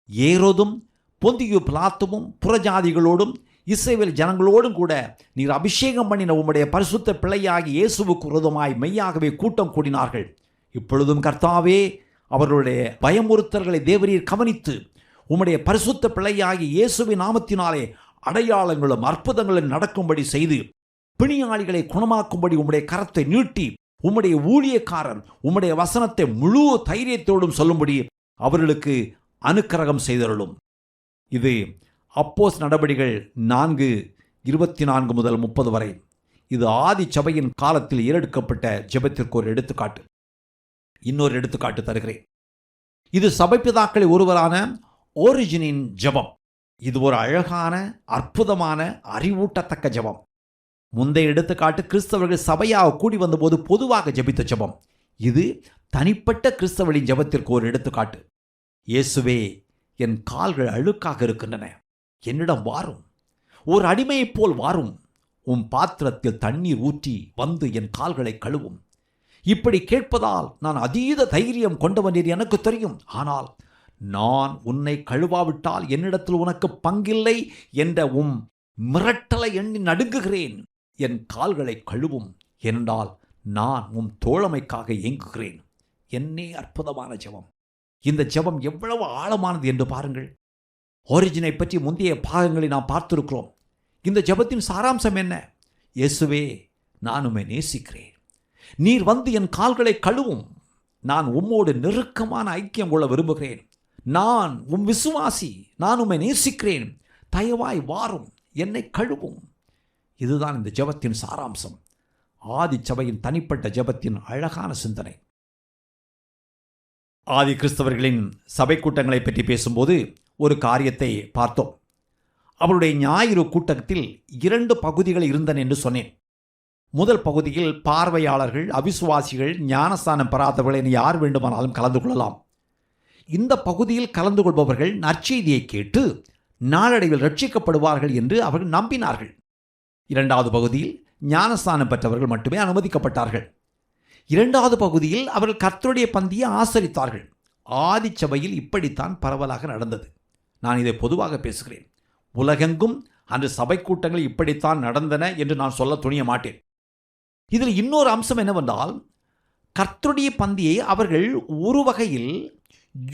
ஏரோதும் பொந்தியு பிலாத்துவும் புறஜாதிகளோடும் இஸ்ரவேல் ஜனங்களோடும் கூட நீர் அபிஷேகம் பண்ணின உம்முடைய பரிசுத்த பிள்ளையாகி இயேசுவுக்கு விரோதமாய் மெய்யாகவே கூட்டம் கூடினார்கள். இப்பொழுதும் கர்த்தாவே, அவர்களுடைய பயமுறுத்தல்களை தேவரீர் கவனித்து உம்முடைய பரிசுத்த பிள்ளையாகி இயேசுவின் நாமத்தினாலே அடையாளங்களும் அற்புதங்களும் நடக்கும்படி செய்து பிணியாளிகளை குணமாக்கும்படி உம்முடைய கரத்தை நீட்டி உம்முடைய ஊழியக்காரன் உம்முடைய வசனத்தை முழு தைரியத்தோடும் சொல்லும்படி அவர்களுக்கு அனுக்கிரகம் செய்தருளும். இது அப்போஸ்தலர் நடபடிகள் 4:24 முதல் 30 வரை. இது ஆதி சபையின் காலத்தில் ஏறெடுக்கப்பட்ட ஜெபத்திற்கு ஒரு எடுத்துக்காட்டு. இன்னொரு எடுத்துக்காட்டு தருகிறேன். இது சபைப்பிதாக்களில் ஒருவரான ஓரிஜினின் ஜெபம். இது ஒரு அழகான, அற்புதமான, அறிவூட்டத்தக்க ஜெபம். முந்தைய எடுத்துக்காட்டு கிறிஸ்தவர்கள் சபையாக கூடி வந்தபோது பொதுவாக ஜெபித்த ஜெபம். இது தனிப்பட்ட கிறிஸ்தவர்களின் ஜெபத்திற்கு ஒரு எடுத்துக்காட்டு. இயேசுவே, என் கால்கள் அழுக்காக இருக்கின்றன, என்னிடம் வாரும். ஒரு அடிமையைப் போல் வாரும். உம் பாத்திரத்தில் தண்ணீர் ஊற்றி வந்து என் கால்களை கழுவும். இப்படி கேட்பதால் நான் அதீத தைரியம் கொண்டவன் என்று எனக்கு தெரியும். ஆனால் நான் உன்னை கழுவாவிட்டால் என்னிடத்தில் உனக்கு பங்கில்லை என்ற உம் மிரட்டலை எண்ணி நடுங்குகிறேன். என் கால்களை கழுவும், என்றால் நான் உம் தோழமைக்காக ஏங்குகிறேன். என்னே அற்புதமான ஜெபம். இந்த ஜெபம் எவ்வளவு ஆழமானது என்று பாருங்கள். ஒரிஜினை பற்றி முந்தைய பாகங்களை நாம் பார்த்திருக்கிறோம். இந்த ஜெபத்தின் சாராம்சம் என்ன? இயேசுவே, நான் உம்மை நேசிக்கிறேன். நீர் வந்து என் கால்களை கழுவும். நான் உம்மோடு நெருக்கமான ஐக்கியம் கொள்ள விரும்புகிறேன். நான் உம் விசுவாசி. நான் உம்மை நேசிக்கிறேன். தயவாய் வாரும், என்னை கழுவும். இதுதான் இந்த ஜெபத்தின் சாராம்சம். ஆதி சபையின் தனிப்பட்ட ஜெபத்தின் அழகான சிந்தனை. ஆதி கிறிஸ்தவர்களின் சபை கூட்டங்களை பற்றி பேசும்போது ஒரு காரியத்தை பார்த்தோம். அவருடைய ஞாயிறு கூட்டத்தில் 2 பகுதிகள் இருந்தன என்று சொன்னேன். முதல் பகுதியில் பார்வையாளர்கள், அவிசுவாசிகள், ஞானஸ்தானம் பெறாதவர்கள் என யார் வேண்டுமானாலும் கலந்து கொள்ளலாம். இந்த பகுதியில் கலந்து கொள்பவர்கள் நற்செய்தியை கேட்டு நாளடைவில் ரட்சிக்கப்படுவார்கள் என்று அவர்கள் நம்பினார்கள். 2வது பகுதியில் ஞானஸ்தானம் பெற்றவர்கள் மட்டுமே அனுமதிக்கப்பட்டார்கள். 2வது பகுதியில் அவர்கள் கர்த்தருடைய பந்தியை ஆசரித்தார்கள். ஆதி சபையில் இப்படித்தான் பரவலாக நடந்தது. நான் இதை பொதுவாக பேசுகிறேன். உலகெங்கும் அன்று சபை கூட்டங்கள் இப்படித்தான் நடந்தன என்று நான் சொல்ல துணிய மாட்டேன். இதில் இன்னொரு அம்சம் என்னவென்றால், கர்த்தருடைய பந்தியை அவர்கள் ஒரு வகையில்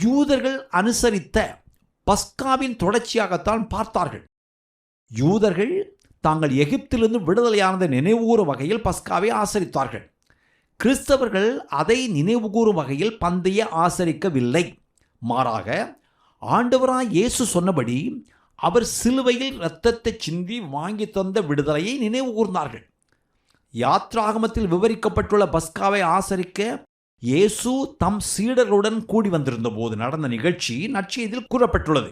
யூதர்கள் அனுசரித்த பஸ்காவின் தொடர்ச்சியாகத்தான் பார்த்தார்கள். யூதர்கள் தாங்கள் எகிப்திலிருந்து விடுதலையானதை நினைவுகூறும் வகையில் பஸ்காவை ஆசரித்தார்கள். கிறிஸ்தவர்கள் அதை நினைவுகூறும் வகையில் பந்தியை ஆசரிக்கவில்லை. மாறாக ஆண்டவராய் இயேசு சொன்னபடி அவர் சிலுவையில் இரத்தத்தை சிந்தி வாங்கி தந்த விடுதலையை நினைவு கூர்ந்தார்கள். யாத்ராகமத்தில் விவரிக்கப்பட்டுள்ள பஸ்காவை ஆசரிக்க இயேசு தம் சீடர்களுடன் கூடி வந்திருந்த போது நடந்த நிகழ்ச்சி நற்செய்தியில் கூறப்பட்டுள்ளது.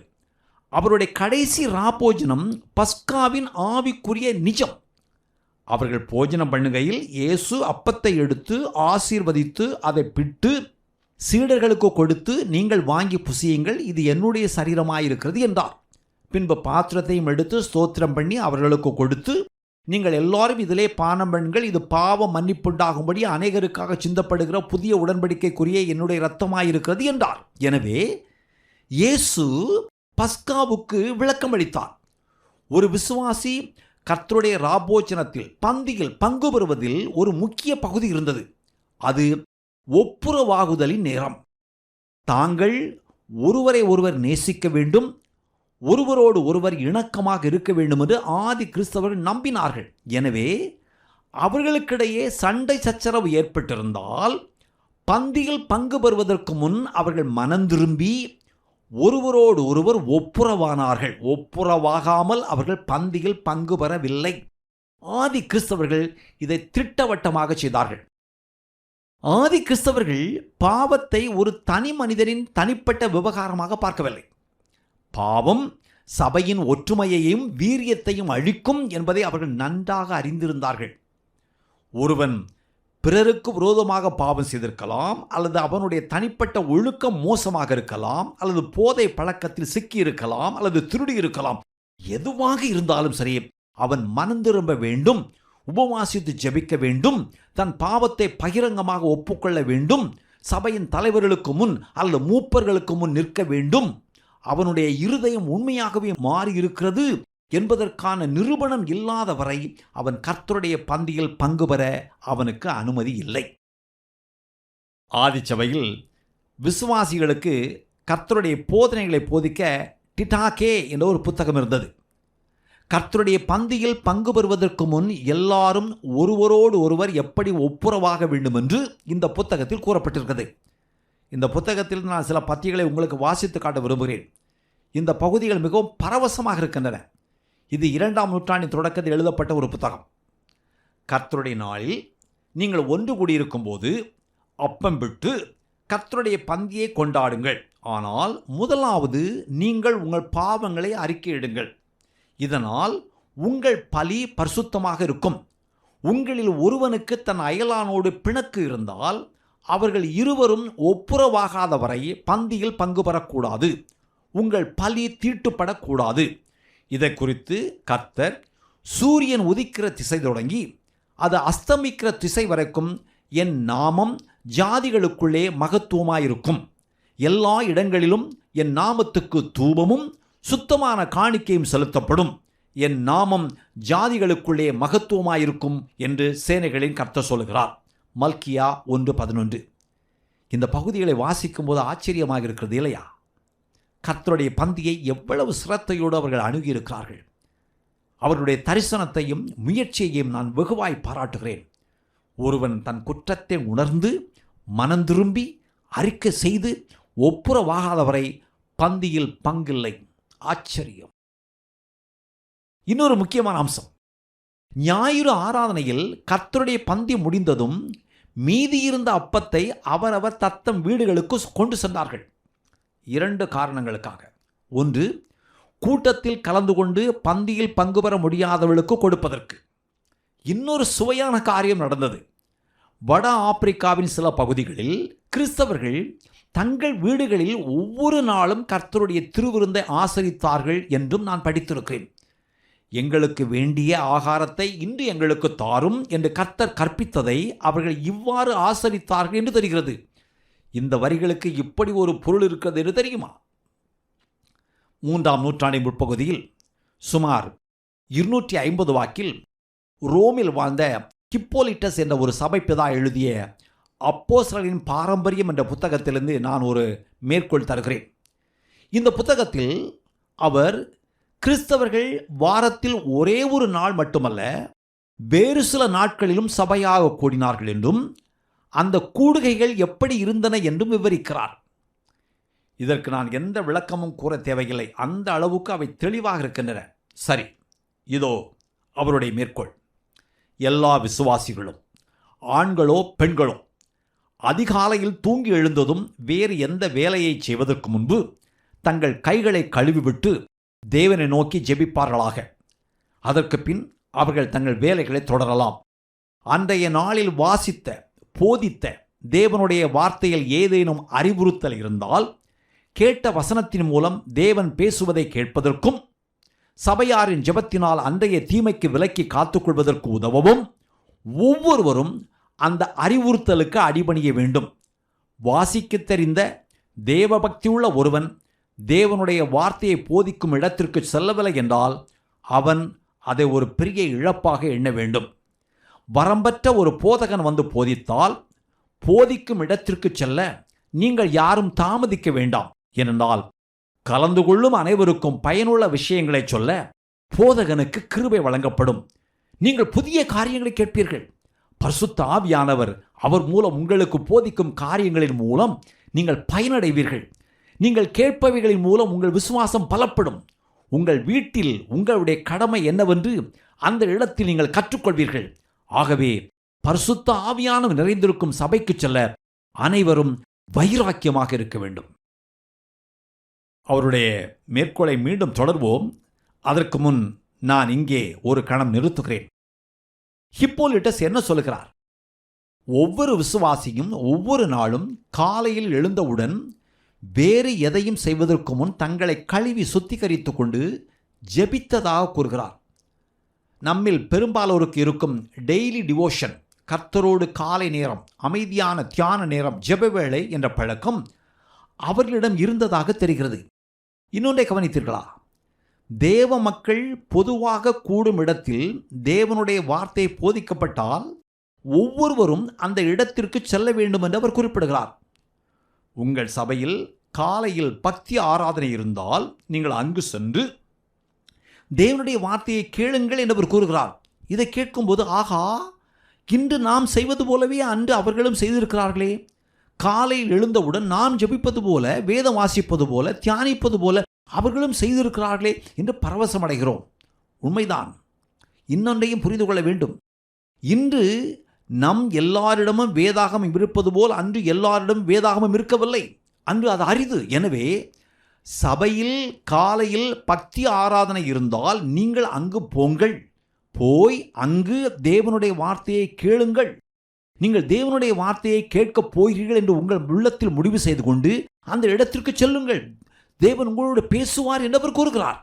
அவருடைய கடைசி ராபோஜனம் பஸ்காவின் ஆவிக்குரிய நிஜம். அவர்கள் போஜனம் பண்ணுகையில் இயேசு அப்பத்தை எடுத்து ஆசீர்வதித்து அதை பிட்டு சீடர்களுக்கு கொடுத்து, நீங்கள் வாங்கி புசியுங்கள், இது என்னுடைய சரீரமாயிருக்கிறது என்றார். பின்பு பாத்திரத்தையும் எடுத்து ஸ்தோத்திரம் பண்ணி அவர்களுக்கு கொடுத்து, நீங்கள் எல்லாரும் இதிலே பானம் பண்ணுங்கள், இது பாவ மன்னிப்புண்டாகும்படி அநேகருக்காக சிந்தப்படுகிற புதிய உடன்படிக்கைக்குரிய என்னுடைய இரத்தமாயிருக்கிறது என்றார். எனவே இயேசு பஸ்காவுக்கு விளக்கம் அளித்தார். ஒரு விசுவாசி கர்த்தருடைய ராபோஜனத்தில், பந்தியில் பங்கு பெறுவதில் ஒரு முக்கிய பகுதி இருந்தது. அது ஒப்புரவாகுதலின் நேரம். தாங்கள் ஒருவரை ஒருவர் நேசிக்க வேண்டும், ஒருவரோடு ஒருவர் இணக்கமாக இருக்க வேண்டும் என்று ஆதி கிறிஸ்தவர்கள் நம்பினார்கள். எனவே அவர்களுக்கிடையே சண்டை சச்சரவு ஏற்பட்டிருந்தால் பந்தியில் பங்கு பெறுவதற்கு முன் அவர்கள் மனம் திரும்பி ஒருவரோடு ஒருவர் ஒப்புரவானார்கள். ஒப்புரவாகாமல் அவர்கள் பந்தியில் பங்கு பெறவில்லை. ஆதி கிறிஸ்தவர்கள் இதை திட்டவட்டமாக செய்தார்கள். ஆதி கிறிஸ்தவர்கள் பாவத்தை ஒரு தனி மனிதனின் தனிப்பட்ட விவகாரமாக பார்க்கவில்லை. பாவம் சபையின் ஒற்றுமையையும் வீரியத்தையும் அழிக்கும் என்பதை அவர்கள் நன்றாக அறிந்திருந்தார்கள். ஒருவன் பிறருக்கு விரோதமாக பாவம் செய்திருக்கலாம், அல்லது அவனுடைய தனிப்பட்ட ஒழுக்கம் மோசமாக இருக்கலாம், அல்லது போதை பழக்கத்தில் சிக்கி இருக்கலாம், அல்லது திருடி இருக்கலாம். எதுவாக இருந்தாலும் சரி, அவன் மனம் திரும்ப வேண்டும், உபவாசித்து ஜெபிக்க வேண்டும், தன் பாவத்தை பகிரங்கமாக ஒப்புக்கொள்ள வேண்டும், சபையின் தலைவர்களுக்கு முன் அல்லது மூப்பர்களுக்கு முன் நிற்க வேண்டும். அவனுடைய இருதயம் உண்மையாகவே மாறியிருக்கிறது என்பதற்கான நிரூபணம் இல்லாத வரை அவன் கர்த்தருடைய பந்தியில் பங்கு பெற அவனுக்கு அனுமதி இல்லை. ஆதிச்சபையில் விசுவாசிகளுக்கு கர்த்தருடைய போதனைகளை போதிக்க டிடாகே என்ற ஒரு புத்தகம் இருந்தது. கர்த்தருடைய பந்தியில் பங்கு பெறுவதற்கு முன் எல்லாரும் ஒருவரோடு ஒருவர் எப்படி ஒப்புரவாக வேண்டும் என்று இந்த புத்தகத்தில் கூறப்பட்டிருக்கிறது. இந்த புத்தகத்தில் நான் சில பத்திகளை உங்களுக்கு வாசித்து காட்ட விரும்புகிறேன். இந்த பகுதிகள் மிகவும் பரவசமாக இருக்கின்றன. இது 2ஆம் நூற்றாண்டின் தொடக்கத்தில் எழுதப்பட்ட ஒரு புத்தகம். கர்த்தருடைய நாளில் நீங்கள் ஒன்று கூடியிருக்கும் போது அப்பம் விட்டு கர்த்தருடைய பந்தியை கொண்டாடுங்கள். ஆனால் முதலாவது நீங்கள் உங்கள் பாவங்களை அறிக்கையிடுங்கள். இதனால் உங்கள் பலி பரிசுத்தமாக இருக்கும். உங்களில் ஒருவனுக்கு தன் அயலானோடு பிணக்கு இருந்தால் அவர்கள் இருவரும் ஒப்புரவாகாத வரை பந்தியில் பங்கு பெறக்கூடாது. உங்கள் பலி தீட்டுப்படக்கூடாது. இதை குறித்து கர்த்தர் சூரியன் உதிக்கிற திசை தொடங்கி அது அஸ்தமிக்கிற திசை வரைக்கும் என் நாமம் ஜாதிகளுக்குள்ளே மகத்துவமாயிருக்கும். எல்லா இடங்களிலும் என் நாமத்துக்கு தூபமும் சுத்தமான காணிக்கையும் செலுத்தப்படும். என் நாமம் ஜாதிகளுக்குள்ளே மகத்துவமாயிருக்கும் என்று சேனைகளின் கர்த்தர் சொல்கிறார். மல்கியா 1:11. இந்த பகுதிகளை வாசிக்கும் போது ஆச்சரியமாக இருக்கிறது இல்லையா? கர்த்தருடைய பந்தியை எவ்வளவு சிரத்தையோடு அவர்கள் அணுகியிருக்கிறார்கள். அவர்களுடைய தரிசனத்தையும் முயற்சியையும் நான் வெகுவாய் பாராட்டுகிறேன். ஒருவன் தன் குற்றத்தை உணர்ந்து மனந்திரும்பி அறிக்கை செய்து ஒப்புரவாகாதவரை பந்தியில் பங்கில்லை. ஆச்சரியம். இன்னொரு முக்கியமான அம்சம், ஞாயிறு ஆராதனையில் கர்த்தருடைய பந்தி முடிந்ததும் மீதியிருந்த அப்பத்தை அவரவர் தத்தம் வீடுகளுக்கு கொண்டு சென்றார்கள். 2 காரணங்களுக்காக. ஒன்று, கூட்டத்தில் கலந்து கொண்டு பந்தியில் பங்கு பெற முடியாதவர்களுக்கு கொடுப்பதற்கு. இன்னொரு சுவையான காரியம் நடந்தது. வட ஆப்பிரிக்காவின் சில பகுதிகளில் கிறிஸ்தவர்கள் தங்கள் வீடுகளில் ஒவ்வொரு நாளும் கர்த்தருடைய திருவிருந்தை ஆசரித்தார்கள் என்றும் நான் படித்திருக்கிறேன். எங்களுக்கு வேண்டிய ஆகாரத்தை இன்று எங்களுக்கு தாரும் என்று கர்த்தர் கற்பித்ததை அவர்கள் இவ்வாறு ஆசரித்தார்கள் என்று தெரிகிறது. இந்த வரிகளுக்கு இப்படி ஒரு பொருள் இருக்கிறது என்று தெரியுமா? 3ஆம் நூற்றாண்டின் முற்பகுதியில் சுமார் 250 வாக்கில் ரோமில் வாழ்ந்த ஹிப்போலிட்டஸ் என்ற ஒரு சபைப்பிதா எழுதிய அப்போஸ்தலரின் பாரம்பரியம் என்ற புத்தகத்திலிருந்து நான் ஒரு மேற்கோள் தருகிறேன். இந்த புத்தகத்தில் அவர் கிறிஸ்தவர்கள் வாரத்தில் ஒரே ஒரு நாள் மட்டுமல்ல வேறு சில நாட்களிலும் சபையாக கூடினார்கள் என்றும் அந்த கூடுகைகள் எப்படி இருந்தன என்றும் விவரிக்கிறார். இதற்கு நான் எந்த விளக்கமும் கூற தேவையில்லை. அந்த அளவுக்கு அவை தெளிவாக இருக்கின்றன. சரி, இதோ அவருடைய மேற்கோள். எல்லா விசுவாசிகளும், ஆண்களோ பெண்களோ, அதிகாலையில் தூங்கி எழுந்ததும் வேறு எந்த வேலையை செய்வதற்கு முன்பு தங்கள் கைகளை கழுவிவிட்டு தேவனை நோக்கி ஜெபிப்பார்களாக. அதற்கு பின் அவர்கள் தங்கள் வேலைகளை தொடரலாம். அன்றைய நாளில் வாசித்த போதித்த தேவனுடைய வார்த்தையில் ஏதேனும் அறிவுறுத்தல் இருந்தால் கேட்ட வசனத்தின் மூலம் தேவன் பேசுவதை கேட்பதற்கும் சபையாரின் ஜெபத்தினால் அன்றைய தீமைக்கு விலக்கி காத்துக்கொள்வதற்கு உதவவும் ஒவ்வொருவரும் அந்த அறிவுறுத்தலுக்கு அடிபணிய வேண்டும். வாசிக்க தெரிந்த தேவபக்தியுள்ள ஒருவன் தேவனுடைய வார்த்தையை போதிக்கும் இடத்திற்கு செல்லவில்லை என்றால் அவன் அதை ஒரு பெரிய இழப்பாக எண்ண வேண்டும். வரம்பற்ற ஒரு போதகன் வந்து போதித்தால் போதிக்கும் இடத்திற்கு செல்ல நீங்கள் யாரும் தாமதிக்க வேண்டாம். ஏனென்றால் கலந்து கொள்ளும் அனைவருக்கும் பயனுள்ள விஷயங்களை சொல்ல போதகனுக்கு கிருபை வழங்கப்படும். நீங்கள் புதிய காரியங்களை கேட்பீர்கள். பரிசுத்த ஆவியானவர் அவர் மூலம் உங்களுக்கு போதிக்கும் காரியங்களின் மூலம் நீங்கள் பயனடைவீர்கள். நீங்கள் கேட்பவைகளின் மூலம் உங்கள் விசுவாசம் பலப்படும். உங்கள் வீட்டில் உங்களுடைய கடமை என்னவென்று அந்த இடத்தில் நீங்கள் கற்றுக்கொள்வீர்கள். ஆகவே பரிசுத்த ஆவியானவர் நிறைந்திருக்கும் சபைக்கு செல்ல அனைவரும் வைராக்கியமாக இருக்க வேண்டும். அவருடைய மேற்கோளை மீண்டும் தொடர்வோம். அதற்கு முன் நான் இங்கே ஒரு கணம் நிறுத்துகிறேன். ஹிப்போலிட்டஸ் என்ன சொல்கிறார்? ஒவ்வொரு விசுவாசியும் ஒவ்வொரு நாளும் காலையில் எழுந்தவுடன் வேறு எதையும் செய்வதற்கு முன் தங்களை கழுவி சுத்திகரித்து கொண்டு ஜெபித்ததாக கூறுகிறார். நம்மில் பெரும்பாலோருக்கு இருக்கும் டெய்லி டிவோஷன், கர்த்தரோடு காலை நேரம், அமைதியான தியான நேரம், ஜெப வேளை என்ற பழக்கம் அவர்களிடம் இருந்ததாக தெரிகிறது. இன்னொன்றை கவனித்தீர்களா? தேவ மக்கள் பொதுவாக கூடும் இடத்தில் தேவனுடைய வார்த்தை போதிக்கப்பட்டால் ஒவ்வொருவரும் அந்த இடத்திற்கு செல்ல வேண்டும் என்று அவர் குறிப்பிடுகிறார். உங்கள் சபையில் காலையில் பக்தி ஆராதனை இருந்தால் நீங்கள் அங்கு சென்று தேவனுடைய வார்த்தையை கேளுங்கள் என்று அவர் கூறுகிறார். இதை கேட்கும்போது ஆகா, இன்று நாம் செய்வது போலவே அன்று அவர்களும் செய்திருக்கிறார்களே. காலையில் எழுந்தவுடன் நாம் ஜெபிப்பது போல, வேதம் வாசிப்பது போல, தியானிப்பது போல அவர்களும் செய்திருக்கிறார்களே என்று பரவசமடைகிறோம். உண்மைதான். இன்னொன்றையும் புரிந்து கொள்ள வேண்டும். இன்று நம் எல்லாரிடமும் வேதாகமம் இருப்பது போல் அன்று எல்லாரிடமும் வேதாகமம் இருக்கவில்லை. அன்று அது அரிது. எனவே சபையில் காலையில் பக்தி ஆராதனை இருந்தால் நீங்கள் அங்கு போங்கள், போய் அங்கு தேவனுடைய வார்த்தையை கேளுங்கள். நீங்கள் தேவனுடைய வார்த்தையை கேட்கப் போகிறீர்கள் என்று உங்கள் உள்ளத்தில் முடிவு செய்து கொண்டு அந்த இடத்திற்கு செல்லுங்கள். தேவன் உங்களோடு பேசுவார் என்று அவர் கூறுகிறார்.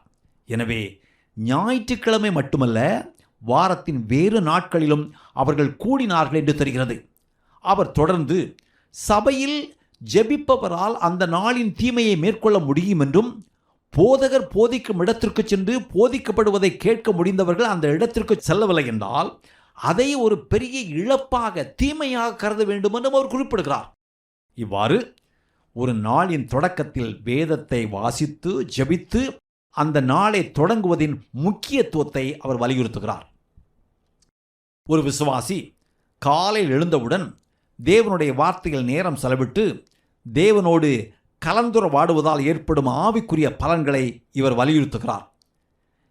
எனவே ஞாயிற்றுக்கிழமை மட்டுமல்ல, வாரத்தின் வேறு நாட்களிலும் அவர்கள் கூடினார்கள் என்று தெரிகிறது. அவர் தொடர்ந்து சபையில் ஜெபிப்பவரால் அந்த நாளின் தீமையை மேற்கொள்ள முடியும் என்றும், போதகர் போதிக்கும் இடத்திற்கு சென்று போதிக்கப்படுவதை கேட்க முடிந்தவர்கள் அந்த இடத்திற்கு செல்லவில்லை என்றால் அதை ஒரு பெரிய இழப்பாக தீமையாக கருத வேண்டும் என்றும் அவர் குறிப்பிடுகிறார். இவ்வாறு ஒரு நாளின் தொடக்கத்தில் வேதத்தை வாசித்து ஜெபித்து அந்த நாளை தொடங்குவதின் முக்கியத்துவத்தை அவர் வலியுறுத்துகிறார். ஒரு விசுவாசி காலையில் எழுந்தவுடன் தேவனுடைய வார்த்தையில் நேரம் செலவிட்டு தேவனோடு கலந்துரையாடுவதால் ஏற்படும் ஆவிக்குரிய பலன்களை இவர் வலியுறுத்துகிறார்.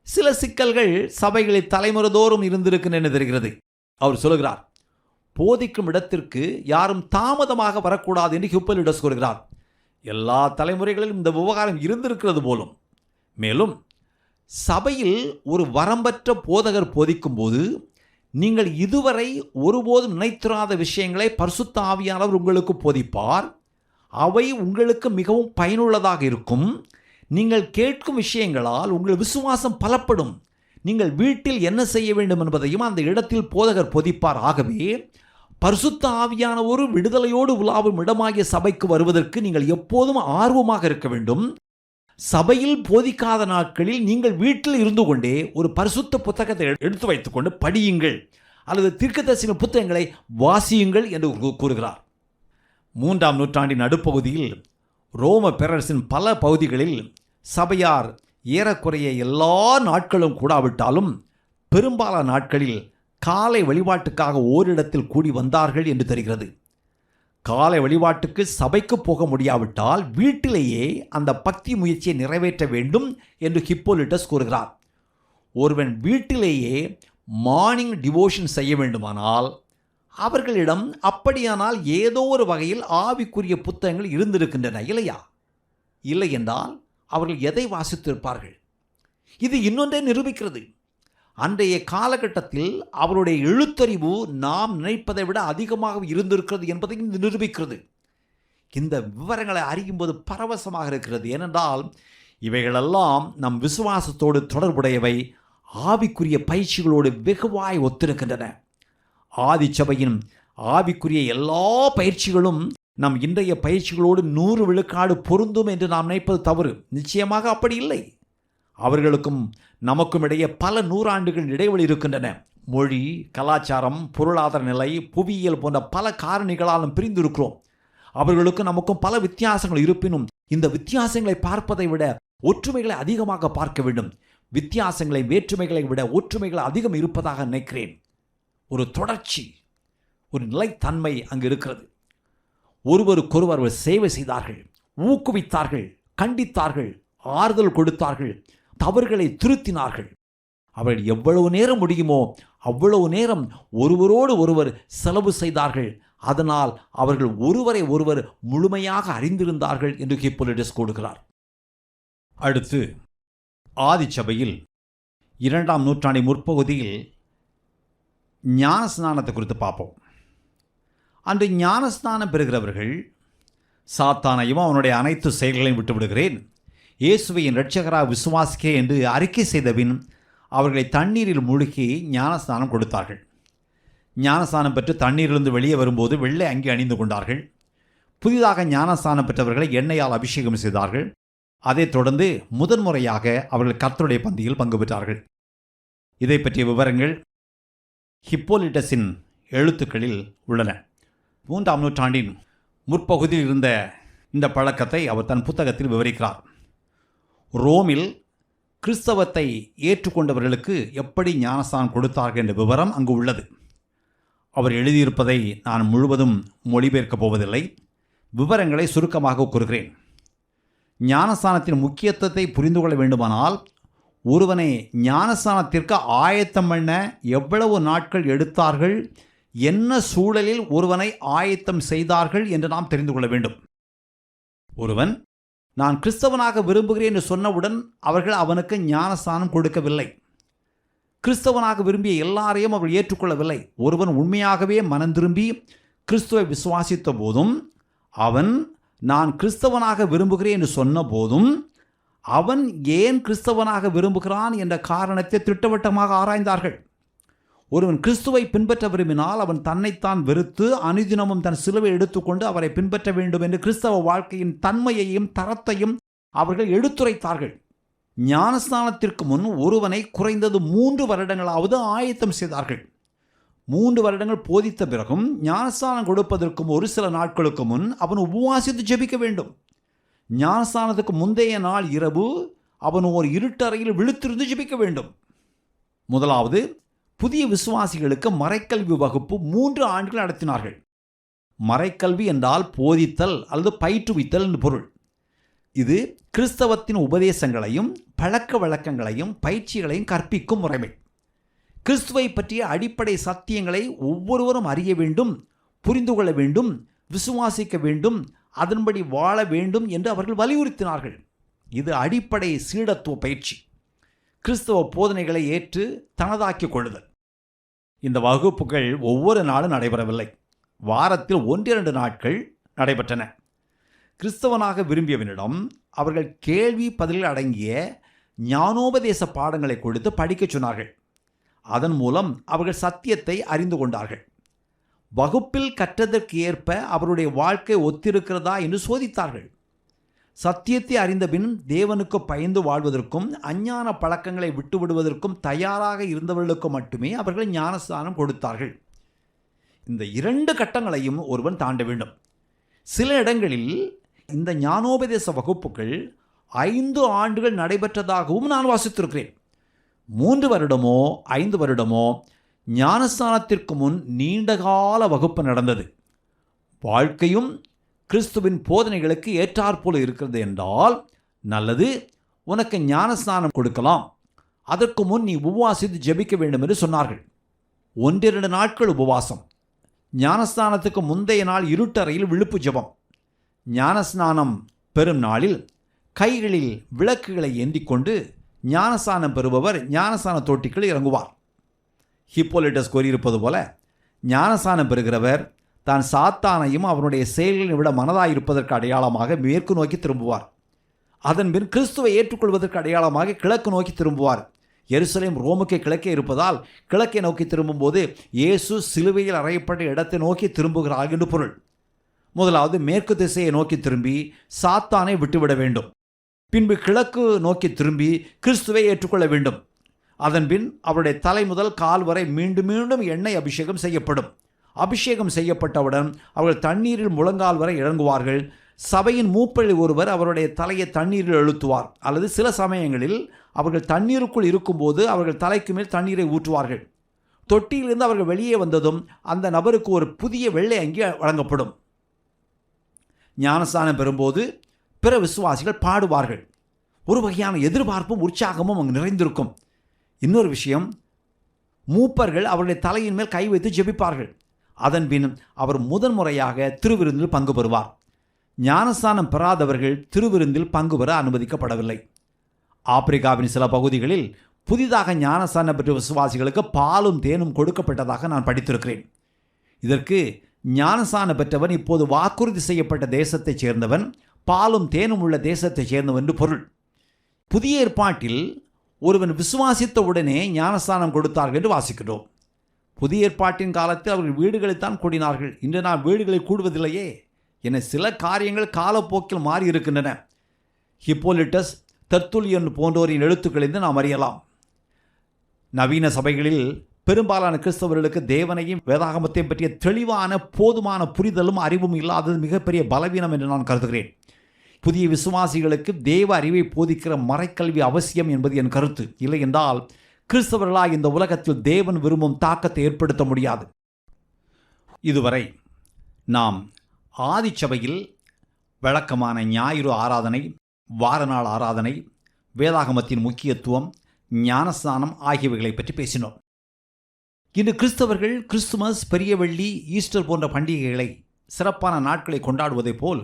சில சிக்கல்கள் சபைகளில் தலைமுறைதோறும் இருந்திருக்கின்றன தெரிகிறது. அவர் சொல்கிறார், போதிக்கும் இடத்திற்கு யாரும் தாமதமாக வரக்கூடாது என்று ஹிப்போலிட்டஸ் கூறுகிறார். எல்லா தலைமுறைகளிலும் இந்த விவகாரம் இருந்திருக்கிறது போலும். மேலும் சபையில் ஒரு வரம்பற்ற போதகர் போதிக்கும் போது நீங்கள் இதுவரை ஒருபோதும் நினைத்திராத விஷயங்களை பரிசுத்த ஆவியானவர் உங்களுக்கு போதிப்பார். அவை உங்களுக்கு மிகவும் பயனுள்ளதாக இருக்கும். நீங்கள் கேட்கும் விஷயங்களால் உங்கள் விசுவாசம் பலப்படும். நீங்கள் வீட்டில் என்ன செய்ய வேண்டும் என்பதையும் அந்த இடத்தில் போதகர் போதிப்பார். ஆகவே பரிசுத்த ஆவியான ஒரு விடுதலையோடு உலாவும் இடமாகிய சபைக்கு வருவதற்கு நீங்கள் எப்போதும் ஆர்வமாக இருக்க வேண்டும். சபையில் போதிக்காத நாட்களில் நீங்கள் வீட்டில் இருந்து கொண்டே ஒரு பரிசுத்த புத்தகத்தை எடுத்து வைத்துக்கொண்டு படியுங்கள், அல்லது தீர்க்கதரிசன புத்தகங்களை வாசியுங்கள் என்று கூறுகிறார். 3ஆம் நூற்றாண்டின் நடுப்பகுதியில் ரோம பேரரசின் பல பகுதிகளில் சபையார் ஏறக்குறைய எல்லா நாட்களும் கூடாவிட்டாலும் பெரும்பாலான நாட்களில் காலை வழிபாட்டுக்காக ஓரிடத்தில் கூடி வந்தார்கள் என்று தெரிகிறது. காலை வழிபாட்டுக்கு சபைக்கு போக முடியாவிட்டால் வீட்டிலேயே அந்த பக்தி முயற்சியை நிறைவேற்ற வேண்டும் என்று ஹிப்போலிட்டஸ் கூறுகிறார். ஒருவன் வீட்டிலேயே மார்னிங் டிவோஷன் செய்ய வேண்டுமானால் அவர்களிடம் அப்படியானால் ஏதோ ஒரு வகையில் ஆவிக்குரிய புத்தகங்கள் இருந்திருக்கின்றன இல்லையா? இல்லை என்றால் அவர்கள் எதை வாசித்திருப்பார்கள்? இது இன்னொன்றை நிரூபிக்கிறது. அன்றைய காலகட்டத்தில் அவருடைய எழுத்தறிவு நாம் நினைப்பதை விட அதிகமாக இருந்திருக்கிறது என்பதை இது நிரூபிக்கிறது. இந்த விவரங்களை அறியும்போது பரவசமாக இருக்கிறது. ஏனென்றால் இவைகளெல்லாம் நம் விசுவாசத்தோடு தொடர்புடையவை, ஆவிக்குரிய பயிற்சிகளோடு வெகுவாய் ஒத்திருக்கின்றன. ஆதி சபையின் ஆவிக்குரிய எல்லா பயிற்சிகளும் நம் இன்றைய பயிற்சிகளோடு 100 விழுக்காடு பொருந்தும் என்று நாம் நினைப்பது தவறு. நிச்சயமாக அப்படி இல்லை. அவர்களுக்கும் நமக்கும் இடையே பல நூறாண்டுகள் இடைவெளி இருக்கின்றன. மொழி, கலாச்சாரம், பொருளாதார நிலை, புவியியல் போன்ற பல காரணிகளாலும் பிரிந்திருக்கிறோம். அவர்களுக்கும் நமக்கும் பல வித்தியாசங்கள் இருப்பினும் இந்த வித்தியாசங்களை பார்ப்பதை விட ஒற்றுமைகளை அதிகமாக பார்க்க வேண்டும். வித்தியாசங்களை வேற்றுமைகளை விட ஒற்றுமைகள் அதிகம் இருப்பதாக நினைக்கிறேன். ஒரு தொடர்ச்சி, ஒரு நிலைத்தன்மை அங்கு இருக்கிறது. ஒருவருக்கொருவர் சேவை செய்தார்கள், ஊக்குவித்தார்கள், கண்டித்தார்கள், ஆறுதல் கொடுத்தார்கள், தவறுகளை திருத்தினார்கள். அவர்கள் எவ்வளவு நேரம் முடியுமோ அவ்வளவு நேரம் ஒருவரோடு ஒருவர் செலவு செய்தார்கள். அதனால் அவர்கள் ஒருவரை ஒருவர் முழுமையாக அறிந்திருந்தார்கள் என்று ஹிப்போலிட்டஸ் கூறுகிறார். அடுத்து ஆதி சபையில் 2ஆம் நூற்றாண்டின் முற்பகுதியில் ஞானஸ்நானத்தை குறித்து பார்ப்போம். அன்று ஞானஸ்நானம் பெறுகிறவர்கள் சாத்தானையும் அவனுடைய அனைத்து செயல்களையும் விட்டுவிடுகிறேன், இயேசுவை என் இரட்சகராக விசுவாசிக்க என்று அறிக்கை செய்தபின் அவர்களை தண்ணீரில் மூழ்கி ஞானஸ்நானம் கொடுத்தார்கள். ஞானஸ்நானம் பெற்று தண்ணீரிலிருந்து வெளியே வரும்போது வெள்ளை அங்கி அணிந்து கொண்டார்கள். புதிதாக ஞானஸ்நானம் பெற்றவர்களை எண்ணெயால் அபிஷேகம் செய்தார்கள். அதைத் தொடர்ந்து முதன்முறையாக அவர்கள் கர்த்தருடைய பந்தியில் பங்கு பெற்றார்கள். இதை பற்றிய விவரங்கள் ஹிப்போலிட்டஸின் எழுத்துக்களில் உள்ளன. 3ஆம் நூற்றாண்டின் முற்பகுதியில் இருந்த இந்த பழக்கத்தை அவர் தன் புத்தகத்தில் விவரிக்கிறார். ரோமில் கிறிஸ்தவத்தை ஏற்றுக்கொண்டவர்களுக்கு எப்படி ஞானஸ்நானம் கொடுத்தார்கள் என்ற விவரம் அங்கு உள்ளது. அவர் எழுதியிருப்பதை நான் முழுவதும் மொழிபெயர்க்கப் போவதில்லை. விவரங்களை சுருக்கமாக கூறுகிறேன். ஞானஸ்நானத்தின் முக்கியத்துவத்தை புரிந்து கொள்ள வேண்டுமானால் ஒருவனை ஞானஸ்நானத்திற்கு ஆயத்தம் பண்ண எவ்வளவு நாட்கள் எடுத்தார்கள், என்ன சூழலில் ஒருவனை ஆயத்தம் செய்தார்கள் என்று நாம் தெரிந்து கொள்ள வேண்டும். ஒருவன் நான் கிறிஸ்தவனாக விரும்புகிறேன் என்று சொன்னவுடன் அவர்கள் அவனுக்கு ஞானஸ்நானம் கொடுக்கவில்லை. கிறிஸ்தவனாக விரும்பிய எல்லாரையும் அவர்கள் ஏற்றுக்கொள்ளவில்லை. ஒருவன் உண்மையாகவே மனம் திரும்பி கிறிஸ்துவை விசுவாசித்த போதும், அவன் நான் கிறிஸ்தவனாக விரும்புகிறேன் என்று சொன்ன போதும், அவன் ஏன் கிறிஸ்தவனாக விரும்புகிறான் என்ற காரணத்தை திட்டவட்டமாக ஆராய்ந்தார்கள். ஒருவன் கிறிஸ்துவை பின்பற்ற விரும்பினால் அவன் தன்னைத்தான் வெறுத்து அனுதினமும் தன் சிலுவை எடுத்துக்கொண்டு அவரை பின்பற்ற வேண்டும் என்று கிறிஸ்தவ வாழ்க்கையின் தன்மையையும் தரத்தையும் அவர்கள் எடுத்துரைத்தார்கள். ஞானஸ்நானத்திற்கு முன் ஒருவனை குறைந்தது 3 வருடங்களாவது ஆயத்தம் செய்தார்கள். 3 வருடங்கள் போதித்த பிறகும் ஞானஸ்நானம் கொடுப்பதற்கும் ஒரு சில நாட்களுக்கு முன் அவன் உபவாசித்து ஜெபிக்க வேண்டும். ஞானஸ்நானத்துக்கு முந்தைய நாள் இரவு அவன் ஒரு இருட்டறையில் விழித்திருந்து ஜெபிக்க வேண்டும். முதலாவது, புதிய விசுவாசிகளுக்கு மறைக்கல்வி வகுப்பு 3 ஆண்டுகள் நடத்தினார்கள். மறைக்கல்வி என்றால் போதித்தல் அல்லது பயிற்றுவித்தல் என்று பொருள். இது கிறிஸ்தவத்தின் உபதேசங்களையும் பழக்க வழக்கங்களையும் பயிற்சிகளையும் கற்பிக்கும் முறைமை. கிறிஸ்துவை பற்றிய அடிப்படை சத்தியங்களை ஒவ்வொருவரும் அறிய வேண்டும், புரிந்து கொள்ள வேண்டும், விசுவாசிக்க வேண்டும், அதன்படி வாழ வேண்டும் என்று அவர்கள் வலியுறுத்தினார்கள். இது அடிப்படை சீடத்துவ பயிற்சி. கிறிஸ்தவ போதனைகளை ஏற்று தனதாக்கிக் கொள்ளுதல். இந்த வகுப்புகள் ஒவ்வொரு நாளும் நடைபெறவில்லை. வாரத்தில் 1-2 நாட்கள் நடைபெற்றன. கிறிஸ்தவனாக விரும்பியவனிடம் அவர்கள் கேள்வி பதில்கள் அடங்கிய ஞானோபதேச பாடங்களை கொடுத்து படிக்கச் சொன்னார்கள். அதன் மூலம் அவர்கள் சத்தியத்தை அறிந்து கொண்டார்கள். வகுப்பில் கற்றதற்கு ஏற்ப அவருடைய வாழ்க்கை ஒத்திருக்கிறதா என்று சோதித்தார்கள். சத்தியத்தை அறிந்தபின் தேவனுக்கு பயந்து வாழ்வதற்கும் அஞ்ஞான பழக்கங்களை விட்டுவிடுவதற்கும் தயாராக இருந்தவர்களுக்கு மட்டுமே அவர்கள் ஞானஸ்நானம் கொடுத்தார்கள். இந்த 2 கட்டங்களையும் ஒருவன் தாண்ட வேண்டும். சில இடங்களில் இந்த ஞானோபதேச வகுப்புகள் 5 ஆண்டுகள் நடைபெற்றதாகவும் நான் வாசித்திருக்கிறேன். 3 வருடமோ 5 வருடமோ ஞானஸ்நானத்திற்கு முன் நீண்டகால வகுப்பு நடந்தது. வாழ்க்கையும் கிறிஸ்துவின் போதனைகளுக்கு ஏற்றாற்போல இருக்கிறது என்றால் நல்லது, உனக்கு ஞானஸ்நானம் கொடுக்கலாம், அதற்கு முன் நீ உபவாசித்து ஜெபிக்க வேண்டும் என்று சொன்னார்கள். 1-2 நாட்கள் உபவாசம், ஞானஸ்நானத்துக்கு முந்தைய நாள் இருட்டறையில் விழுப்பு ஜெபம். ஞானஸ்நானம் பெறும் நாளில் கைகளில் விளக்குகளை ஏந்திக்கொண்டு ஞானஸ்நானம் பெறுபவர் ஞானஸ்நான தொட்டிக்குள் இறங்குவார். ஹிப்போலிட்டஸ் கூறியிருப்பது போல, ஞானஸ்நானம் பெறுகிறவர் தான் சாத்தானையும் அவனுடைய செயல்களை விட மனதாயிருப்பதற்கு அடையாளமாக மேற்கு நோக்கி திரும்புவார். அதன்பின் கிறிஸ்துவை ஏற்றுக்கொள்வதற்கு அடையாளமாக கிழக்கு நோக்கி திரும்புவார். எருசலேம் ரோமுக்கு கிழக்கே இருப்பதால் கிழக்கை நோக்கி திரும்பும்போது இயேசு சிலுவையில் அறையப்பட்ட இடத்தை நோக்கி திரும்புகிறார் என்று பொருள். முதலாவது மேற்கு திசையை நோக்கி திரும்பி சாத்தானை விட்டுவிட வேண்டும். பின்பு கிழக்கு நோக்கி திரும்பி கிறிஸ்துவை ஏற்றுக்கொள்ள வேண்டும். அதன்பின் அவருடைய தலை முதல் கால் வரை மீண்டும் மீண்டும் எண்ணெய் அபிஷேகம் செய்யப்படும். அபிஷேகம் செய்யப்பட்டவுடன் அவர்கள் தண்ணீரில் முழங்கால் வரை இறங்குவார்கள். சபையின் மூப்பரில் ஒருவர் அவருடைய தலையை தண்ணீரில் அழுத்துவார். அல்லது சில சமயங்களில் அவர்கள் தண்ணீருக்குள் இருக்கும்போது அவர்கள் தலைக்கு மேல் தண்ணீரை ஊற்றுவார்கள். தொட்டியிலிருந்து அவர்கள் வெளியே வந்ததும் அந்த நபருக்கு ஒரு புதிய வெள்ளை அங்கி வழங்கப்படும். ஞானஸ்நானம் பெறும்போது பிற விசுவாசிகள் பாடுவார்கள். ஒரு வகையான எதிர்பார்ப்பும் உற்சாகமும் அங்கு நிறைந்திருக்கும். இன்னொரு விஷயம், மூப்பர்கள் அவருடைய தலையின் மேல் கை வைத்து ஜெபிப்பார்கள். அதன்பின் அவர் முதன்முறையாக திருவிருந்தில் பங்கு பெறுவார். ஞானஸ்நானம் பெறாதவர்கள் திருவிருந்தில் பங்கு பெற அனுமதிக்கப்படவில்லை. ஆப்பிரிக்காவின் சில பகுதிகளில் புதிதாக ஞானஸ்நானம் பெற்ற விசுவாசிகளுக்கு பாலும் தேனும் கொடுக்கப்பட்டதாக நான் படித்திருக்கிறேன். இதற்கு ஞானஸ்நானம் பெற்றவன் இப்போது வாக்குறுதி செய்யப்பட்ட தேசத்தைச் சேர்ந்தவன், பாலும் தேனும் உள்ள தேசத்தைச் சேர்ந்தவன் என்று பொருள். புதிய ஏற்பாட்டில் ஒருவன் விசுவாசித்த உடனே ஞானஸ்நானம் கொடுத்தார்கள் என்று வாசிக்கிறோம். புதிய ஏற்பாட்டின் காலத்தில் அவர்கள் வீடுகளைத்தான் கூடினார்கள். இன்று நாம் வீடுகளில் கூடுவதில்லையே என சில காரியங்கள் காலப்போக்கில் மாறி இருக்கின்றன. ஹிப்போலிட்டஸ், தெர்த்துல்லியன் போன்றோரின் எழுத்துக்களிலிருந்து நாம் அறியலாம். நவீன சபைகளில் பெரும்பாலான கிறிஸ்தவர்களுக்கு தேவனையும் வேதாகமத்தையும் பற்றிய தெளிவான போதுமான புரிதலும் அறிவும் இல்லாதது மிகப்பெரிய பலவீனம் என்று நான் கருதுகிறேன். புதிய விசுவாசிகளுக்கு தேவ அறிவை போதிக்கிற மறைக்கல்வி அவசியம் என்பது என் கருத்து. இல்லை என்றால் கிறிஸ்தவர்களாக இந்த உலகத்தில் தேவன் விரும்பும் தாக்கத்தை ஏற்படுத்த முடியாது. இதுவரை நாம் ஆதிச்சபையில் வழக்கமான ஞாயிறு ஆராதனை, வாரநாள் ஆராதனை, வேதாகமத்தின் முக்கியத்துவம், ஞானஸ்நானம் ஆகியவைகளை பற்றி பேசினோம். இன்று கிறிஸ்தவர்கள் கிறிஸ்துமஸ், பெரிய வெள்ளி, ஈஸ்டர் போன்ற பண்டிகைகளை, சிறப்பான நாட்களை கொண்டாடுவதைப் போல்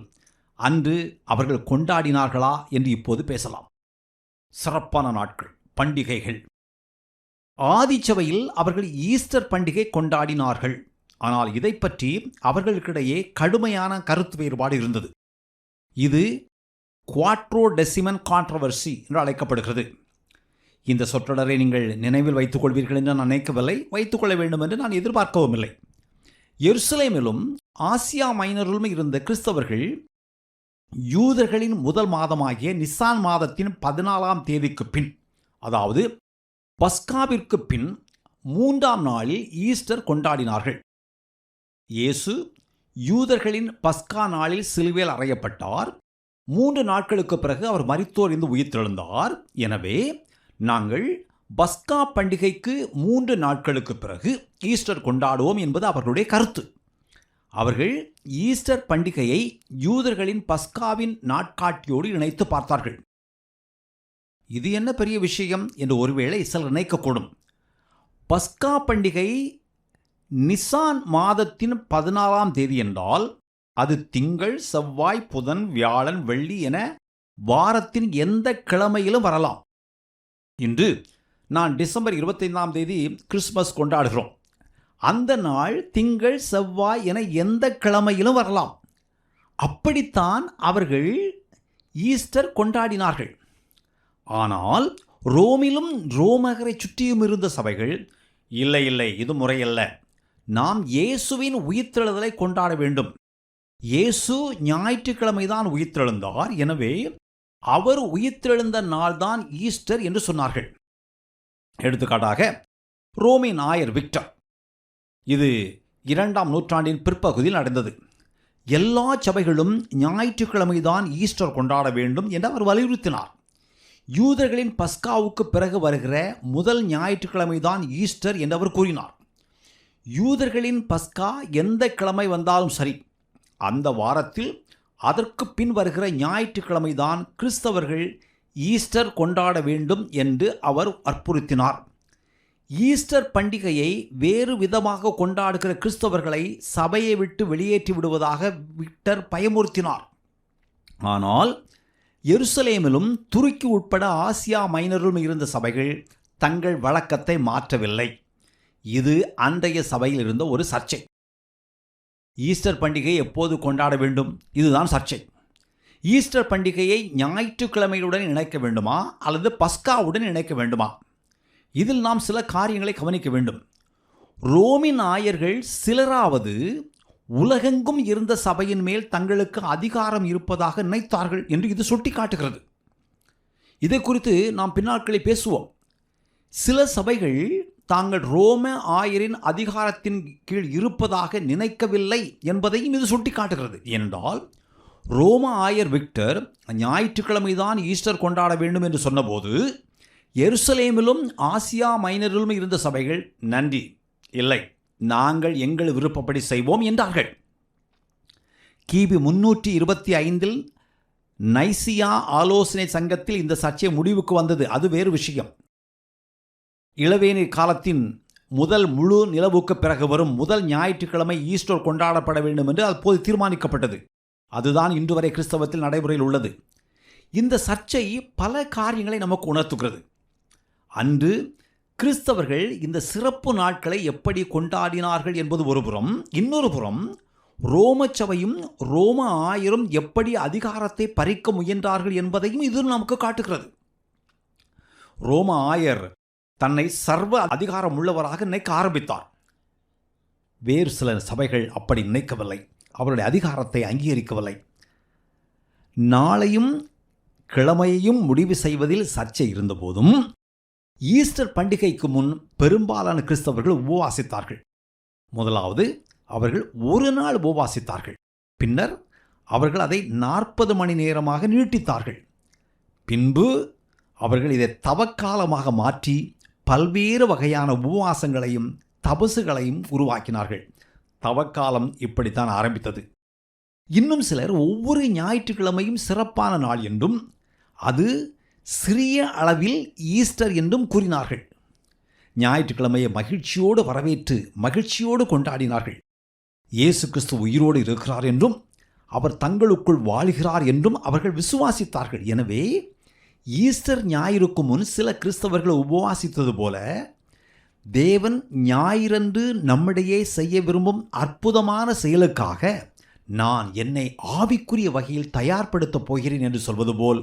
அன்று அவர்கள் கொண்டாடினார்களா என்று இப்போது பேசலாம். சிறப்பான நாட்கள், பண்டிகைகள். ஆதிச்சபையில் அவர்கள் ஈஸ்டர் பண்டிகை கொண்டாடினார்கள். ஆனால் இதை பற்றி அவர்களுக்கிடையே கடுமையான கருத்து வேறுபாடு இருந்தது. இது குவாட்ரோடெசிமன் கான்ட்ரவர்சி என்று அழைக்கப்படுகிறது. இந்த சொற்றொடரை நீங்கள் நினைவில் வைத்துக் கொள்வீர்கள் என்று நான் நினைக்கவில்லை, வைத்துக்கொள்ள வேண்டும் என்று நான் எதிர்பார்க்கவும் இல்லை. எருசலேமிலும் ஆசியா மைனரிலும் இருந்த கிறிஸ்தவர்கள் யூதர்களின் முதல் மாதமாகிய நிசான் மாதத்தின் 14ஆம் தேதிக்கு பின், அதாவது பஸ்காவிற்கு பின் 3ஆம் நாளில் ஈஸ்டர் கொண்டாடினார்கள். இயேசு யூதர்களின் பஸ்கா நாளில் சிலுவையில் அறையப்பட்டார். 3 நாட்களுக்கு பிறகு அவர் மரித்தோரிலிருந்து உயிர்த்தெழுந்தார். எனவே நாங்கள் பஸ்கா பண்டிகைக்கு 3 நாட்களுக்கு பிறகு ஈஸ்டர் கொண்டாடுவோம் என்பது அவர்களுடைய கருத்து. அவர்கள் ஈஸ்டர் பண்டிகையை யூதர்களின் பஸ்காவின் நாட்காட்டியோடு இணைத்து பார்த்தார்கள். இது என்ன பெரிய விஷயம் என்று ஒருவேளை சிலர் நினைக்கக்கூடும். பஸ்கா பண்டிகை நிசான் மாதத்தின் 14ஆம் தேதி என்றால் அது திங்கள், செவ்வாய், புதன், வியாழன், வெள்ளி என வாரத்தின் எந்த கிழமையிலும் வரலாம். இன்று நான் டிசம்பர் 25ஆம் தேதி கிறிஸ்துமஸ் கொண்டாடுகிறோம். அந்த நாள் திங்கள், செவ்வாய் என எந்த கிழமையிலும் வரலாம். அப்படித்தான் அவர்கள் ஈஸ்டர் கொண்டாடினார்கள். ஆனால் ரோமிலும் ரோமகரை சுற்றியும் இருந்த சபைகள் இல்லை இல்லை, இது முறையல்ல, நாம் இயேசுவின் உயிர்த்தெழுதலை கொண்டாட வேண்டும். இயேசு ஞாயிற்றுக்கிழமைதான் உயிர்த்தெழுந்தார். எனவே அவர் உயிர்த்தெழுந்த நாள்தான் ஈஸ்டர் என்று சொன்னார்கள். எடுத்துக்காட்டாக ரோமின் ஆயர் விக்டர், இது 2ஆம் நூற்றாண்டின் பிற்பகுதியில் நடந்தது. எல்லா சபைகளும் ஞாயிற்றுக்கிழமைதான் ஈஸ்டர் கொண்டாட வேண்டும் என்று அவர் வலியுறுத்தினார். யூதர்களின் பஸ்காவுக்கு பிறகு வருகிற முதல் ஞாயிற்றுக்கிழமைதான் ஈஸ்டர் என்று அவர் கூறினார். யூதர்களின் பஸ்கா எந்த கிழமை வந்தாலும் சரி, அந்த வாரத்தில் அதற்கு பின் வருகிற ஞாயிற்றுக்கிழமைதான் கிறிஸ்தவர்கள் ஈஸ்டர் கொண்டாட வேண்டும் என்று அவர் வற்புறுத்தினார். ஈஸ்டர் பண்டிகையை வேறு விதமாக கொண்டாடுகிற கிறிஸ்தவர்களை சபையை விட்டு வெளியேற்றி விடுவதாக விக்டர் பயமுறுத்தினார். ஆனால் எருசலேமிலும் துருக்கி உட்பட ஆசியா மைனரிலும் இருந்த சபைகள் தங்கள் வழக்கத்தை மாற்றவில்லை. இது அன்றைய சபையில் இருந்த ஒரு சர்ச்சை. ஈஸ்டர் பண்டிகையை எப்போது கொண்டாட வேண்டும், இதுதான் சர்ச்சை. ஈஸ்டர் பண்டிகையை ஞாயிற்றுக்கிழமையுடன் இணைக்க வேண்டுமா அல்லது பஸ்காவுடன் இணைக்க வேண்டுமா? இதில் நாம் சில காரியங்களை கவனிக்க வேண்டும். ரோமின் ஆயர்கள் சிலராவது உலகெங்கும் இருந்த சபையின் மேல் தங்களுக்கு அதிகாரம் இருப்பதாக நினைத்தார்கள் என்று இது சுட்டி காட்டுகிறது. இதை குறித்து நாம் பின்னாட்களில் பேசுவோம். சில சபைகள் தாங்கள் ரோம ஆயரின் அதிகாரத்தின் கீழ் இருப்பதாக நினைக்கவில்லை என்பதையும் இது சுட்டி காட்டுகிறது. ஏனென்றால் ரோம ஆயர் விக்டர் ஞாயிற்றுக்கிழமைதான் ஈஸ்டர் கொண்டாட வேண்டும் என்று சொன்னபோது எருசலேமிலும் ஆசியா மைனரிலும் இருந்த சபைகள் நன்றி, இல்லை, நாங்கள் எங்கள் விருப்பப்படி செய்வோம் என்றார்கள். கிபி 325 நைசியா ஆலோசனை சங்கத்தில் இந்த சர்ச்சை முடிவுக்கு வந்தது. அது வேறு விஷயம். இளவேனில் காலத்தின் முதல் முழு நிலவுக்கு பிறகு வரும் முதல் ஞாயிற்றுக்கிழமை ஈஸ்டர் கொண்டாடப்பட வேண்டும் என்று அப்போது தீர்மானிக்கப்பட்டது. அதுதான் இன்று வரை கிறிஸ்தவத்தில் நடைமுறையில் உள்ளது. இந்த சர்ச்சை பல காரியங்களை நமக்கு உணர்த்துகிறது. அன்று கிறிஸ்தவர்கள் இந்த சிறப்பு நாட்களை எப்படி கொண்டாடினார்கள் என்பது ஒரு புறம், இன்னொரு புறம் ரோம சபையும் ரோம ஆயரும் எப்படி அதிகாரத்தை பறிக்க முயன்றார்கள் என்பதையும் இது நமக்கு காட்டுகிறது. ரோம ஆயர் தன்னை சர்வ அதிகாரம் உள்ளவராக நினைக்க ஆரம்பித்தார். வேறு சில சபைகள் அப்படி நினைக்கவில்லை, அவருடைய அதிகாரத்தை அங்கீகரிக்கவில்லை. நாளையும் கிழமையையும் முடிவு செய்வதில் சர்ச்சை இருந்தபோதும் ஈஸ்டர் பண்டிகைக்கு முன் பெரும்பாலான கிறிஸ்தவர்கள் உபவாசித்தார்கள். முதலாவது அவர்கள் ஒரு நாள் உபவாசித்தார்கள். பின்னர் அவர்கள் அதை 40 மணி நேரமாக நீட்டித்தார்கள். பின்பு அவர்கள் இதை தவக்காலமாக மாற்றி பல்வேறு வகையான உபவாசங்களையும் தபசுகளையும் உருவாக்கினார்கள். தவக்காலம் இப்படித்தான் ஆரம்பித்தது. இன்னும் சிலர் ஒவ்வொரு ஞாயிற்றுக்கிழமையும் சிறப்பான நாள் என்றும் அது சிறிய அளவில் ஈஸ்டர் என்றும் கூறினார்கள். ஞாயிற்றுக்கிழமையை மகிழ்ச்சியோடு வரவேற்று மகிழ்ச்சியோடு கொண்டாடினார்கள். இயேசு கிறிஸ்து உயிரோடு இருக்கிறார் என்றும் அவர் தங்களுக்குள் வாழ்கிறார் என்றும் அவர்கள் விசுவாசித்தார்கள். எனவே ஈஸ்டர் ஞாயிறுக்கு முன் சில கிறிஸ்தவர்கள் உபவாசித்தது போல தேவன் ஞாயிறன்று நம்மிடையே செய்ய விரும்பும் அற்புதமான செயலுக்காக நான் என்னை ஆவிக்குரிய வகையில் தயார்படுத்தப் போகிறேன் என்று சொல்வது போல்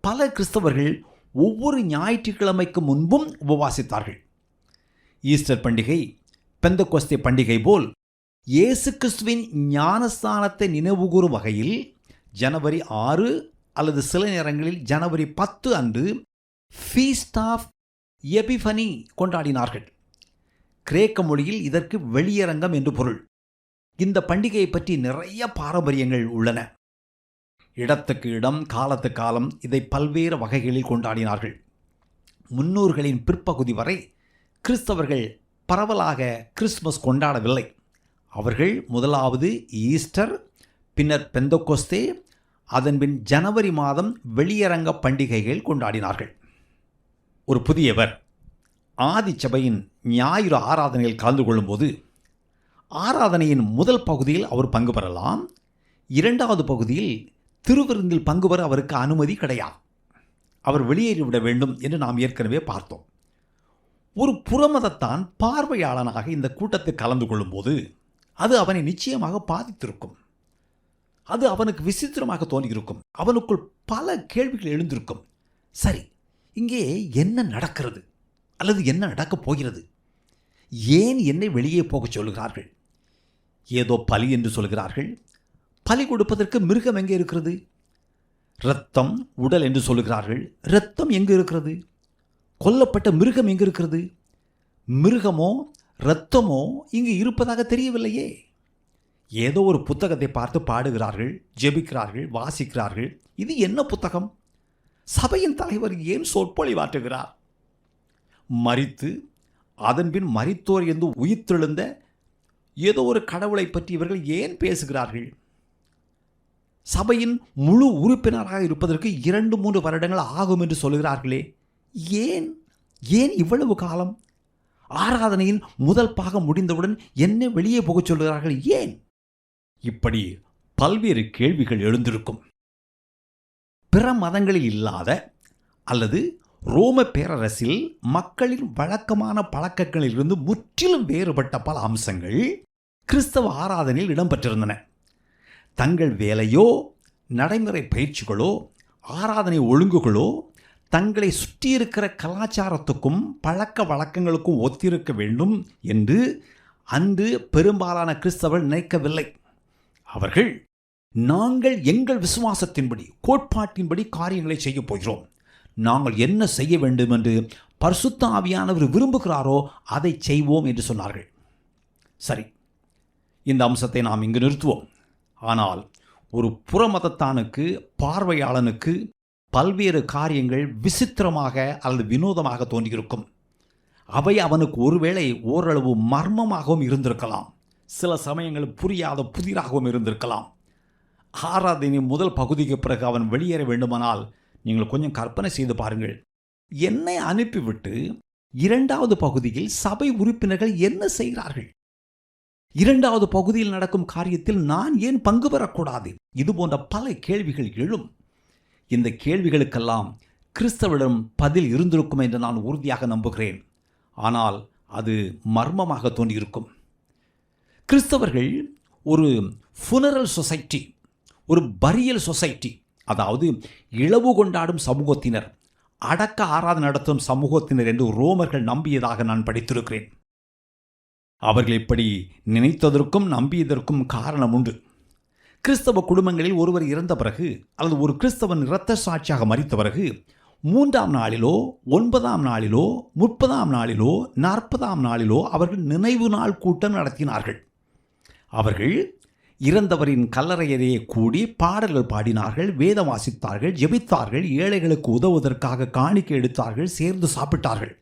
பல கிறிஸ்தவர்கள் ஒவ்வொரு ஞாயிற்றுக்கிழமைக்கு முன்பும் உபவாசித்தார்கள். ஈஸ்டர் பண்டிகை பெந்தெகோஸ்தே பண்டிகை போல் இயேசு கிறிஸ்துவின் ஞானஸ்தானத்தை நினைவுகூரும் வகையில் ஜனவரி 6 அல்லது சில நேரங்களில் ஜனவரி 10 அன்று ஃபீஸ்ட் ஆஃப் எபிஃபனி கொண்டாடினார்கள். கிரேக்க மொழியில் இதற்கு வெளியரங்கம் என்று பொருள். இந்த பண்டிகையை பற்றி நிறைய பாரம்பரியங்கள் உள்ளன. இடத்துக்கு இடம், காலத்துக்கு காலம் இதை பல்வேறு வகைகளில் கொண்டாடினார்கள். 300களின் பிற்பகுதி வரை கிறிஸ்தவர்கள் பரவலாக கிறிஸ்துமஸ் கொண்டாடவில்லை. அவர்கள் முதலாவது ஈஸ்டர், பின்னர் பெந்தெகோஸ்தே, அதன்பின் ஜனவரி மாதம் வெளியரங்க பண்டிகைகள் கொண்டாடினார்கள். ஒரு புதியவர் ஆதி சபையின் ஞாயிறு ஆராதனையில் கலந்து கொள்ளும்போது ஆராதனையின் முதல் பகுதியில் அவர் பங்கு பெறலாம். 2வது பகுதியில் திருவிருந்தில் பங்கு பெற அவருக்கு அனுமதி கிடையாது. அவர் வெளியேறிவிட வேண்டும் என்று நாம் ஏற்கனவே பார்த்தோம். ஒரு புறமதத்தான் பார்வையாளனாக இந்த கூட்டத்தில் கலந்து கொள்ளும்போது அது அவனை நிச்சயமாக பாதித்திருக்கும். அது அவனுக்கு விசித்திரமாக தோன்றியிருக்கும். அவனுக்குள் பல கேள்விகள் எழுந்திருக்கும். சரி, இங்கே என்ன நடக்கிறது அல்லது என்ன நடக்கப் போகிறது? ஏன் என்னை வெளியே போகச் சொல்கிறார்கள்? ஏதோ பலி என்று சொல்கிறார்கள். பலி கொடுப்பதற்கு மிருகம் எங்கே இருக்கிறது? இரத்தம், உடல் என்று சொல்கிறார்கள். இரத்தம் எங்கு இருக்கிறது? கொல்லப்பட்ட மிருகம் எங்கு இருக்கிறது? மிருகமோ இரத்தமோ இங்கு இருப்பதாக தெரியவில்லையே. ஏதோ ஒரு புத்தகத்தை பார்த்து பாடுகிறார்கள், ஜெபிக்கிறார்கள், வாசிக்கிறார்கள். இது என்ன புத்தகம்? சபையின் தலைவர் ஏன் சொற்பொழிவாற்றுகிறார்? மரித்து அதன்பின் மரித்தோர் என்று உயிர்த்தெழுந்த ஏதோ ஒரு கடவுளை பற்றி இவர்கள் ஏன் பேசுகிறார்கள்? சபையின் முழு உறுப்பினராக இருப்பதற்கு 2-3 வருடங்கள் ஆகும் என்று சொல்கிறார்களே, ஏன் ஏன் இவ்வளவு காலம்? ஆராதனையின் முதல் பாகம் முடிந்தவுடன் என்ன வெளியே போகச் சொல்கிறார்கள்? ஏன்? இப்படி பல்வேறு கேள்விகள் எழுந்திருக்கும். பிற மதங்களில் இல்லாத அல்லது ரோம பேரரசில் மக்களின் வழக்கமான பழக்கங்களிலிருந்து முற்றிலும் வேறுபட்ட பல அம்சங்கள் கிறிஸ்தவ ஆராதனையில் இடம்பெற்றிருந்தன. தங்கள் வேலையோ நடைமுறை பயிற்சிகளோ ஆராதனை ஒழுங்குகளோ தங்களை சுற்றியிருக்கிற கலாச்சாரத்துக்கும் பழக்க வழக்கங்களுக்கும் ஒத்திருக்க வேண்டும் என்று அன்று பெரும்பாலான கிறிஸ்தவர்கள் நினைக்கவில்லை. அவர்கள், நாங்கள் எங்கள் விசுவாசத்தின்படி கோட்பாட்டின்படி காரியங்களை செய்யப் போகிறோம், நாங்கள் என்ன செய்ய வேண்டும் என்று பரிசுத்த ஆவியானவர் விரும்புகிறாரோ அதை செய்வோம் என்று சொன்னார்கள். சரி, இந்த அம்சத்தை நாம் இங்கு நிறுத்துவோம். ஆனால் ஒரு புறமதத்தானுக்கு, பார்வையாளனுக்கு பல்வேறு காரியங்கள் விசித்திரமாக அல்லது வினோதமாக தோன்றியிருக்கும். அவை அவனுக்கு ஒருவேளை ஓரளவு மர்மமாகவும் இருந்திருக்கலாம். சில சமயங்கள் புரியாத புதிராகவும் இருந்திருக்கலாம். ஆராதனை முதல் பகுதிக்கு பிறகு அவன் வெளியேற வேண்டுமானால் நீங்கள் கொஞ்சம் கற்பனை செய்து பாருங்கள். என்னை அனுப்பிவிட்டு 2வது பகுதியில் சபை உறுப்பினர்கள் என்ன செய்கிறார்கள்? 2வது பகுதியில் நடக்கும் காரியத்தில் நான் ஏன் பங்கு பெறக்கூடாது? இது போன்ற பல கேள்விகள் எழும். இந்த கேள்விகளுக்கெல்லாம் கிறிஸ்தவரிடம் பதில் இருந்திருக்கும் என்று நான் உறுதியாக நம்புகிறேன். ஆனால் அது மர்மமாக தோன்றியிருக்கும். கிறிஸ்தவர்கள் ஒரு ஃபுனரல் சொசைட்டி, ஒரு பரியல் சொசைட்டி, அதாவது இழவு கொண்டாடும் சமூகத்தினர், அடக்க ஆராதனை நடத்தும் சமூகத்தினர் என்று ரோமர்கள் நம்பியதாக நான் படித்திருக்கிறேன். அவர்கள் இப்படி நினைத்ததற்கும் நம்பியதற்கும் காரணம் உண்டு. கிறிஸ்தவ குடும்பங்களில் ஒருவர் இறந்த பிறகு அல்லது ஒரு கிறிஸ்தவன் இரத்த சாட்சியாக மரித்த பிறகு 3ஆம் நாளிலோ 9ஆம் நாளிலோ 30ஆம் நாளிலோ 40ஆம் நாளிலோ அவர்கள் நினைவு நாள் கூட்டம் நடத்தினார்கள். அவர்கள் இறந்தவரின் கல்லறையறையே கூடி பாடல்கள் பாடினார்கள், வேதம் வாசித்தார்கள், ஜெபித்தார்கள், ஏழைகளுக்கு உதவுவதற்காக காணிக்கை எடுத்தார்கள், சேர்ந்து சாப்பிட்டார்கள்.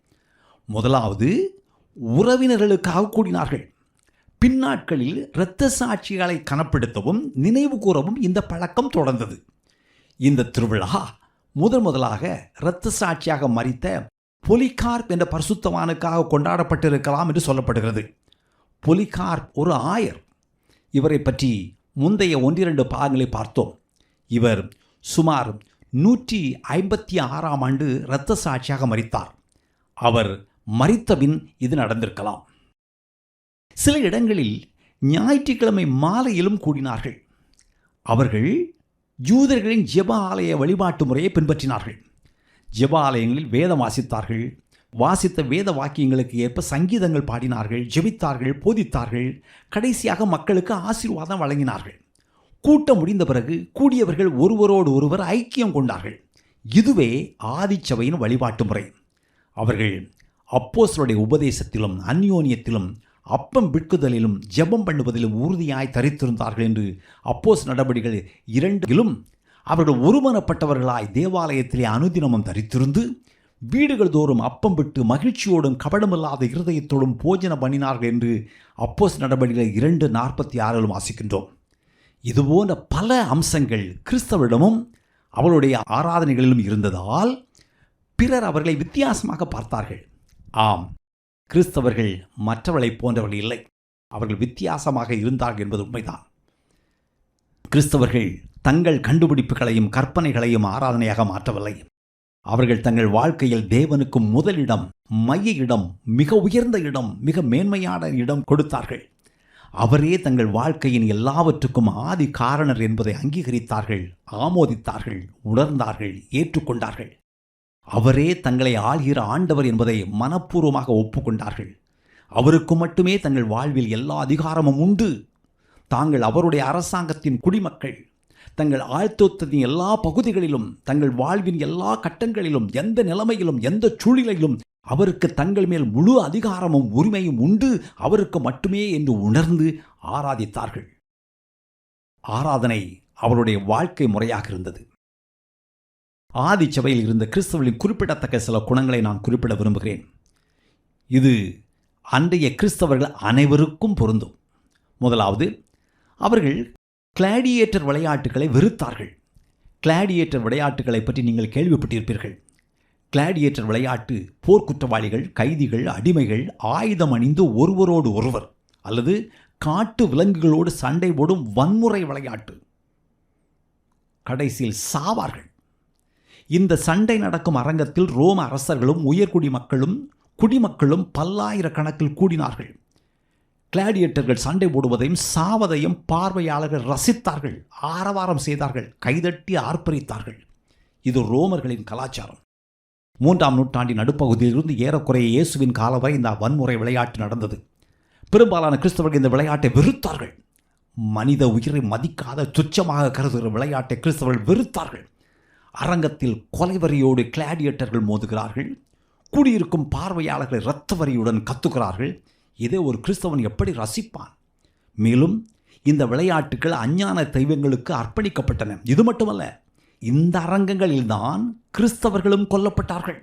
முதலாவது உறவினர்களுக்காக கூடினார்கள். பின்னாட்களில் இரத்த சாட்சிகளை கனப்படுத்தவும் நினைவு கூறவும் இந்த பழக்கம் தொடர்ந்தது. இந்த திருவிழா முதலாக இரத்த சாட்சியாக மரித்த பொலிகார்ப் என்ற பரிசுத்தவானுக்காக கொண்டாடப்பட்டிருக்கலாம் என்று சொல்லப்படுகிறது. பொலிகார்ப் ஒரு ஆயர். இவரை பற்றி முந்தைய 1-2 பாகங்களை பார்த்தோம். இவர் சுமார் 156ஆம் ஆண்டு இரத்த சாட்சியாக மரித்தார். அவர் மரித்தபின் இது நடந்திருக்கலாம். சில இடங்களில் ஞாயிற்றுக்கிழமை மாலையிலும் கூடினார்கள். அவர்கள் யூதர்களின் ஜெப ஆலய வழிபாட்டு முறையை பின்பற்றினார்கள். ஜெப ஆலயங்களில் வேதம் வாசித்தார்கள். வாசித்த வேத வாக்கியங்களுக்கு ஏற்ப சங்கீதங்கள் பாடினார்கள், ஜெபித்தார்கள், போதித்தார்கள். கடைசியாக மக்களுக்கு ஆசீர்வாதம் வழங்கினார்கள். கூட்டம் முடிந்த பிறகு கூடியவர்கள் ஒருவரோடு ஒருவர் ஐக்கியம் கொண்டார்கள். இதுவே ஆதிச்சபையின் வழிபாட்டு முறை. அவர்கள் அப்போஸ்தலருடைய உபதேசத்திலும் அந்யோன்யத்திலும் அப்பம் பிட்குதலிலும் ஜெபம் பண்ணுவதிலும் உறுதியாய் தரித்திருந்தார்கள் என்று அப்போஸ்தலர் நடபடிகள் 2 அவர்கள் ஒருமனப்பட்டவர்களாய் தேவாலயத்திலே அனுதினமும் தரித்திருந்து வீடுகள் தோறும் அப்பம் விட்டு மகிழ்ச்சியோடும் கபடமில்லாத இருதயத்தோடும் போஜனம் பண்ணினார்கள் என்று அப்போஸ்தலர் நடபடிகள் 2:46 வாசிக்கின்றோம். இதுபோன்ற பல அம்சங்கள் கிறிஸ்தவரிடமும் அவளுடைய ஆராதனைகளிலும் இருந்ததால் பிறர் அவர்களை வித்தியாசமாக பார்த்தார்கள். ஆம், கிறிஸ்தவர்கள் மற்றவர்களைப் போன்றவர்கள் இல்லை. அவர்கள் வித்தியாசமாக இருந்தார்கள் என்பது உண்மைதான். கிறிஸ்தவர்கள் தங்கள் கண்டுபிடிப்புகளையும் கற்பனைகளையும் ஆராதனையாக மாற்றவில்லை. அவர்கள் தங்கள் வாழ்க்கையில் தேவனுக்கு முதலிடம், மைய இடம், மிக உயர்ந்த இடம், மிக மேன்மையான இடம் கொடுத்தார்கள். அவரே தங்கள் வாழ்க்கையின் எல்லாவற்றுக்கும் ஆதி காரணர் என்பதை அங்கீகரித்தார்கள், ஆமோதித்தார்கள், உணர்ந்தார்கள், ஏற்றுக்கொண்டார்கள். அவரே தங்களை ஆள்கிற ஆண்டவர் என்பதை மனப்பூர்வமாக ஒப்புக்கொண்டார்கள். அவருக்கு மட்டுமே தங்கள் வாழ்வில் எல்லா அதிகாரமும் உண்டு. தாங்கள் அவருடைய அரசாங்கத்தின் குடிமக்கள். தங்கள் ஆழ்த்தத்தின் எல்லா பகுதிகளிலும், தங்கள் வாழ்வின் எல்லா கட்டங்களிலும், எந்த நிலைமையிலும், எந்த சூழ்நிலையிலும் அவருக்கு தங்கள் மேல் முழு அதிகாரமும் உரிமையும் உண்டு, அவருக்கு மட்டுமே என்று உணர்ந்து ஆராதித்தார்கள். ஆராதனை அவருடைய வாழ்க்கை முறையாக இருந்தது. ஆதிச்சபையில் இருந்த கிறிஸ்தவர்களின் குறிப்பிடத்தக்க சில குணங்களை நான் குறிப்பிட விரும்புகிறேன். இது அன்றைய கிறிஸ்தவர்கள் அனைவருக்கும் பொருந்தும். முதலாவது, அவர்கள் கிளாடியேட்டர் விளையாட்டுகளை வெறுத்தார்கள். கிளாடியேட்டர் விளையாட்டுகளை பற்றி நீங்கள் கேள்விப்பட்டிருப்பீர்கள். கிளாடியேட்டர் விளையாட்டு போர்க்குற்றவாளிகள், கைதிகள், அடிமைகள் ஆயுதம் அணிந்து ஒருவரோடு ஒருவர் அல்லது காட்டு விலங்குகளோடு சண்டை போடும் வன்முறை விளையாட்டு. கடைசியில் சாவார்கள். இந்த சண்டை நடக்கும் அரங்கத்தில் ரோம அரசர்களும் உயர்குடி மக்களும் குடிமக்களும் பல்லாயிரக்கணக்கில் கூடினார்கள். கிளாடியேட்டர்கள் சண்டை போடுவதையும் சாவதையும் பார்வையாளர்கள் ரசித்தார்கள், ஆரவாரம் செய்தார்கள், கைதட்டி ஆர்ப்பரித்தார்கள். இது ரோமர்களின் கலாச்சாரம். 3ஆம் நூற்றாண்டின் நடுப்பகுதியிலிருந்து ஏறக்குறைய இயேசுவின் காலம் வரை இந்த வன்முறை விளையாட்டு நடந்தது. பெரும்பாலான கிறிஸ்தவர்கள் இந்த விளையாட்டை வெறுத்தார்கள். மனித உயிரை மதிக்காத துச்சமாக கருதுகிற விளையாட்டை கிறிஸ்தவர்கள் வெறுத்தார்கள். அரங்கத்தில் கொலைவரியோடு கிளாடியேட்டர்கள் மோதுகிறார்கள். கூடியிருக்கும் பார்வையாளர்களை இரத்த வரியுடன் கத்துகிறார்கள். இதை ஒரு கிறிஸ்தவன் எப்படி ரசிப்பான்? மேலும் இந்த விளையாட்டுகள் அஞ்ஞான தெய்வங்களுக்கு அர்ப்பணிக்கப்பட்டன. இது மட்டுமல்ல, இந்த அரங்கங்களில்தான் கிறிஸ்தவர்களும் கொல்லப்பட்டார்கள்.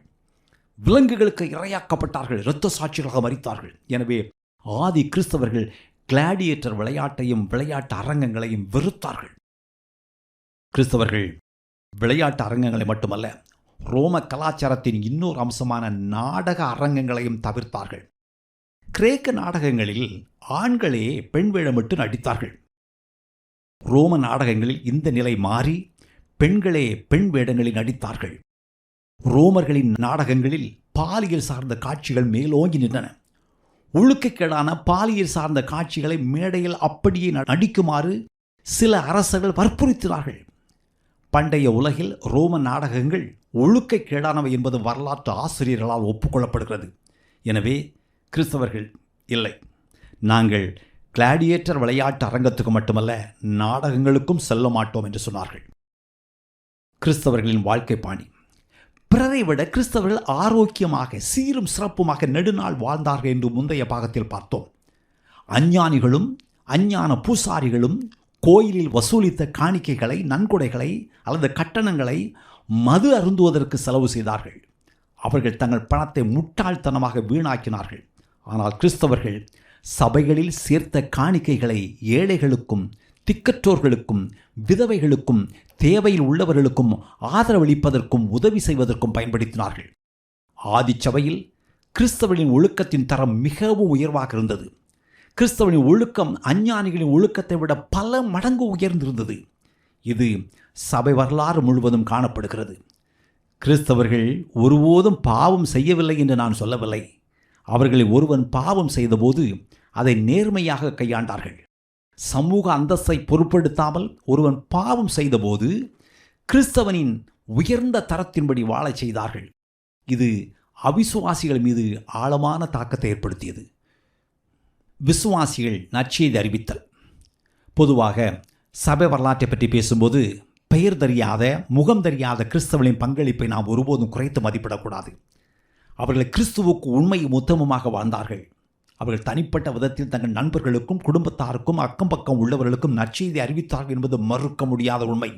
விலங்குகளுக்கு இரையாக்கப்பட்டார்கள், இரத்த சாட்சிகளாக மரித்தார்கள். எனவே ஆதி கிறிஸ்தவர்கள் கிளாடியேட்டர் விளையாட்டையும் விளையாட்டு அரங்கங்களையும் வெறுத்தார்கள். கிறிஸ்தவர்கள் விளையாட்டு அரங்கங்களை மட்டுமல்ல, ரோம கலாச்சாரத்தின் இன்னொரு அம்சமான நாடக அரங்கங்களையும் தவிர்த்தார்கள். கிரேக்க நாடகங்களில் ஆண்களே பெண் வேடமிட்டு நடித்தார்கள். ரோம நாடகங்களில் இந்த நிலை மாறி பெண்களே பெண் வேடங்களில் நடித்தார்கள். ரோமர்களின் நாடகங்களில் பாலியல் சார்ந்த காட்சிகள் மேலோங்கி நின்றன. ஒழுக்கக்கேடான பாலியல் சார்ந்த காட்சிகளை மேடையில் அப்படியே நடிக்குமாறு சில அரசர்கள் வற்புறுத்தினார்கள். பண்டைய உலகில் ரோம நாடகங்கள் ஒழுக்கக்கேடானவை என்பது வரலாற்று ஆசிரியர்களால் ஒப்புக்கொள்ளப்படுகிறது. எனவே கிறிஸ்தவர்கள் இல்லை, நாங்கள் கிளாடியேட்டர் விளையாட்டு அரங்கத்துக்கு மட்டுமல்ல நாடகங்களுக்கும் செல்ல மாட்டோம் என்று சொன்னார்கள். கிறிஸ்தவர்களின் வாழ்க்கை பாணி. பிறரை விட கிறிஸ்தவர்கள் ஆரோக்கியமாக சீரும் சிறப்புமாக நெடுநாள் வாழ்ந்தார்கள் என்று முந்தைய பாகத்தில் பார்த்தோம். அஞ்ஞானிகளும் அஞ்ஞான பூசாரிகளும் கோயிலில் வசூலித்த காணிக்கைகளை, நன்கொடைகளை அல்லது கட்டணங்களை மது அருந்துவதற்கு செலவு செய்தார்கள். அவர்கள் தங்கள் பணத்தை முட்டாள்தனமாக வீணாக்கினார்கள். ஆனால் கிறிஸ்தவர்கள் சபைகளில் சேர்த்த காணிக்கைகளை ஏழைகளுக்கும் திக்கற்றோர்களுக்கும் விதவைகளுக்கும் தேவையில் உள்ளவர்களுக்கும் ஆதரவளிப்பதற்கும் உதவி செய்வதற்கும் பயன்படுத்தினார்கள். ஆதிச்சபையில் கிறிஸ்தவர்களின் ஒழுக்கத்தின் தரம் மிகவும் உயர்வாக இருந்தது. கிறிஸ்தவனின் ஒழுக்கம் அஞ்ஞானிகளின் ஒழுக்கத்தை விட பல மடங்கு உயர்ந்திருந்தது. இது சபை வரலாறு முழுவதும் காணப்படுகிறது. கிறிஸ்தவர்கள் ஒருபோதும் பாவம் செய்யவில்லை என்று நான் சொல்லவில்லை. அவர்களை ஒருவன் பாவம் செய்தபோது அதை நேர்மையாக கையாண்டார்கள். சமூக அந்தஸ்தை பொருட்படுத்தாமல் ஒருவன் பாவம் செய்தபோது கிறிஸ்தவனின் உயர்ந்த தரத்தின்படி வாழச் செய்தார்கள். இது அவிசுவாசிகள் மீது ஆழமான தாக்கத்தை ஏற்படுத்தியது. விசுவாசிகள் நற்செய்தி அறிவித்தல். பொதுவாக சபை வரலாற்றை பற்றி பேசும்போது பெயர் தெரியாத முகம் தெரியாத கிறிஸ்தவர்களின் பங்களிப்பை நாம் ஒருபோதும் குறைத்து மதிப்பிடக்கூடாது. அவர்கள் கிறிஸ்துவுக்கு உண்மையும் உத்தமமாக வாழ்ந்தார்கள். அவர்கள் தனிப்பட்ட விதத்தில் தங்கள் நண்பர்களுக்கும் குடும்பத்தாருக்கும் அக்கம் பக்கம் உள்ளவர்களுக்கும் நற்செய்தி அறிவித்தார்கள் என்பது மறுக்க முடியாத உண்மை.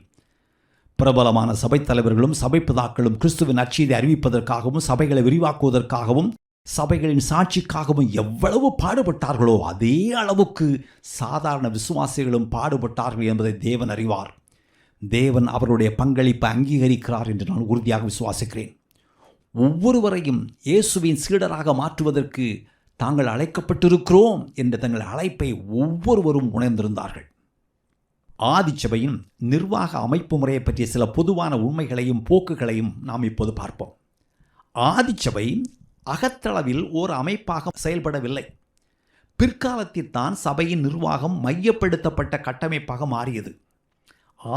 பிரபலமான சபைத் தலைவர்களும் சபைப்பிதாக்களும் கிறிஸ்துவின் நற்செய்தி அறிவிப்பதற்காகவும் சபைகளை விரிவாக்குவதற்காகவும் சபைகளின் சாட்சிக்காகவும் எவ்வளவு பாடுபட்டார்களோ அதே அளவுக்கு சாதாரண விசுவாசிகளும் பாடுபட்டார்கள் என்பதை தேவன் அறிவார். தேவன் அவருடைய பங்களிப்பை அங்கீகரிக்கிறார் என்று நான் உறுதியாக விசுவாசிக்கிறேன். ஒவ்வொருவரையும் இயேசுவின் சீடராக மாற்றுவதற்கு தாங்கள் அழைக்கப்பட்டிருக்கிறோம் என்ற தங்கள் அழைப்பை ஒவ்வொருவரும் உணர்ந்திருந்தார்கள். ஆதிச்சபையின் நிர்வாக அமைப்பு முறையை பற்றிய சில பொதுவான உண்மைகளையும் போக்குகளையும் நாம் இப்போது பார்ப்போம். ஆதிச்சபை அகத்தளவில் ஓர் அமைப்பாக செயல்படவில்லை. பிற்காலத்தில் தான் சபையின் நிர்வாகம் மையப்படுத்தப்பட்ட கட்டமைப்பாக மாறியது.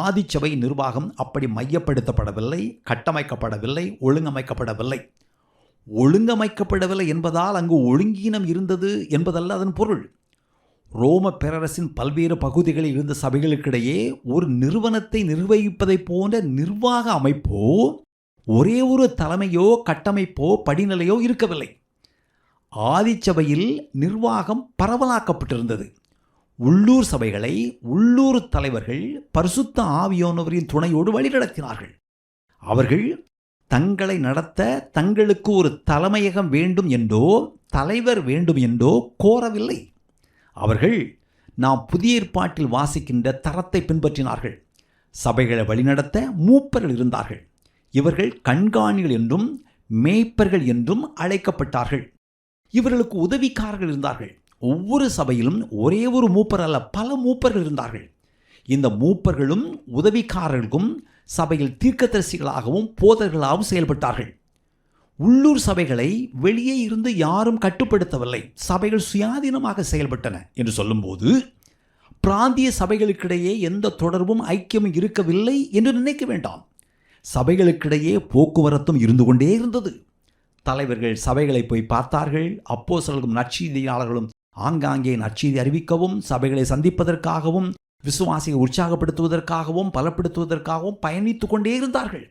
ஆதிச்சபை நிர்வாகம் அப்படி மையப்படுத்தப்படவில்லை, கட்டமைக்கப்படவில்லை, ஒழுங்கமைக்கப்படவில்லை. ஒழுங்கமைக்கப்படவில்லை என்பதால் அங்கு ஒழுங்கீனம் இருந்தது என்பதல்ல அதன் பொருள். ரோம பேரரசின் பல்வேறு பகுதிகளில் இருந்த சபைகளுக்கிடையே ஒரு நிறுவனத்தை நிர்வகிப்பதைப் போன்ற நிர்வாக அமைப்போ ஒரே ஒரு தலைமையோ கட்டமைப்போ படிநிலையோ இருக்கவில்லை. ஆதிச்சபையில் நிர்வாகம் பரவலாக்கப்பட்டிருந்தது. உள்ளூர் சபைகளை உள்ளூர் தலைவர்கள் பரிசுத்த ஆவியானவரின் துணையோடு வழிநடத்தினார்கள். அவர்கள் தங்களை நடத்த தங்களுக்கு ஒரு தலைமையகம் வேண்டும் என்றோ தலைவர் வேண்டும் என்றோ கோரவில்லை. அவர்கள் நாம் புதிய ஏற்பாட்டில் வாசிக்கின்ற தரத்தை பின்பற்றினார்கள். சபைகளை வழிநடத்த மூப்பர்கள் இருந்தார்கள். இவர்கள் கண்காணிகள் என்றும் மேய்ப்பர்கள் என்றும் அழைக்கப்பட்டார்கள். இவர்களுக்கு உதவிக்காரர்கள் இருந்தார்கள். ஒவ்வொரு சபையிலும் ஒரே ஒரு மூப்பர் அல்ல, பல மூப்பர்கள் இருந்தார்கள். இந்த மூப்பர்களும் உதவிக்காரர்களுக்கும் சபையில் தீர்க்கதரிசிகளாகவும் போதகர்களாகவும் செயல்பட்டார்கள். உள்ளூர் சபைகளை வெளியே இருந்து யாரும் கட்டுப்படுத்தவில்லை. சபைகள் சுயாதீனமாக செயல்பட்டன என்று சொல்லும்போது பிராந்திய சபைகளுக்கிடையே எந்த தொடர்பும் ஐக்கியமும் இருக்கவில்லை என்று நினைக்க வேண்டாம். சபைகளுக்கிடையே போக்குவரத்தும் இருந்து கொண்டே இருந்தது. தலைவர்கள் சபைகளை போய் பார்த்தார்கள். அப்போஸ்தலர்களும் நற்செய்தியாளர்களும் ஆங்காங்கே நற்செய்தி அறிவிக்கவும் சபைகளை சந்திப்பதற்காகவும் விசுவாசியை உற்சாகப்படுத்துவதற்காகவும் பலப்படுத்துவதற்காகவும் பயணித்து கொண்டே இருந்தார்கள்.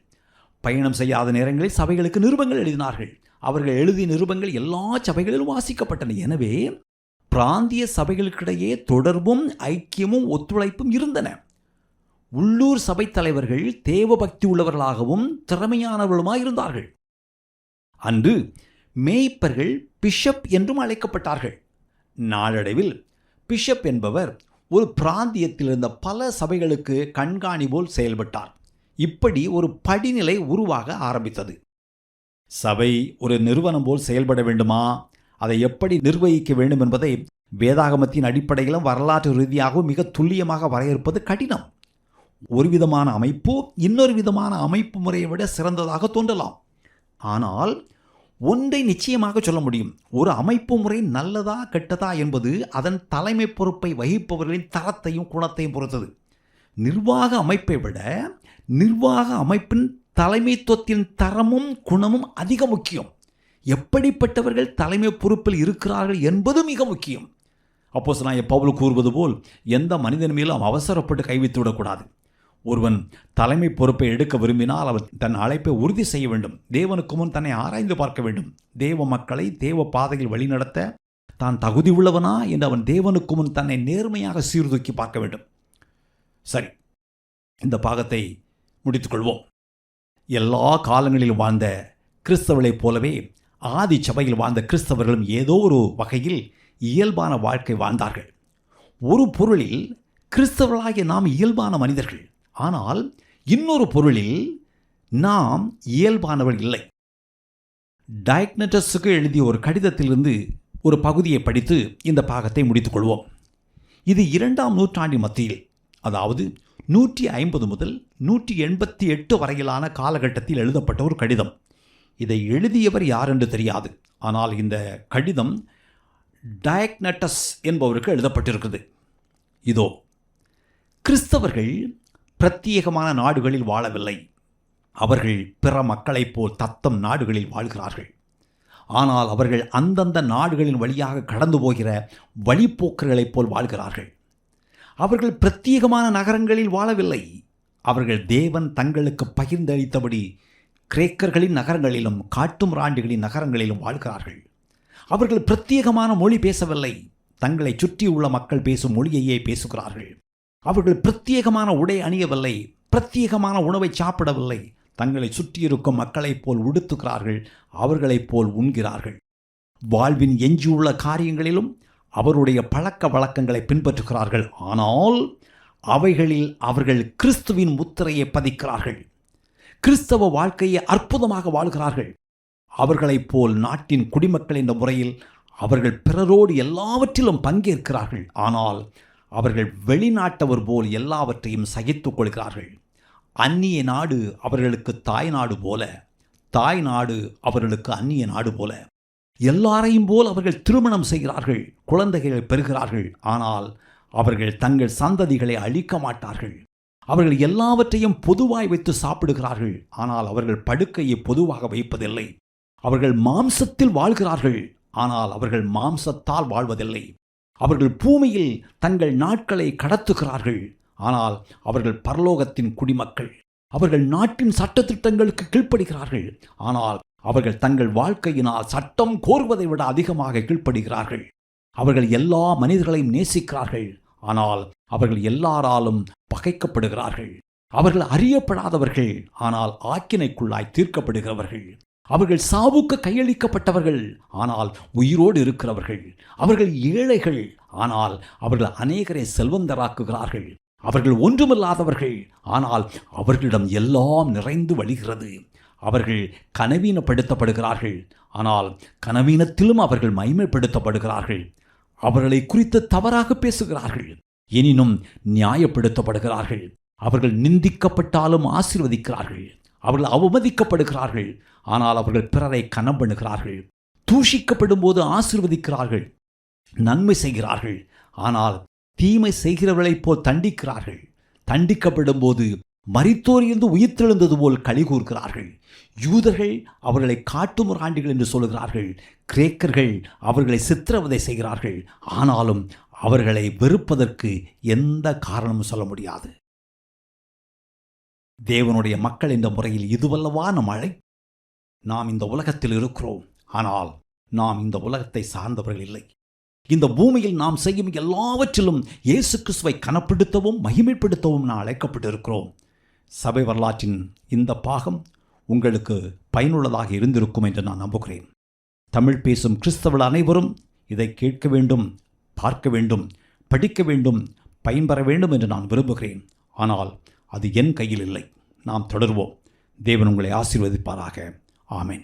பயணம் செய்யாத நேரங்களில் சபைகளுக்கு நிருபங்கள் எழுதினார்கள். அவர்கள் எழுதிய நிருபங்கள் எல்லா சபைகளிலும் வாசிக்கப்பட்டன. எனவே பிராந்திய சபைகளுக்கிடையே தொடர்பும் ஐக்கியமும் ஒத்துழைப்பும் இருந்தன. உள்ளூர் சபை தலைவர்கள் தேவபக்தி உள்ளவர்களாகவும் திறமையானவர்களுமாய் இருந்தார்கள். அன்று மேய்ப்பர்கள் பிஷப் என்றும் அழைக்கப்பட்டார்கள். நாளடைவில் பிஷப் என்பவர் ஒரு பிராந்தியத்தில் இருந்த பல சபைகளுக்கு கண்காணி போல் செயல்பட்டார். இப்படி ஒரு படிநிலை உருவாக ஆரம்பித்தது. சபை ஒரு நிறுவனம் போல் செயல்பட வேண்டுமா, அதை எப்படி நிர்வகிக்க வேண்டும் என்பதை வேதாகமத்தின் அடிப்படையிலும் வரலாற்று ரீதியாகவும் மிக துல்லியமாக வரையறுப்பது கடினம். ஒரு விதமான அமைப்பு இன்னொரு விதமான அமைப்பு முறையை விட சிறந்ததாக தோன்றலாம். ஆனால் ஒன்றை நிச்சயமாக சொல்ல முடியும். ஒரு அமைப்பு முறை நல்லதா கெட்டதா என்பது அதன் தலைமை பொறுப்பை வகிப்பவர்களின் தரத்தையும் குணத்தையும் பொறுத்தது. நிர்வாக அமைப்பை விட நிர்வாக அமைப்பின் தலைமைத்துவத்தின் தரமும் குணமும் அதிக முக்கியம். எப்படிப்பட்டவர்கள் தலைமை பொறுப்பில் இருக்கிறார்கள் என்பது மிக முக்கியம். அப்போஸ்தலனாகிய பவுல் கூறுவது போல் எந்த மனிதன் மேலும் அவசரப்பட்டு கைவிட்டு விடக்கூடாது. ஒருவன் தலைமை பொறுப்பை எடுக்க விரும்பினால் அவன் தன் அழைப்பை உறுதி செய்ய வேண்டும். தேவனுக்கு முன் தன்னை ஆராய்ந்து பார்க்க வேண்டும். தேவ மக்களை தேவ பாதையில் வழிநடத்த தான் தகுதி உள்ளவனா என்று அவன் தேவனுக்கு முன் தன்னை நேர்மையாக சீர்தூக்கி பார்க்க வேண்டும். சரி, இந்த பாகத்தை முடித்துக்கொள்வோம். எல்லா காலங்களிலும் வாழ்ந்த கிறிஸ்தவர்களைப் போலவே ஆதி சபையில் வாழ்ந்த கிறிஸ்தவர்களும் ஏதோ ஒரு வகையில் இயல்பான வாழ்க்கை வாழ்ந்தார்கள். ஒரு பொருளில் கிறிஸ்தவர்களாகிய நாம் இயல்பான மனிதர்கள். ஆனால் இன்னொரு பொருளில் நாம் இயல்பானவர்கள் இல்லை. டயக்னட்டஸுக்கு எழுதிய ஒரு கடிதத்திலிருந்து ஒரு பகுதியை படித்து இந்த பாகத்தை முடித்துக் கொள்வோம். இது 2ஆம் நூற்றாண்டின் மத்தியில், அதாவது 150 முதல் 188 வரையிலான காலகட்டத்தில் எழுதப்பட்ட ஒரு கடிதம். இதை எழுதியவர் யார் என்று தெரியாது. ஆனால் இந்த கடிதம் டயக்னட்டஸ் என்பவருக்கு எழுதப்பட்டிருக்கிறது. இதோ, கிறிஸ்தவர்கள் பிரத்யேகமான நாடுகளில் வாழவில்லை. அவர்கள் பிற மக்களைப் போல் தத்தம் நாடுகளில் வாழ்கிறார்கள். ஆனால் அவர்கள் அந்தந்த நாடுகளின் வழியாக கடந்து போகிற வழிப்போக்கர்களைப் போல் வாழ்கிறார்கள். அவர்கள் பிரத்யேகமான நகரங்களில் வாழவில்லை. அவர்கள் தேவன் தங்களுக்கு பகிர்ந்தளித்தபடி கிரேக்கர்களின் நகரங்களிலும் காட்டுமிராண்டிகளின் நகரங்களிலும் வாழ்கிறார்கள். அவர்கள் பிரத்யேகமான மொழி பேசவில்லை. தங்களை சுற்றியுள்ள மக்கள் பேசும் மொழியையே பேசுகிறார்கள். அவர்கள் பிரத்யேகமான உடை அணியவில்லை. பிரத்யேகமான உணவை சாப்பிடவில்லை. தங்களை சுற்றியிருக்கும் மக்களைப் போல் உடுத்துகிறார்கள். அவர்களைப் போல் உண்கிறார்கள். வாழ்வின் எஞ்சியுள்ள காரியங்களிலும் அவருடைய பழக்க வழக்கங்களை பின்பற்றுகிறார்கள். ஆனால் அவைகளில் அவர்கள் கிறிஸ்துவின் முத்திரையை பதிக்கிறார்கள். கிறிஸ்தவ வாழ்க்கையை அற்புதமாக வாழ்கிறார்கள். அவர்களைப் போல் நாட்டின் குடிமக்கள் என்ற முறையில் அவர்கள் பிறரோடு எல்லாவற்றிலும் பங்கேற்கிறார்கள். ஆனால் அவர்கள் வெளிநாட்டவர் போல் எல்லாவற்றையும் சகித்துக் கொள்கிறார்கள். அந்நிய நாடு அவர்களுக்கு தாய் நாடு போல, தாய் நாடு அவர்களுக்கு அந்நிய நாடு போல. எல்லாரையும் போல் அவர்கள் திருமணம் செய்கிறார்கள், குழந்தைகளை பெறுகிறார்கள். ஆனால் அவர்கள் தங்கள் சந்ததிகளை அழிக்க மாட்டார்கள். அவர்கள் எல்லாவற்றையும் பொதுவாய் வைத்து சாப்பிடுகிறார்கள். ஆனால் அவர்கள் படுக்கையை பொதுவாக வைப்பதில்லை. அவர்கள் மாம்சத்தில் வாழ்கிறார்கள். ஆனால் அவர்கள் மாம்சத்தால் வாழ்வதில்லை. அவர்கள் பூமியில் தங்கள் நாட்களை கடத்துகிறார்கள். ஆனால் அவர்கள் பரலோகத்தின் குடிமக்கள். அவர்கள் நாட்டின் சட்டத்திட்டங்களுக்கு கீழ்ப்படுகிறார்கள். ஆனால் அவர்கள் தங்கள் வாழ்க்கையினால் சட்டம் கோருவதை விட அதிகமாக கீழ்ப்படுகிறார்கள். அவர்கள் எல்லா மனிதர்களையும் நேசிக்கிறார்கள். ஆனால் அவர்கள் எல்லாராலும் பகைக்கப்படுகிறார்கள். அவர்கள் அறியப்படாதவர்கள். ஆனால் ஆக்கினைக்குள்ளாய் தீர்க்கப்படுகிறவர்கள். அவர்கள் சாவுக்கு கையளிக்கப்பட்டவர்கள். ஆனால் உயிரோடு இருக்கிறவர்கள். அவர்கள் ஏழைகள். ஆனால் அவர்கள் அநேகரை செல்வந்தராக்குகிறார்கள். அவர்கள் ஒன்றுமில்லாதவர்கள். ஆனால் அவர்களிடம் எல்லாம் நிறைந்து வழிகிறது. அவர்கள் கனவீனப்படுத்தப்படுகிறார்கள். ஆனால் கனவீனத்திலும் அவர்கள் மகிமைப்படுத்தப்படுகிறார்கள். அவர்களை குறித்து தவறாக பேசுகிறார்கள். எனினும் நியாயப்படுத்தப்படுகிறார்கள். அவர்கள் நிந்திக்கப்பட்டாலும் ஆசீர்வதிக்கிறார்கள். அவர்கள் அவமதிக்கப்படுகிறார்கள். ஆனால் அவர்கள் பிறரை கனம் பண்ணுகிறார்கள். தூஷிக்கப்படும் போது ஆசீர்வதிக்கிறார்கள். நன்மை செய்கிறார்கள். ஆனால் தீமை செய்கிறவர்களைப் போல் தண்டிக்கிறார்கள். தண்டிக்கப்படும் போது மரித்தோரிலிருந்து உயிர்த்தெழுந்தது போல் களி கூர்கிறார்கள். யூதர்கள் அவர்களை காட்டுமிராண்டிகள் என்று சொல்கிறார்கள். கிரேக்கர்கள் அவர்களை சித்திரவதை செய்கிறார்கள். ஆனாலும் அவர்களை வெறுப்பதற்கு எந்த காரணமும் சொல்ல முடியாது. தேவனுடைய மக்கள் என்ற முறையில் இதுவல்லவா நம் அழைப்பு. நாம் இந்த உலகத்தில் இருக்கிறோம். ஆனால் நாம் இந்த உலகத்தை சார்ந்தவர்கள் இல்லை. இந்த பூமியில் நாம் செய்யும் எல்லாவற்றிலும் இயேசு கிறிஸ்துவை கனப்படுத்தவும் மகிமைப்படுத்தவும் நாம் அழைக்கப்பட்டிருக்கிறோம். சபை வரலாற்றின் இந்த பாகம் உங்களுக்கு பயனுள்ளதாக இருந்திருக்கும் என்று நான் நம்புகிறேன். தமிழ் பேசும் கிறிஸ்தவர்கள் அனைவரும் இதை கேட்க வேண்டும், பார்க்க வேண்டும், படிக்க வேண்டும், பயன்பெற வேண்டும் என்று நான் விரும்புகிறேன். ஆனால் அது என் கையில் இல்லை. நாம் தொடர்வோம். தேவன் உங்களை ஆசீர்வதிப்பாராக. ஆமென்.